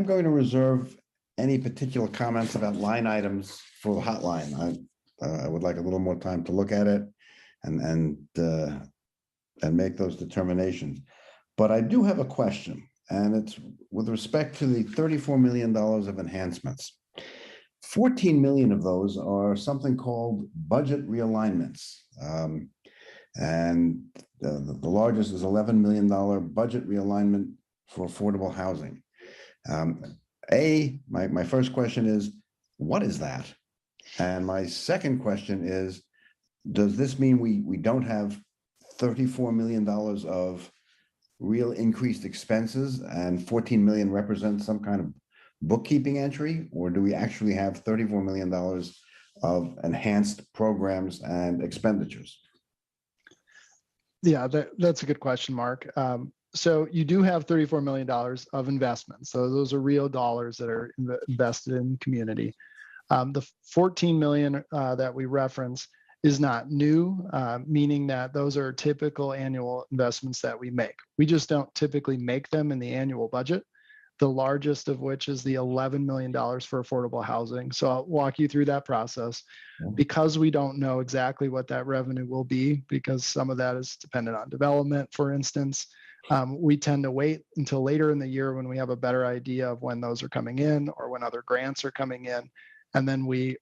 going to reserve any particular comments about line items for the hotline. I would like a little more time to look at it and make those determinations. But I do have a question, and it's with respect to the $34 million of enhancements. 14 million of those are something called budget realignments. And the largest is $11 million budget realignment for affordable housing. My first question is, what is that? And my second question is, does this mean we don't have $34 million of real increased expenses, and 14 million represents some kind of bookkeeping entry, or do we actually have $34 million of enhanced programs and expenditures? Yeah, that's a good question, Mark. So you do have $34 million of investments. So those are real dollars that are invested in the community. The 14 million that we reference is not new, meaning that those are typical annual investments that we make. We just don't typically make them in the annual budget, the largest of which is the $11 million for affordable housing. So I'll walk you through that process. Because we don't know exactly what that revenue will be, because some of that is dependent on development, for instance, we tend to wait until later in the year when we have a better idea of when those are coming in or when other grants are coming in. And then we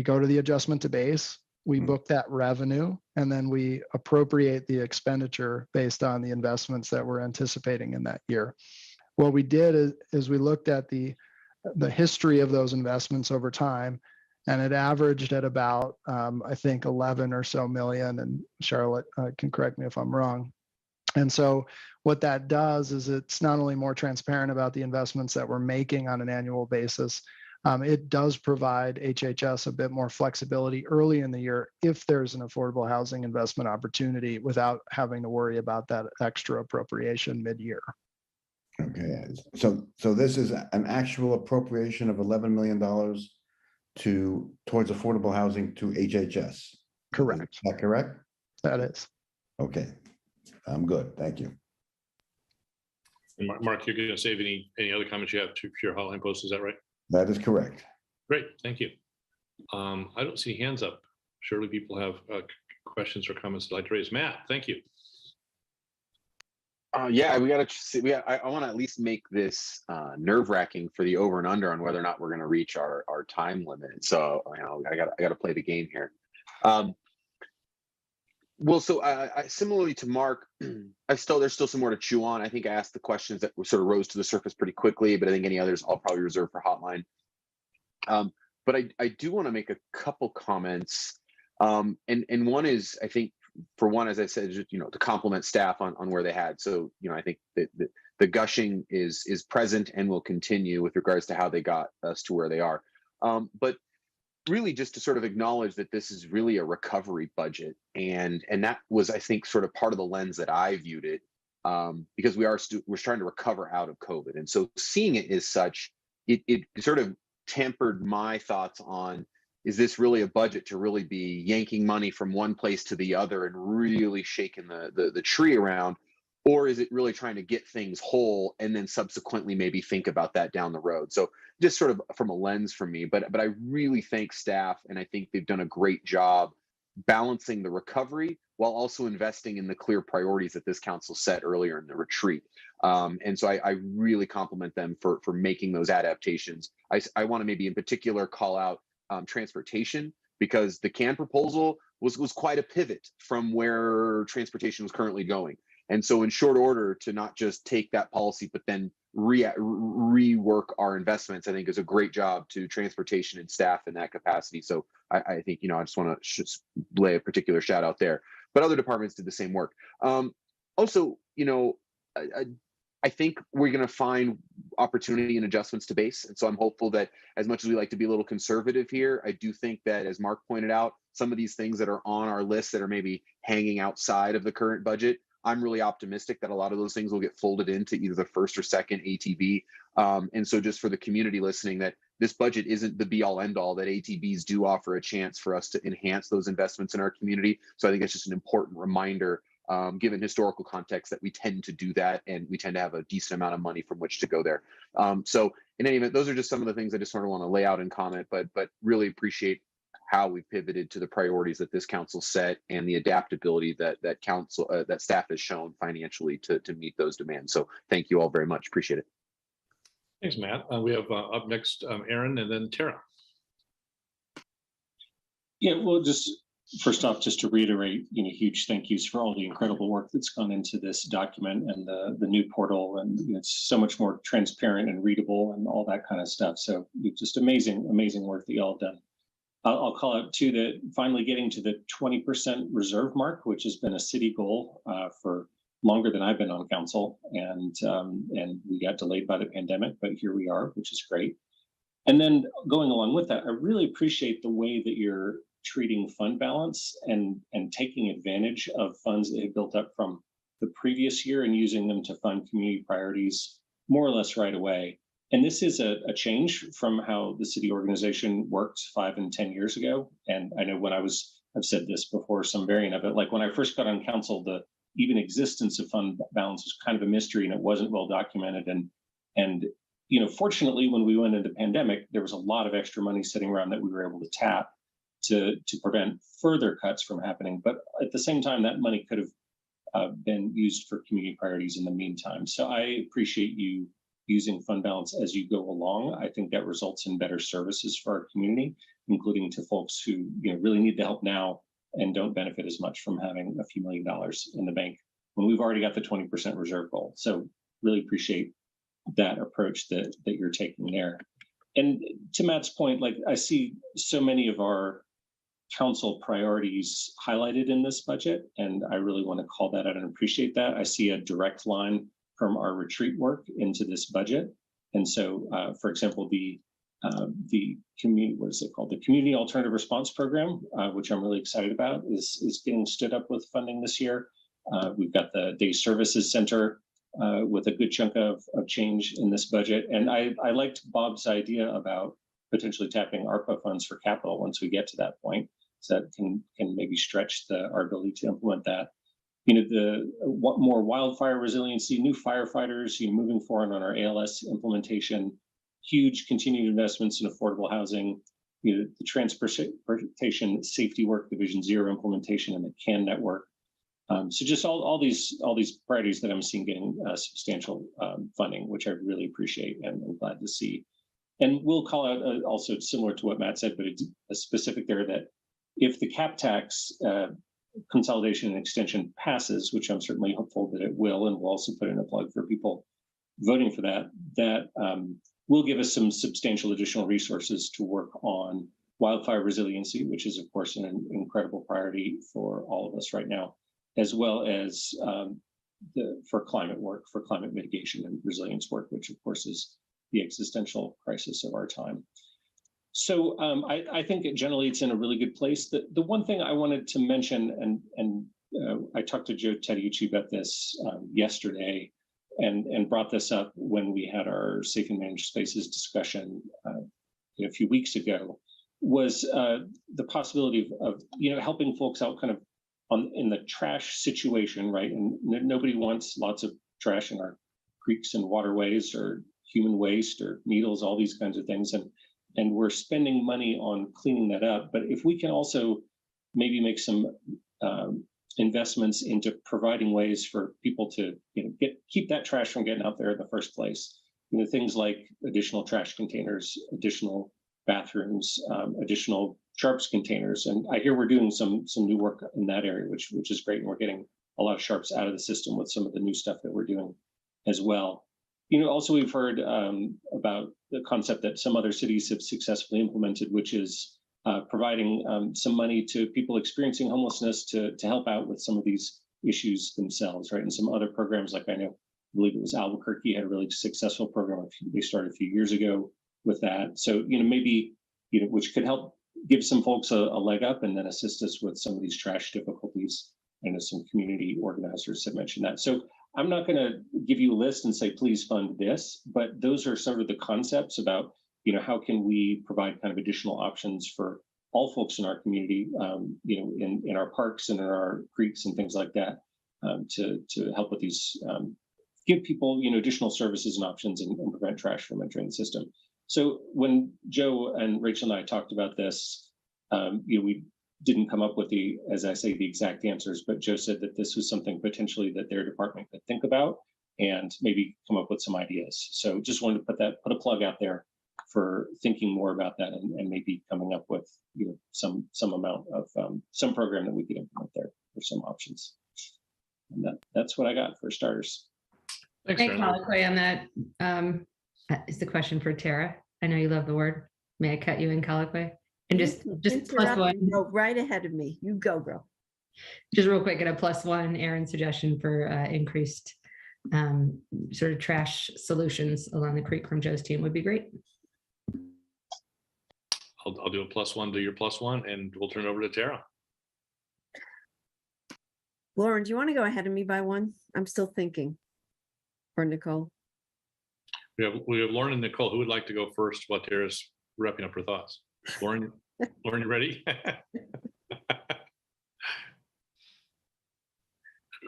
go to the adjustment to base, we book that revenue, and then we appropriate the expenditure based on the investments that we're anticipating in that year. What we did is we looked at the history of those investments over time, and it averaged at about, I think, 11 or so million, and Charlotte can correct me if I'm wrong. And so what that does is it's not only more transparent about the investments that we're making on an annual basis, it does provide HHS a bit more flexibility early in the year if there's an affordable housing investment opportunity without having to worry about that extra appropriation mid-year. Okay, so this is an actual appropriation of $11 million towards affordable housing to HHS. Correct. Is that correct? That is. Okay, I'm good. Thank you. And Mark, you're going to save any other comments you have to your hotline post, is that right? That is correct. Great, thank you. I don't see hands up. Surely people have questions or comments they'd like to raise. Matt, thank you. Yeah, we got to see. I want to at least make this nerve-wracking for the over and under on whether or not we're going to reach our time limit. So I got to play the game here. Well, so I similarly to Mark, there's still some more to chew on. I think I asked the questions that sort of rose to the surface pretty quickly, but I think any others I'll probably reserve for hotline. But I do want to make a couple comments, and one is, I think, for one, as I said, to compliment staff on where they had. So I think that the gushing is present and will continue with regards to how they got us to where they are. But really just to sort of acknowledge that this is really a recovery budget, and that was, I think, sort of part of the lens that I viewed it, because we're trying to recover out of COVID, and so seeing it as such, it sort of tempered my thoughts on, is this really a budget to really be yanking money from one place to the other and really shaking the tree around, or is it really trying to get things whole and then subsequently maybe think about that down the road? So just sort of from a lens for me, but I really thank staff, and I think they've done a great job balancing the recovery while also investing in the clear priorities that this council set earlier in the retreat. And so I really compliment them for making those adaptations. I want to maybe in particular call out transportation, because the CAN proposal was quite a pivot from where transportation was currently going. And so in short order to not just take that policy, but then rework our investments, I think is a great job to transportation and staff in that capacity. So I think, I just want to lay a particular shout out there, but other departments did the same work. Also, I think we're going to find opportunity and adjustments to base. And so I'm hopeful that, as much as we like to be a little conservative here, I do think that, as Mark pointed out, some of these things that are on our list that are maybe hanging outside of the current budget, I'm really optimistic that a lot of those things will get folded into either the first or second ATB. And so just for the community listening, that this budget isn't the be all end all, that ATBs do offer a chance for us to enhance those investments in our community. So I think it's just an important reminder, given historical context, that we tend to do that, and we tend to have a decent amount of money from which to go there. So in any event, those are just some of the things I just sort of want to lay out and comment, but really appreciate how we pivoted to the priorities that this council set and the adaptability that staff has shown financially to meet those demands. So thank you all very much. Appreciate it. Thanks, Matt. We have up next, Aaron, and then Tara. Yeah, well, just first off, just to reiterate, huge thank yous for all the incredible work that's gone into this document and the new portal, and it's so much more transparent and readable and all that kind of stuff. So just amazing work that y'all have done. I'll call out too that finally getting to the 20% reserve mark, which has been a city goal for longer than I've been on council, and we got delayed by the pandemic, but here we are, which is great. And then going along with that, I really appreciate the way that you're treating fund balance and taking advantage of funds that have built up from the previous year and using them to fund community priorities more or less right away. And this is a change from how the city organization worked 5 and 10 years ago. And I know when I've said this before, some variant of it, like when I first got on council, the even existence of fund balance was kind of a mystery and it wasn't well documented. And fortunately, when we went into pandemic, there was a lot of extra money sitting around that we were able to tap to prevent further cuts from happening. But at the same time, that money could have been used for community priorities in the meantime. So I appreciate you using fund balance as you go along. I think that results in better services for our community, including to folks who really need the help now and don't benefit as much from having a few $1 million in the bank when we've already got the 20% reserve goal. So really appreciate that approach that you're taking there. And to Matt's point, like I see so many of our council priorities highlighted in this budget, and I really want to call that out and appreciate that. I see a direct line from our retreat work into this budget. And so, for example, the community, what is it called? The Community Alternative Response Program, which I'm really excited about, is getting stood up with funding this year. We've got the Day Services Center with a good chunk of change in this budget. And I liked Bob's idea about potentially tapping ARPA funds for capital once we get to that point. So that can maybe stretch our ability to implement that. More wildfire resiliency, new firefighters, moving forward on our ALS implementation, huge continued investments in affordable housing, the Transportation Safety Work Division 0 implementation and the CAN network. So just all these priorities that I'm seeing getting substantial funding, which I really appreciate and I'm glad to see. And we'll call out also similar to what Matt said, but it's a specific there that if the cap tax consolidation and extension passes, which I'm certainly hopeful that it will, and we'll also put in a plug for people voting for that will give us some substantial additional resources to work on wildfire resiliency, which is of course an incredible priority for all of us right now, as well as for climate work, for climate mitigation and resilience work, which of course is the existential crisis of our time. So I think generally it's in a really good place. The one thing I wanted to mention, and I talked to Joe Tediucci about this yesterday, and brought this up when we had our Safe and Managed Spaces discussion a few weeks ago, was the possibility of helping folks out kind of in the trash situation, right? And nobody wants lots of trash in our creeks and waterways or human waste or needles, all these kinds of things. And we're spending money on cleaning that up. But if we can also maybe make some investments into providing ways for people to keep that trash from getting out there in the first place, things like additional trash containers, additional bathrooms, additional sharps containers. And I hear we're doing some new work in that area, which is great. And we're getting a lot of sharps out of the system with some of the new stuff that we're doing as well. Also we've heard about the concept that some other cities have successfully implemented, which is providing some money to people experiencing homelessness to help out with some of these issues themselves, right? And some other programs, like I believe it was Albuquerque had a really successful program they started a few years ago with that. So, maybe, which could help give some folks a leg up and then assist us with some of these trash difficulties. I know some community organizers have mentioned that. So I'm not going to give you a list and say, please fund this, but those are sort of the concepts about, how can we provide kind of additional options for all folks in our community, in our parks and in our creeks and things like that, to help with these, give people, additional services and options and prevent trash from entering the system. So when Joe and Rachel and I talked about this, we didn't come up with the exact answers, but Joe said that this was something potentially that their department could think about and maybe come up with some ideas. So just wanted to put a plug out there for thinking more about that and maybe coming up with some amount of some program that we could implement there or some options. And that's what I got for starters. Thanks, colloquy on that. Is the question for Tara? I know you love the word. May I cut you in colloquy? And just plus one. Go right ahead of me. You go, girl. Just real quick, get a +1 Aaron's suggestion for increased sort of trash solutions along the creek from Joe's team would be great. I'll do a +1 to your +1, and we'll turn it over to Tara. Lauren, do you want to go ahead of me by one? I'm still thinking. Or Nicole? We have Lauren and Nicole. Who would like to go first while Tara's wrapping up her thoughts? Lauren, you ready?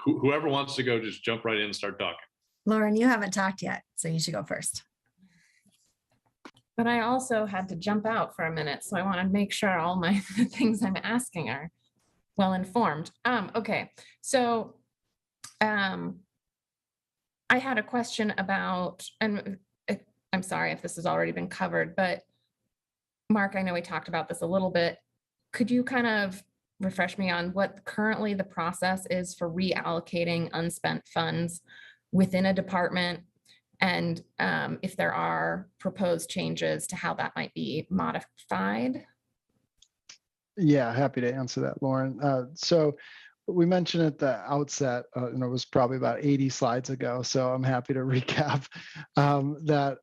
Whoever wants to go, just jump right in and start talking. Lauren, you haven't talked yet, so you should go first. But I also had to jump out for a minute, so I want to make sure all my the things I'm asking are well informed. Okay, so I had a question about, and I'm sorry if this has already been covered, but Mark, I know we talked about this a little bit. Could you kind of refresh me on what currently the process is for reallocating unspent funds within a department, and if there are proposed changes to how that might be modified? Yeah, happy to answer that, Lauren. So we mentioned at the outset, and it was probably about 80 slides ago, so I'm happy to recap that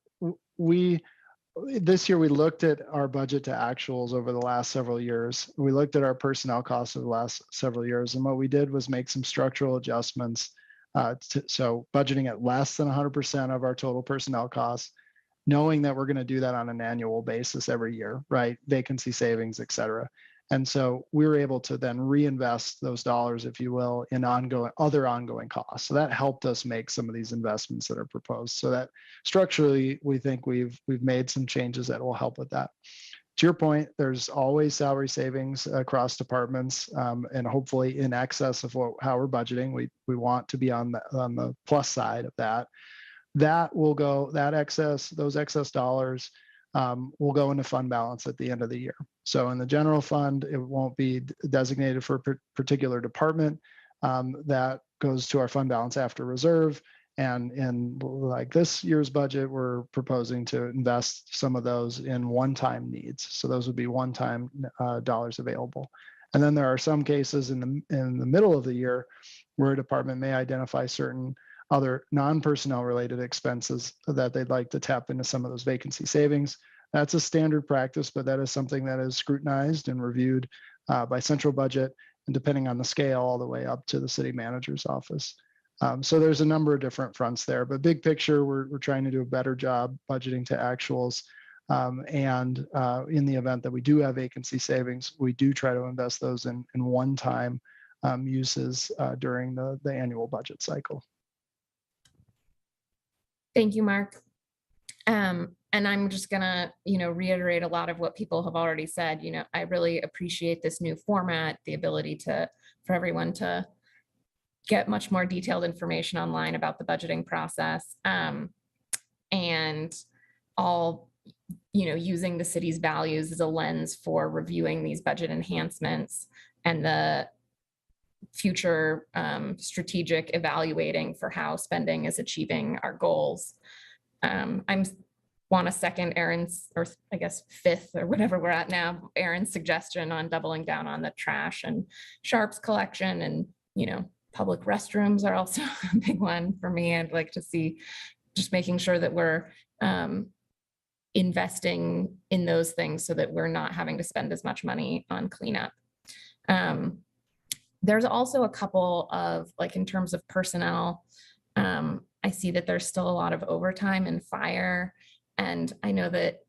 this year we looked at our budget to actuals over the last several years. We looked at our personnel costs over the last several years, and what we did was make some structural adjustments. So budgeting at less than 100% of our total personnel costs, knowing that we're going to do that on an annual basis every year, right? Vacancy savings, et cetera. And so we were able to then reinvest those dollars, if you will, in other ongoing costs. So that helped us make some of these investments that are proposed. So that structurally, we think we've made some changes that will help with that. To your point, there's always salary savings across departments, and hopefully in excess of how we're budgeting. We want to be on the plus side of that. Those excess dollars will go into fund balance at the end of the year. So in the general fund, it won't be designated for a particular department. That goes to our fund balance after reserve. And in like this year's budget, we're proposing to invest some of those in one-time needs. So those would be one-time dollars available. And then there are some cases in the middle of the year where a department may identify certain other non-personnel related expenses that they'd like to tap into some of those vacancy savings. That's a standard practice, but that is something that is scrutinized and reviewed by central budget, and depending on the scale, all the way up to the city manager's office. So there's a number of different fronts there, but big picture, we're trying to do a better job budgeting to actuals. And in the event that we do have vacancy savings, we do try to invest those in one-time uses during the annual budget cycle. Thank you, Mark. And I'm just gonna, reiterate a lot of what people have already said. I really appreciate this new format, the ability for everyone to get much more detailed information online about the budgeting process, and all, using the city's values as a lens for reviewing these budget enhancements and the future strategic evaluating for how spending is achieving our goals. I want to second Aaron's, or I guess fifth or whatever we're at now, Aaron's suggestion on doubling down on the trash and sharps collection, and public restrooms are also a big one for me. I'd like to see just making sure that we're investing in those things so that we're not having to spend as much money on cleanup. There's also a couple of, like, in terms of personnel, I see that there's still a lot of overtime in fire. And I know that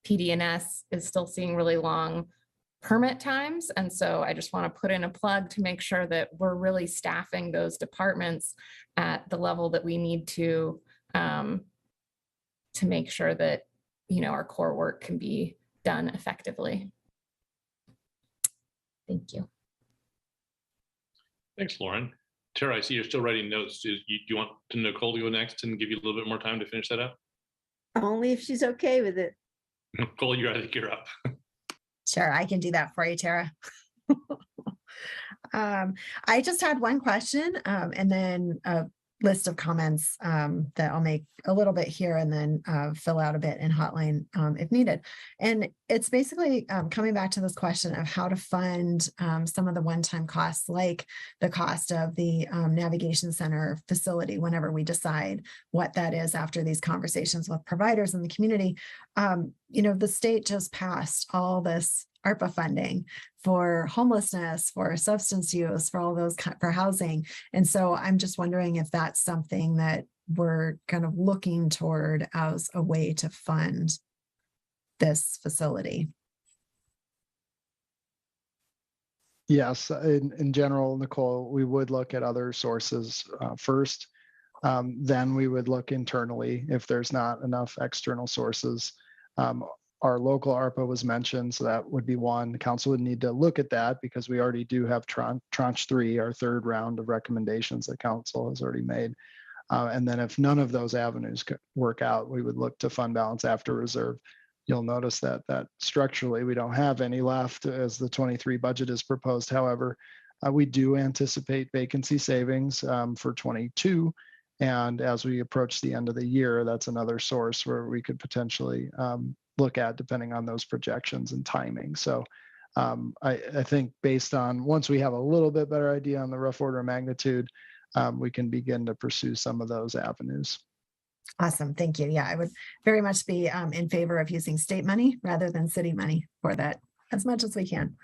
PD&S is still seeing really long permit times. And so I just want to put in a plug to make sure that we're really staffing those departments at the level that we need to make sure that, our core work can be done effectively. Thank you. Thanks, Lauren. Tara, I see you're still writing notes. Do you want Nicole to go next and give you a little bit more time to finish that up? Only if she's okay with it. Nicole, you got to gear up. Sure, I can do that for you, Tara. I just had one question, and then list of comments that I'll make a little bit here and then fill out a bit in hotline if needed. And it's basically coming back to this question of how to fund some of the one-time costs, like the cost of the navigation center facility, whenever we decide what that is after these conversations with providers in the community. The state just passed all this ARPA funding for homelessness, for substance use, for all those, for housing. And so I'm just wondering if that's something that we're kind of looking toward as a way to fund this facility. Yes, in general, Nicole, we would look at other sources first. Then we would look internally if there's not enough external sources. Our local ARPA was mentioned, so that would be one. The council would need to look at that because we already do have tranche 3, our third round of recommendations that council has already made. And then if none of those avenues could work out, we would look to fund balance after reserve. You'll notice that structurally we don't have any left as the 23 budget is proposed. However, we do anticipate vacancy savings for 22. And as we approach the end of the year, that's another source where we could potentially look at depending on those projections and timing. So I think based on once we have a little bit better idea on the rough order of magnitude, we can begin to pursue some of those avenues. Awesome. Thank you. Yeah, I would very much be in favor of using state money rather than city money for that as much as we can.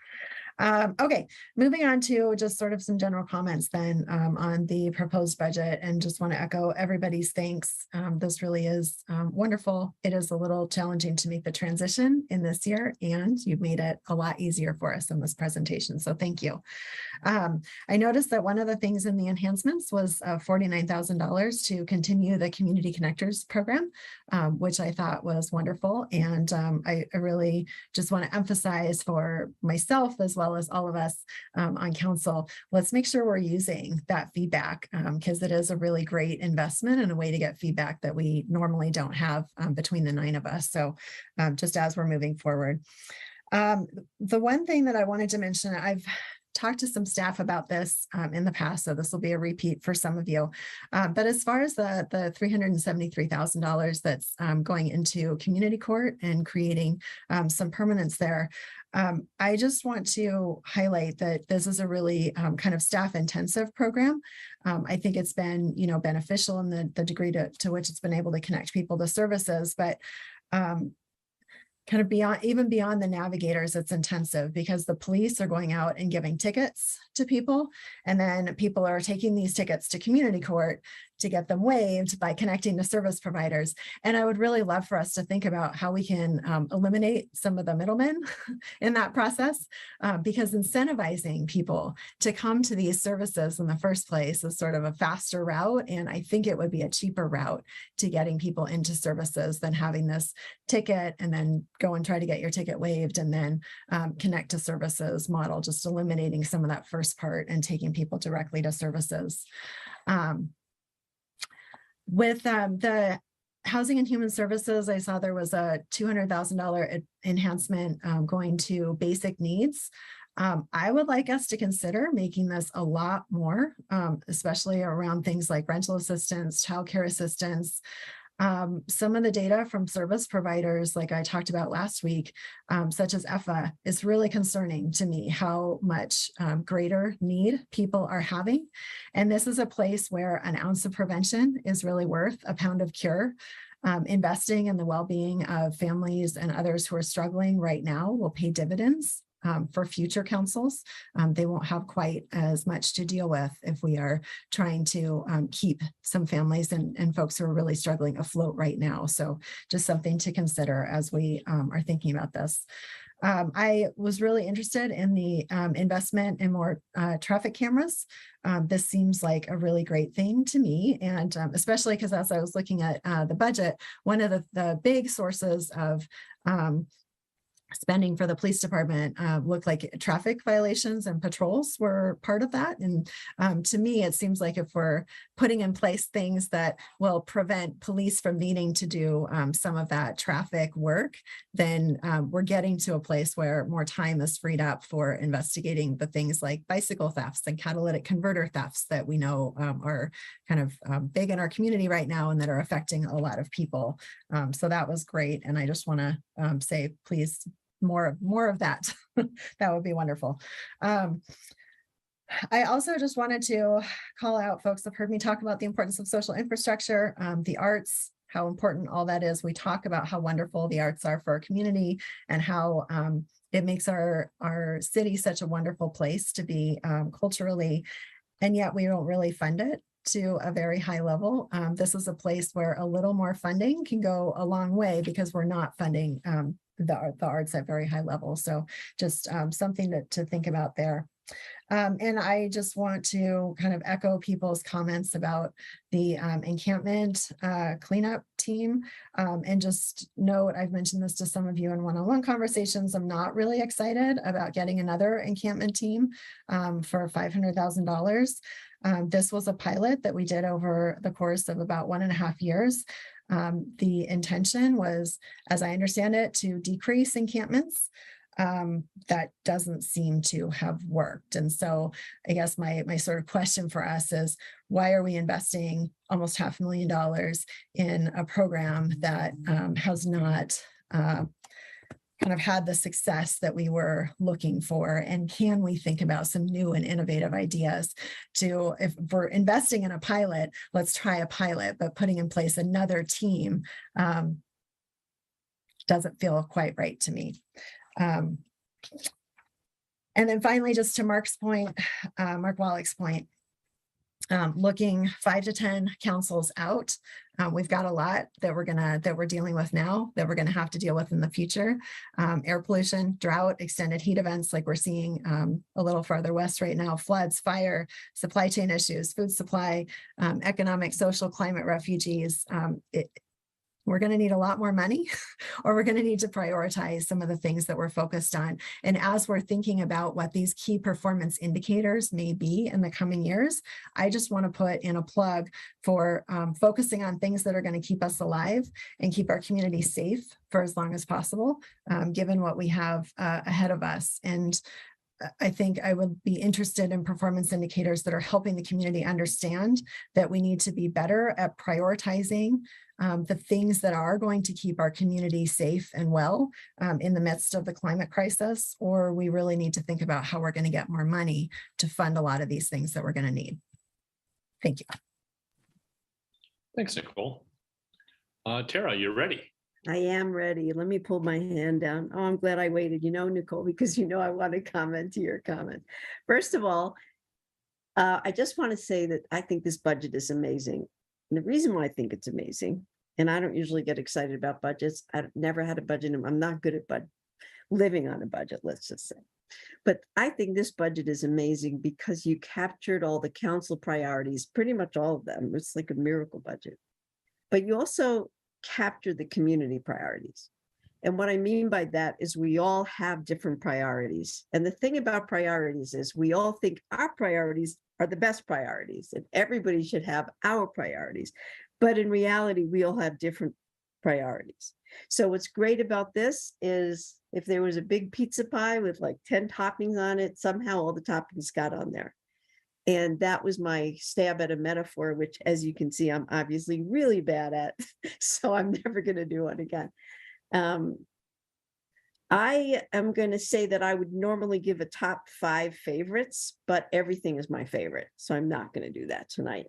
Okay, moving on to just sort of some general comments then on the proposed budget, and just want to echo everybody's thanks. This really is wonderful. It is a little challenging to make the transition in this year, and you've made it a lot easier for us in this presentation. So thank you. I noticed that one of the things in the enhancements was $49,000 to continue the Community Connectors program, which I thought was wonderful. And I really just want to emphasize for myself as well as all of us on council, let's make sure we're using that feedback because it is a really great investment and a way to get feedback that we normally don't have between the 9 of us. So just as we're moving forward. The one thing that I wanted to mention, I've talked to some staff about this in the past, so this will be a repeat for some of you. But as far as the $373,000 that's going into community court and creating some permanence there, I just want to highlight that this is a really kind of staff intensive program. I think it's been, beneficial in the degree to which it's been able to connect people to services, but kind of even beyond the navigators, it's intensive because the police are going out and giving tickets to people. And then people are taking these tickets to community court to get them waived by connecting to service providers. And I would really love for us to think about how we can eliminate some of the middlemen in that process, because incentivizing people to come to these services in the first place is sort of a faster route. And I think it would be a cheaper route to getting people into services than having this ticket and then go and try to get your ticket waived and then connect to services model, just eliminating some of that first part and taking people directly to services. With the Housing and Human Services, I saw there was a $200,000 enhancement going to basic needs. I would like us to consider making this a lot more, especially around things like rental assistance, childcare assistance. Some of the data from service providers, like I talked about last week, such as EFA, is really concerning to me how much greater need people are having. And this is a place where an ounce of prevention is really worth a pound of cure. Investing in the well-being of families and others who are struggling right now will pay dividends. For future councils, they won't have quite as much to deal with if we are trying to keep some families and folks who are really struggling afloat right now. So just something to consider as we are thinking about this. I was really interested in the investment in more traffic cameras. This seems like a really great thing to me, and especially because as I was looking at the budget, one of the big sources of spending for the police department looked like traffic violations and patrols were part of that. And to me, it seems like if we're putting in place things that will prevent police from needing to do some of that traffic work, then we're getting to a place where more time is freed up for investigating the things like bicycle thefts and catalytic converter thefts that we know are kind of big in our community right now and that are affecting a lot of people. So that was great. And I just want to say, please, more of that. That would be wonderful. I also just wanted to call out, folks have heard me talk about the importance of social infrastructure, the arts, how important all that is. We talk about how wonderful the arts are for our community and how it makes our city such a wonderful place to be culturally, and yet we don't really fund it to a very high level. This is a place where a little more funding can go a long way because we're not funding the arts at very high level. So just something to think about there. And I just want to kind of echo people's comments about the encampment cleanup team and just note, I've mentioned this to some of you in one-on-one conversations, I'm not really excited about getting another encampment team for $500,000. This was a pilot that we did over the course of about 1.5 years. The intention was, as I understand it, to decrease encampments. That doesn't seem to have worked. And so I guess my sort of question for us is, why are we investing almost $500,000 in a program that has not kind of had the success that we were looking for? And can we think about some new and innovative ideas to, if we're investing in a pilot, let's try a pilot, but putting in place another team doesn't feel quite right to me. And then finally, just to Mark's point, Mark Wallach's point, looking 5 to 10 councils out, we've got a lot that we're dealing with now that we're going to have to deal with in the future. Air pollution, drought, extended heat events like we're seeing a little farther west right now, floods, fire, supply chain issues, food supply, economic, social, climate, refugees. We're going to need a lot more money, or we're going to need to prioritize some of the things that we're focused on. And as we're thinking about what these key performance indicators may be in the coming years, I just want to put in a plug for focusing on things that are going to keep us alive and keep our community safe for as long as possible, given what we have ahead of us. And I think I would be interested in performance indicators that are helping the community understand that we need to be better at prioritizing the things that are going to keep our community safe and well in the midst of the climate crisis, or we really need to think about how we're going to get more money to fund a lot of these things that we're going to need. Thank you. Thanks, Nicole. Tara, you're ready. I am ready. Let me pull my hand down. Oh, I'm glad I waited, Nicole, because I want to comment to your comment. First of all, I just want to say that I think this budget is amazing. And the reason why I think it's amazing, and I don't usually get excited about budgets. I've never had a budget. I'm not good at living on a budget, let's just say. But I think this budget is amazing because you captured all the council priorities, pretty much all of them. It's like a miracle budget. But you also captured the community priorities. And what I mean by that is we all have different priorities. And the thing about priorities is we all think our priorities are the best priorities and everybody should have our priorities. But in reality, we all have different priorities. So what's great about this is if there was a big pizza pie with like 10 toppings on it, somehow all the toppings got on there. And that was my stab at a metaphor, which, as you can see, I'm obviously really bad at. So I'm never going to do it again. I am going to say that I would normally give a top 5 favorites, but everything is my favorite. So I'm not going to do that tonight.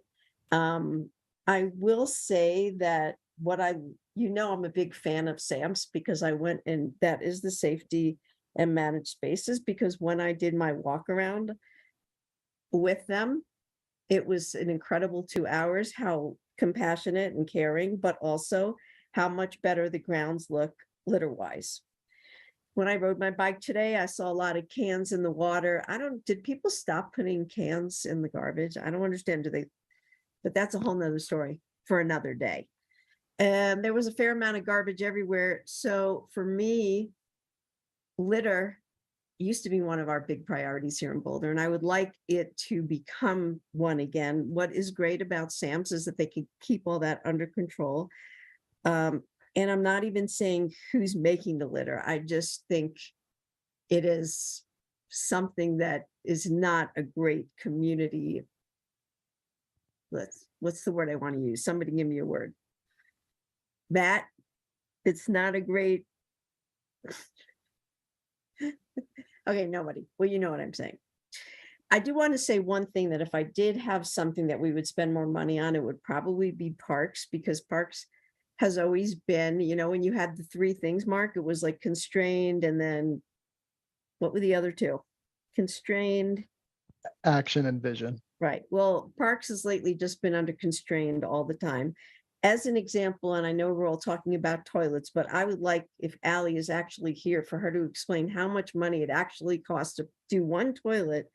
I will say that I'm a big fan of SAMPS because I went and that is the safety and managed spaces, because when I did my walk around with them, it was an incredible 2 hours, how compassionate and caring, but also how much better the grounds look litter-wise. When I rode my bike today, I saw a lot of cans in the water. Did people stop putting cans in the garbage? I don't understand, but that's a whole nother story for another day. And there was a fair amount of garbage everywhere. So for me, litter used to be one of our big priorities here in Boulder, and I would like it to become one again. What is great about SAMS is that they can keep all that under control. And I'm not even saying who's making the litter. I just think it is something that is not a great community. What's the word I want to use? Somebody give me a word. Matt, it's not a great. Okay, nobody. Well, you know what I'm saying. I do want to say one thing, that if I did have something that we would spend more money on, it would probably be parks, because parks has always been, you know, when you had the three things, Mark, it was like constrained, and then what were the other two? Constrained. Action and vision. Right. Well, parks has lately just been under constrained all the time. As an example, and I know we're all talking about toilets, but I would like, if Allie is actually here, for her to explain how much money it actually costs to do one toilet,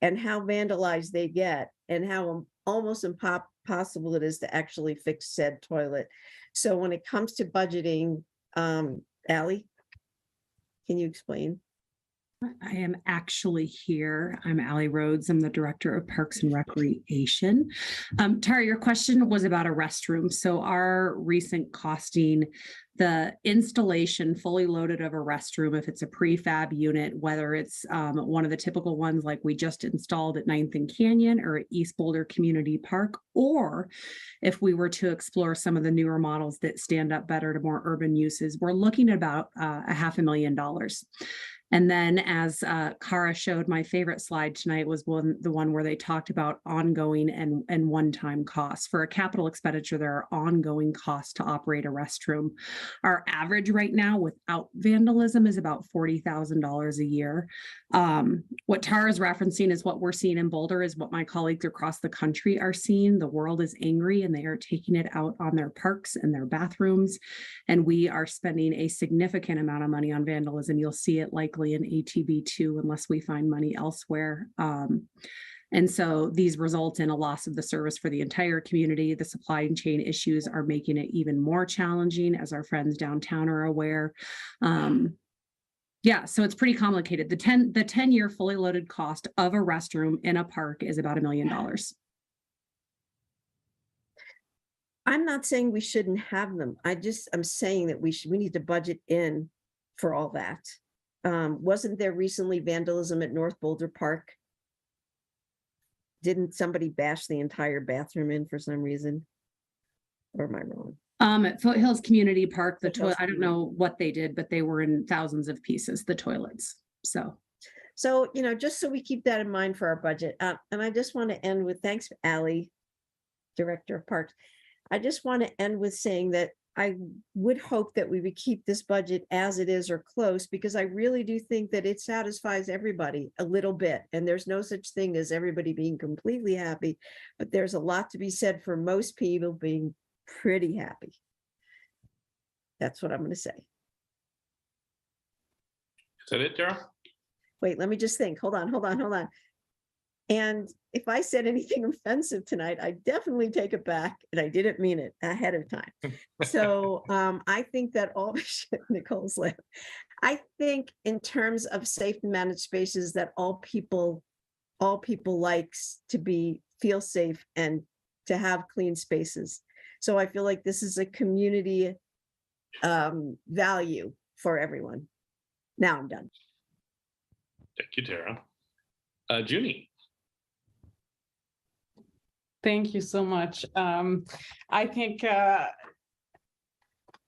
and how vandalized they get, and how almost impossible it is to actually fix said toilet. So when it comes to budgeting, Allie, can you explain? I am actually here. I'm Allie Rhodes. I'm the Director of Parks and Recreation. Tara, your question was about a restroom. So our recent costing, the installation fully loaded of a restroom, if it's a prefab unit, whether it's one of the typical ones like we just installed at 9th and Canyon or at East Boulder Community Park, or if we were to explore some of the newer models that stand up better to more urban uses, we're looking at about $500,000. And then, as Kara showed, my favorite slide tonight was the one where they talked about ongoing and one-time costs. For a capital expenditure, there are ongoing costs to operate a restroom. Our average right now without vandalism is about $40,000 a year. What Tara is referencing is what we're seeing in Boulder, is what my colleagues across the country are seeing. The world is angry, and they are taking it out on their parks and their bathrooms. And we are spending a significant amount of money on vandalism. You'll see it likely in ATB2 unless we find money elsewhere. And so these result in a loss of the service for the entire community. The supply chain issues are making it even more challenging, as our friends downtown are aware. Yeah, so it's pretty complicated. The 10-year fully loaded cost of a restroom in a park is about $1 million. I'm not saying we shouldn't have them. I'm saying that we need to budget in for all that. Wasn't there recently vandalism at North Boulder Park? Didn't somebody bash the entire bathroom in for some reason? Or am I wrong? At Foothills Community Park, the toilet, I don't know what they did, but they were in thousands of pieces, the toilets. So, you know, just so we keep that in mind for our budget. And I just want to end with, thanks, Allie, Director of Parks. I just want to end with saying that I would hope that we would keep this budget as it is or close, because I really do think that it satisfies everybody a little bit. And there's no such thing as everybody being completely happy, but there's a lot to be said for most people being pretty happy. That's what I'm going to say. Is that it, Tara? Wait, let me just think. Hold on. And if I said anything offensive tonight, I definitely take it back, and I didn't mean it ahead of time. So I think that all Nicole's left. I think in terms of safe and managed spaces, that all people likes to feel safe and to have clean spaces. So I feel like this is a community value for everyone. Now I'm done. Thank you, Tara. Junie. Thank you so much. I think, Tara,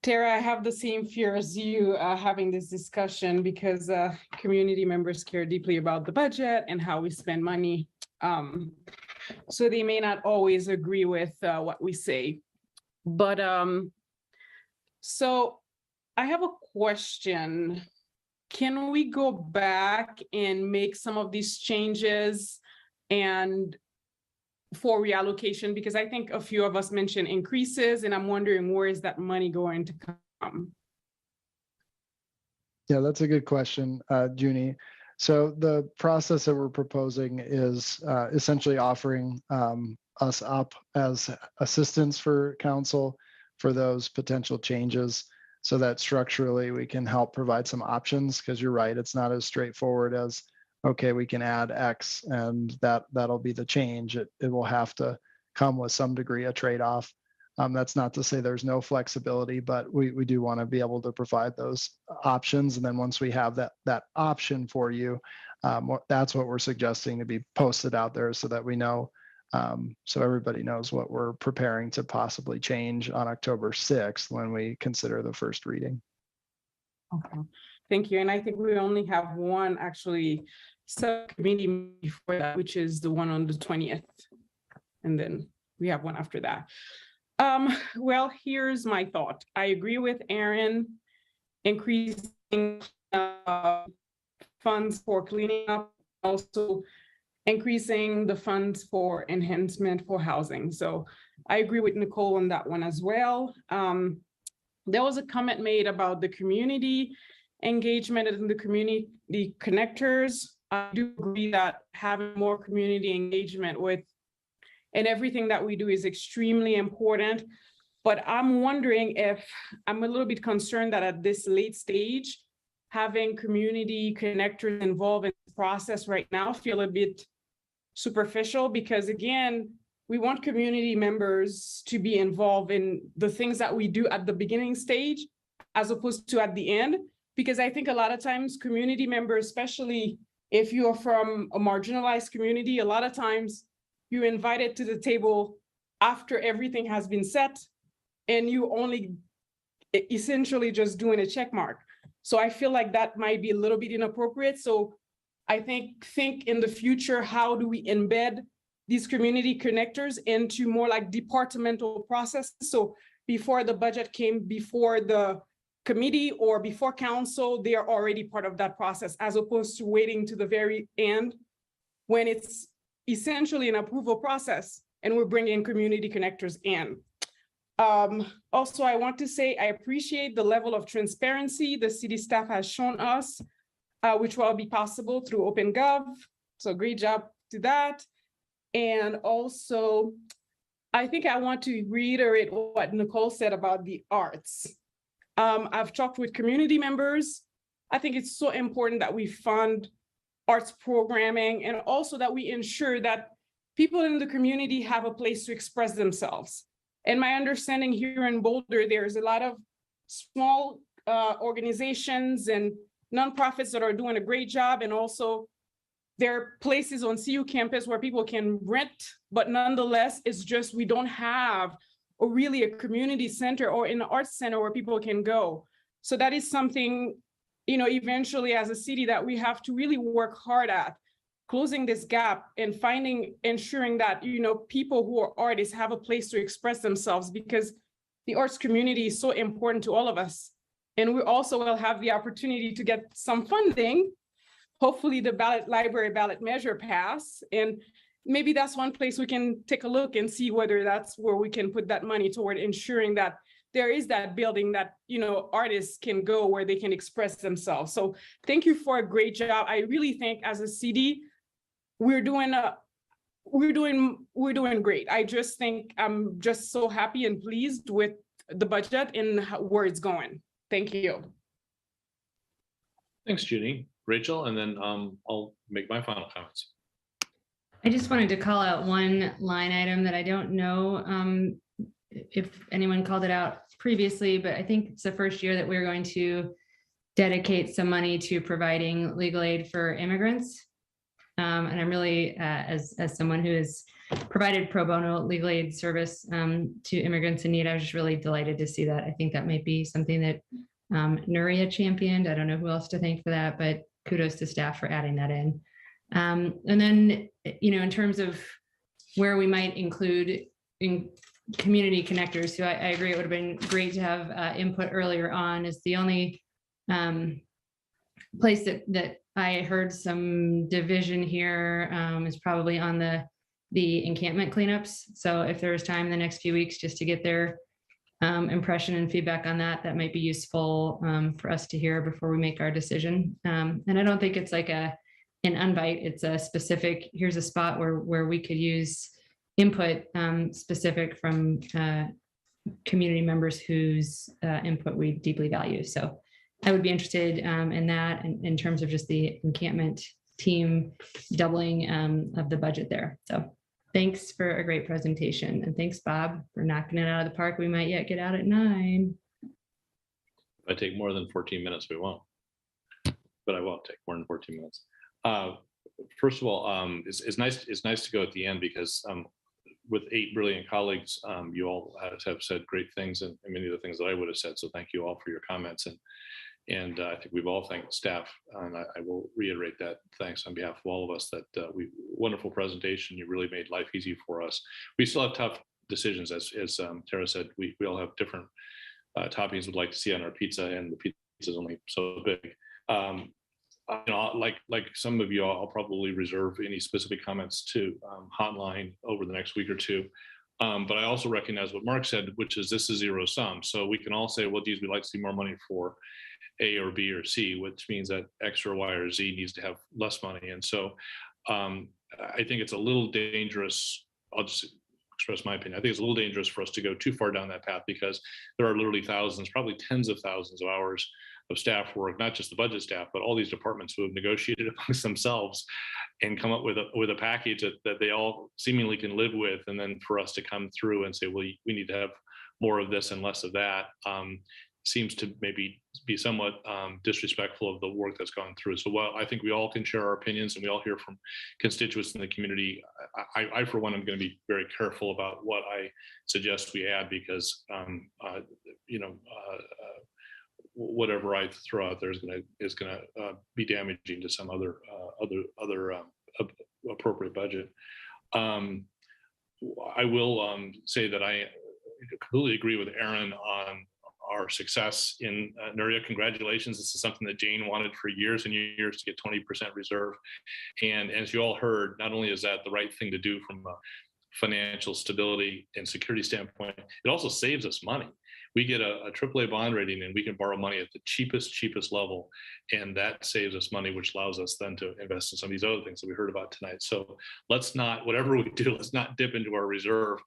I have the same fear as you having this discussion, because community members care deeply about the budget and how we spend money. So they may not always agree with what we say. But so I have a question. Can we go back and make some of these changes and for reallocation? Because I think a few of us mentioned increases, and I'm wondering, where is that money going to come? Yeah, that's a good question, Junie. So the process that we're proposing is essentially offering us up as assistance for council for those potential changes. so that structurally we can help provide some options, because you're right, it's not as straightforward as, okay, we can add X and that'll be the change. It will have to come with some degree of trade-off. That's not to say there's no flexibility, but we do want to be able to provide those options. And then once we have that option for you, that's what we're suggesting to be posted out there so that we know, so everybody knows what we're preparing to possibly change on October 6th when we consider the first reading. Okay. Thank you. And I think we only have one actually subcommittee before that, which is the one on the 20th. And then we have one after that. Well, here's my thought. I agree with Aaron, increasing funds for cleaning up, also increasing the funds for enhancement for housing. So I agree with Nicole on that one as well. There was a comment made about the community engagement and the community connectors. I do agree that having more community engagement with and everything that we do is extremely important. But I'm wondering if I'm a little bit concerned that at this late stage, having community connectors involved in the process right now feel a bit superficial, because again, we want community members to be involved in the things that we do at the beginning stage, as opposed to at the end. Because I think a lot of times community members, especially if you're from a marginalized community, a lot of times you're invited to the table after everything has been set, and you only essentially just doing a check mark. So I feel like that might be a little bit inappropriate. So I think in the future, how do we embed these community connectors into more like departmental processes? So before the budget came before the committee or before council, they are already part of that process, as opposed to waiting to the very end when it's essentially an approval process and we're bringing community connectors in. Also, I want to say I appreciate the level of transparency the city staff has shown us, which will be possible through OpenGov. So great job to that. And also, I think I want to reiterate what Nicole said about the arts. I've talked with community members. I think it's so important that we fund arts programming, and also that we ensure that people in the community have a place to express themselves. And my understanding here in Boulder, there's a lot of small organizations and nonprofits that are doing a great job. And also there are places on CU campus where people can rent, but nonetheless, it's just, we don't have really a community center or an arts center where people can go. So that is something, you know, eventually as a city that we have to really work hard at, closing this gap and ensuring that, you know, people who are artists have a place to express themselves, because the arts community is so important to all of us. And we also will have the opportunity to get some funding, hopefully the library ballot measure pass. And maybe that's one place we can take a look and see whether that's where we can put that money toward ensuring that there is that building that, you know, artists can go where they can express themselves. So thank you for a great job. I really think as a city, we're doing great. I just think I'm just so happy and pleased with the budget and where it's going. Thank you. Thanks, Judy. Rachel, and then I'll make my final comments. I just wanted to call out one line item that I don't know if anyone called it out previously, but I think it's the first year that we're going to dedicate some money to providing legal aid for immigrants. And I'm really, as someone who has provided pro bono legal aid service to immigrants in need, I was just really delighted to see that. I think that might be something that Nuria championed. I don't know who else to thank for that, but kudos to staff for adding that in. And then, you know, in terms of where we might include in community connectors, so I agree it would have been great to have input earlier on. Is the only place that I heard some division here is probably on the encampment cleanups. So if there was time in the next few weeks just to get their impression and feedback on that, that might be useful for us to hear before we make our decision. And I don't think it's like an unbite, it's a specific, here's a spot where we could use input specific from community members whose input we deeply value. So I would be interested in that in terms of just the encampment team doubling of the budget there. So thanks for a great presentation. And thanks, Bob, for knocking it out of the park. We might yet get out at 9. If I take more than 14 minutes, we won't. But I won't take more than 14 minutes. First of all, it's nice to go at the end because with 8 brilliant colleagues, you all have said great things and many of the things that I would have said. So thank you all for your comments. And I think we've all thanked staff, and I will reiterate that thanks on behalf of all of us that wonderful presentation. You really made life easy for us. We still have tough decisions, as Tara said. We all have different toppings we'd like to see on our pizza, and the pizza is only so big. Like some of you, I'll probably reserve any specific comments to hotline over the next week or two. But I also recognize what Mark said, which is this is zero sum. So we can all say, well, geez, we'd like to see more money for A or B or C, which means that X or Y or Z needs to have less money. And so I think it's a little dangerous. I'll just express my opinion. I think it's a little dangerous for us to go too far down that path because there are literally thousands, probably tens of thousands of hours of staff work, not just the budget staff, but all these departments who have negotiated amongst themselves and come up with a package that they all seemingly can live with. And then for us to come through and say, well, we need to have more of this and less of that, seems to maybe be somewhat disrespectful of the work that's gone through. So while I think we all can share our opinions and we all hear from constituents in the community, I for one, am going to be very careful about what I suggest we add because, whatever I throw out there is going to be damaging to some other appropriate budget. I will say that I completely agree with Aaron on our success in NERIA. Congratulations. This is something that Jane wanted for years and years to get 20% reserve. And as you all heard, not only is that the right thing to do from a financial stability and security standpoint, it also saves us money. We get a AAA bond rating and we can borrow money at the cheapest level. And that saves us money, which allows us then to invest in some of these other things that we heard about tonight. So let's not, whatever we do, let's not dip into our reserve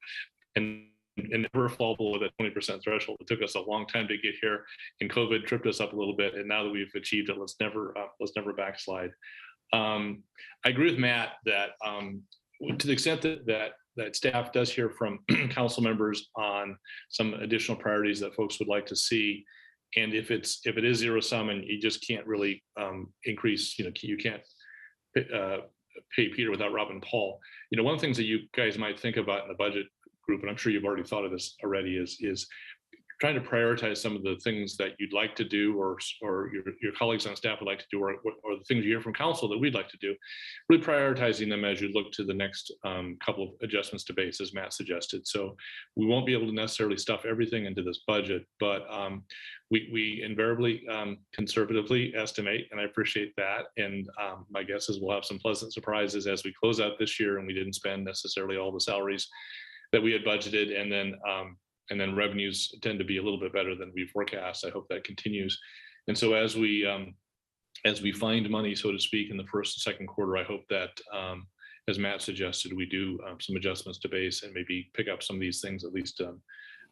and never fall below that 20% threshold. It took us a long time to get here, and COVID tripped us up a little bit. And now that we've achieved it, let's never backslide. I agree with Matt that to the extent that staff does hear from council members on some additional priorities that folks would like to see, and if it is zero sum and you just can't really increase, you can't pay Peter without robbing Paul. One of the things that you guys might think about in the budget group, and I'm sure you've already thought of this already, is trying to prioritize some of the things that you'd like to do or your colleagues on staff would like to do, or the things you hear from council that we'd like to do, really prioritizing them as you look to the next couple of adjustments to base, as Matt suggested. So we won't be able to necessarily stuff everything into this budget, but we invariably conservatively estimate, and I appreciate that. And my guess is we'll have some pleasant surprises as we close out this year and we didn't spend necessarily all the salaries that we had budgeted, and then revenues tend to be a little bit better than we forecast. I hope that continues. And so as we find money, so to speak, in the first and second quarter, I hope that, as Matt suggested, we do some adjustments to base and maybe pick up some of these things at least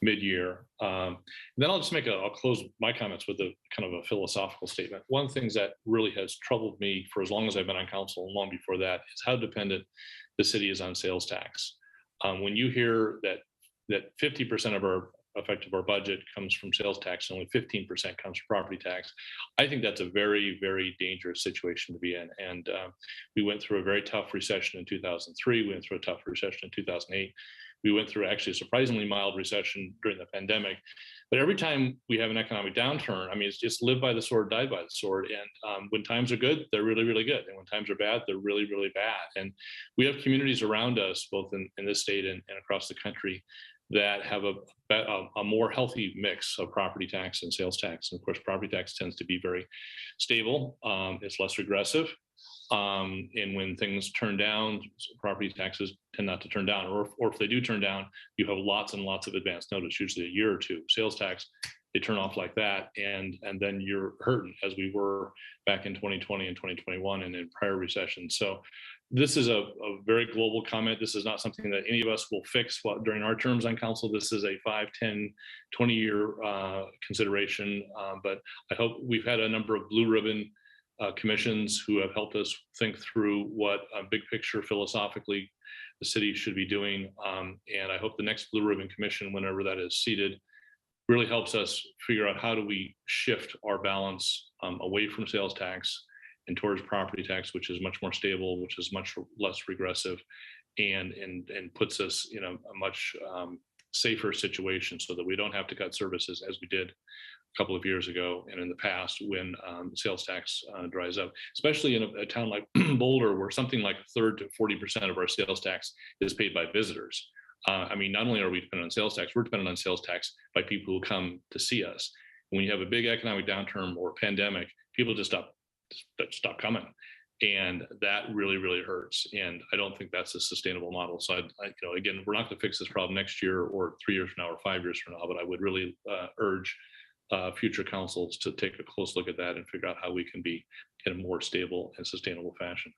mid-year. Then I'll close my comments with a kind of a philosophical statement. One of the things that really has troubled me for as long as I've been on council and long before that is how dependent the city is on sales tax. When you hear that 50% of our budget comes from sales tax and only 15% comes from property tax, I think that's a very, very dangerous situation to be in. And we went through a very tough recession in 2003. We went through a tough recession in 2008. We went through actually a surprisingly mild recession during the pandemic. But every time we have an economic downturn, I mean, it's just live by the sword, die by the sword. And when times are good, they're really, really good. And when times are bad, they're really, really bad. And we have communities around us, both in this state and across the country, that have a more healthy mix of property tax and sales tax. And of course, property tax tends to be very stable. It's less regressive. And when things turn down, property taxes tend not to turn down, or if they do turn down, you have lots and lots of advance notice, usually a year or two. Sales tax, they turn off like that, and then you're hurting, as we were back in 2020 and 2021 and in prior recessions. So This is a very global comment. This is not something that any of us will fix during our terms on council. This is a 5, 10, 20-year consideration. But I hope we've had a number of blue ribbon commissions who have helped us think through what big picture philosophically the city should be doing. And I hope the next blue ribbon commission, whenever that is seated, really helps us figure out how do we shift our balance away from sales tax and towards property tax, which is much more stable, which is much less regressive, and puts us in a much safer situation so that we don't have to cut services as we did a couple of years ago and in the past when sales tax dries up, especially in a town like Boulder, where something like 1/3 to 40% of our sales tax is paid by visitors. I mean, not only are we dependent on sales tax, we're dependent on sales tax by people who come to see us. When you have a big economic downturn or pandemic, people just stop coming. And that really, really hurts. And I don't think that's a sustainable model. So again, we're not going to fix this problem next year or 3 years from now or 5 years from now, but I would really urge future councils to take a close look at that and figure out how we can be in a more stable and sustainable fashion.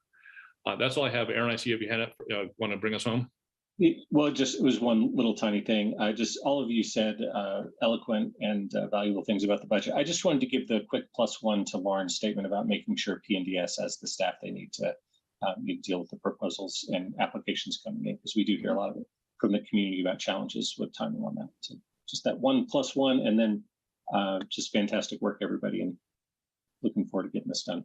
That's all I have. Aaron, I see you have your hand up. Want to bring us home? Well, it was one little tiny thing. All of you said eloquent and valuable things about the budget. I just wanted to give the quick +1 to Lauren's statement about making sure P&DS has the staff they need to deal with the proposals and applications coming in, because we do hear a lot of it from the community about challenges with timing on that. So just that one +1, and then just fantastic work, everybody, and looking forward to getting this done.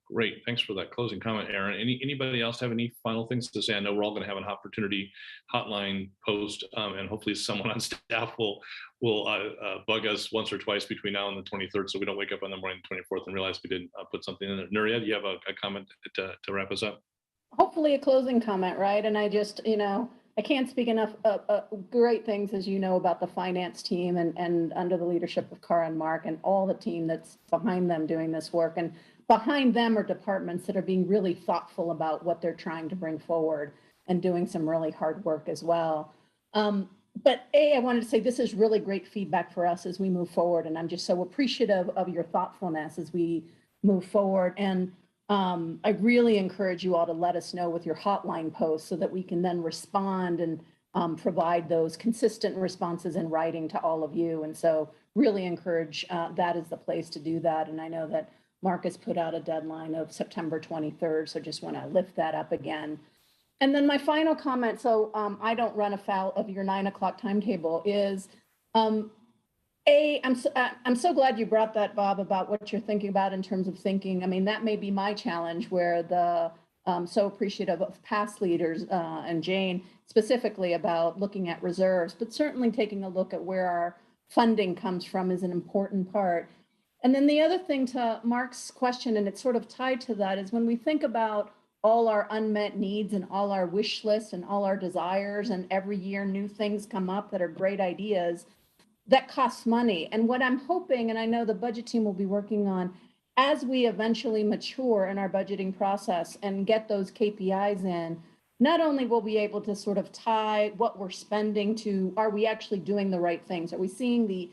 Great. Thanks for that closing comment, Aaron. Anybody else have any final things to say? I know we're all going to have an opportunity hotline post, and hopefully someone on staff will bug us once or twice between now and the 23rd, so we don't wake up on the morning of the 24th and realize we didn't put something in there. Nuria, do you have a comment to wrap us up? Hopefully a closing comment, right? And I just, I can't speak enough great things, as you know, about the finance team and under the leadership of Cara and Mark and all the team that's behind them doing this work. And behind them are departments that are being really thoughtful about what they're trying to bring forward and doing some really hard work as well. But I wanted to say this is really great feedback for us as we move forward. And I'm just so appreciative of your thoughtfulness as we move forward. And I really encourage you all to let us know with your hotline posts so that we can then respond and provide those consistent responses in writing to all of you. And so really encourage that is the place to do that. And I know that Mark has put out a deadline of September 23rd, so just want to lift that up again. And then my final comment, so I don't run afoul of your 9 o'clock timetable, is I'm so glad you brought that, Bob, about what you're thinking about in terms of thinking. I mean, that may be my challenge, where so appreciative of past leaders and Jane specifically about looking at reserves, but certainly taking a look at where our funding comes from is an important part. And then the other thing to Mark's question, and it's sort of tied to that, is when we think about all our unmet needs and all our wish lists and all our desires, and every year new things come up that are great ideas, that costs money. And what I'm hoping, and I know the budget team will be working on, as we eventually mature in our budgeting process and get those KPIs in, not only will we be able to sort of tie what we're spending to, are we actually doing the right things? Are we seeing the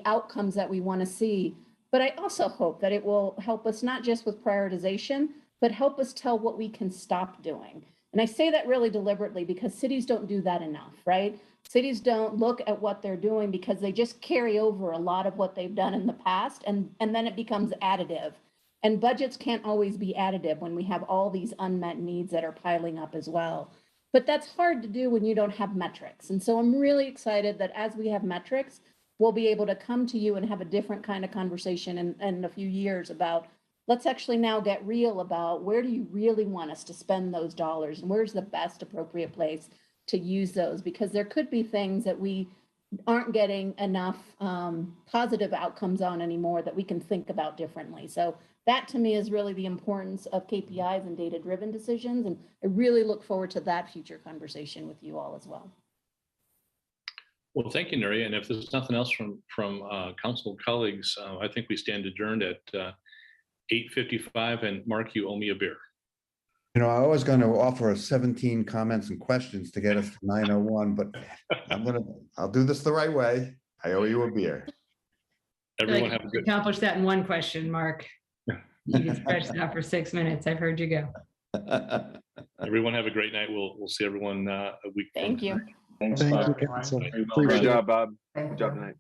outcomes that we want to see? But I also hope that it will help us not just with prioritization, but help us tell what we can stop doing. And I say that really deliberately because cities don't do that enough, right? Cities don't look at what they're doing because they just carry over a lot of what they've done in the past, and then it becomes additive. And budgets can't always be additive when we have all these unmet needs that are piling up as well. But that's hard to do when you don't have metrics. And so I'm really excited that as we have metrics, we'll be able to come to you and have a different kind of conversation in a few years about, let's actually now get real about where do you really want us to spend those dollars and where's the best appropriate place to use those, because there could be things that we aren't getting enough positive outcomes on anymore that we can think about differently. So that to me is really the importance of KPIs and data-driven decisions. And I really look forward to that future conversation with you all as well. Well, thank you, Nuria. And if there's nothing else from council colleagues, I think we stand adjourned at 8:55. And Mark, you owe me a beer. I was going to offer 17 comments and questions to get us to 9:01, but I'll do this the right way. I owe you a beer. Everyone have a good. Accomplish that in one question, Mark. You can stretch that for 6 minutes. I've heard you go. Everyone have a great night. We'll see everyone a week. Thank you. Thanks, Thank Bob. you, Council. Very well Appreciate done. it. Good job, Bob. Thank Good job you. tonight.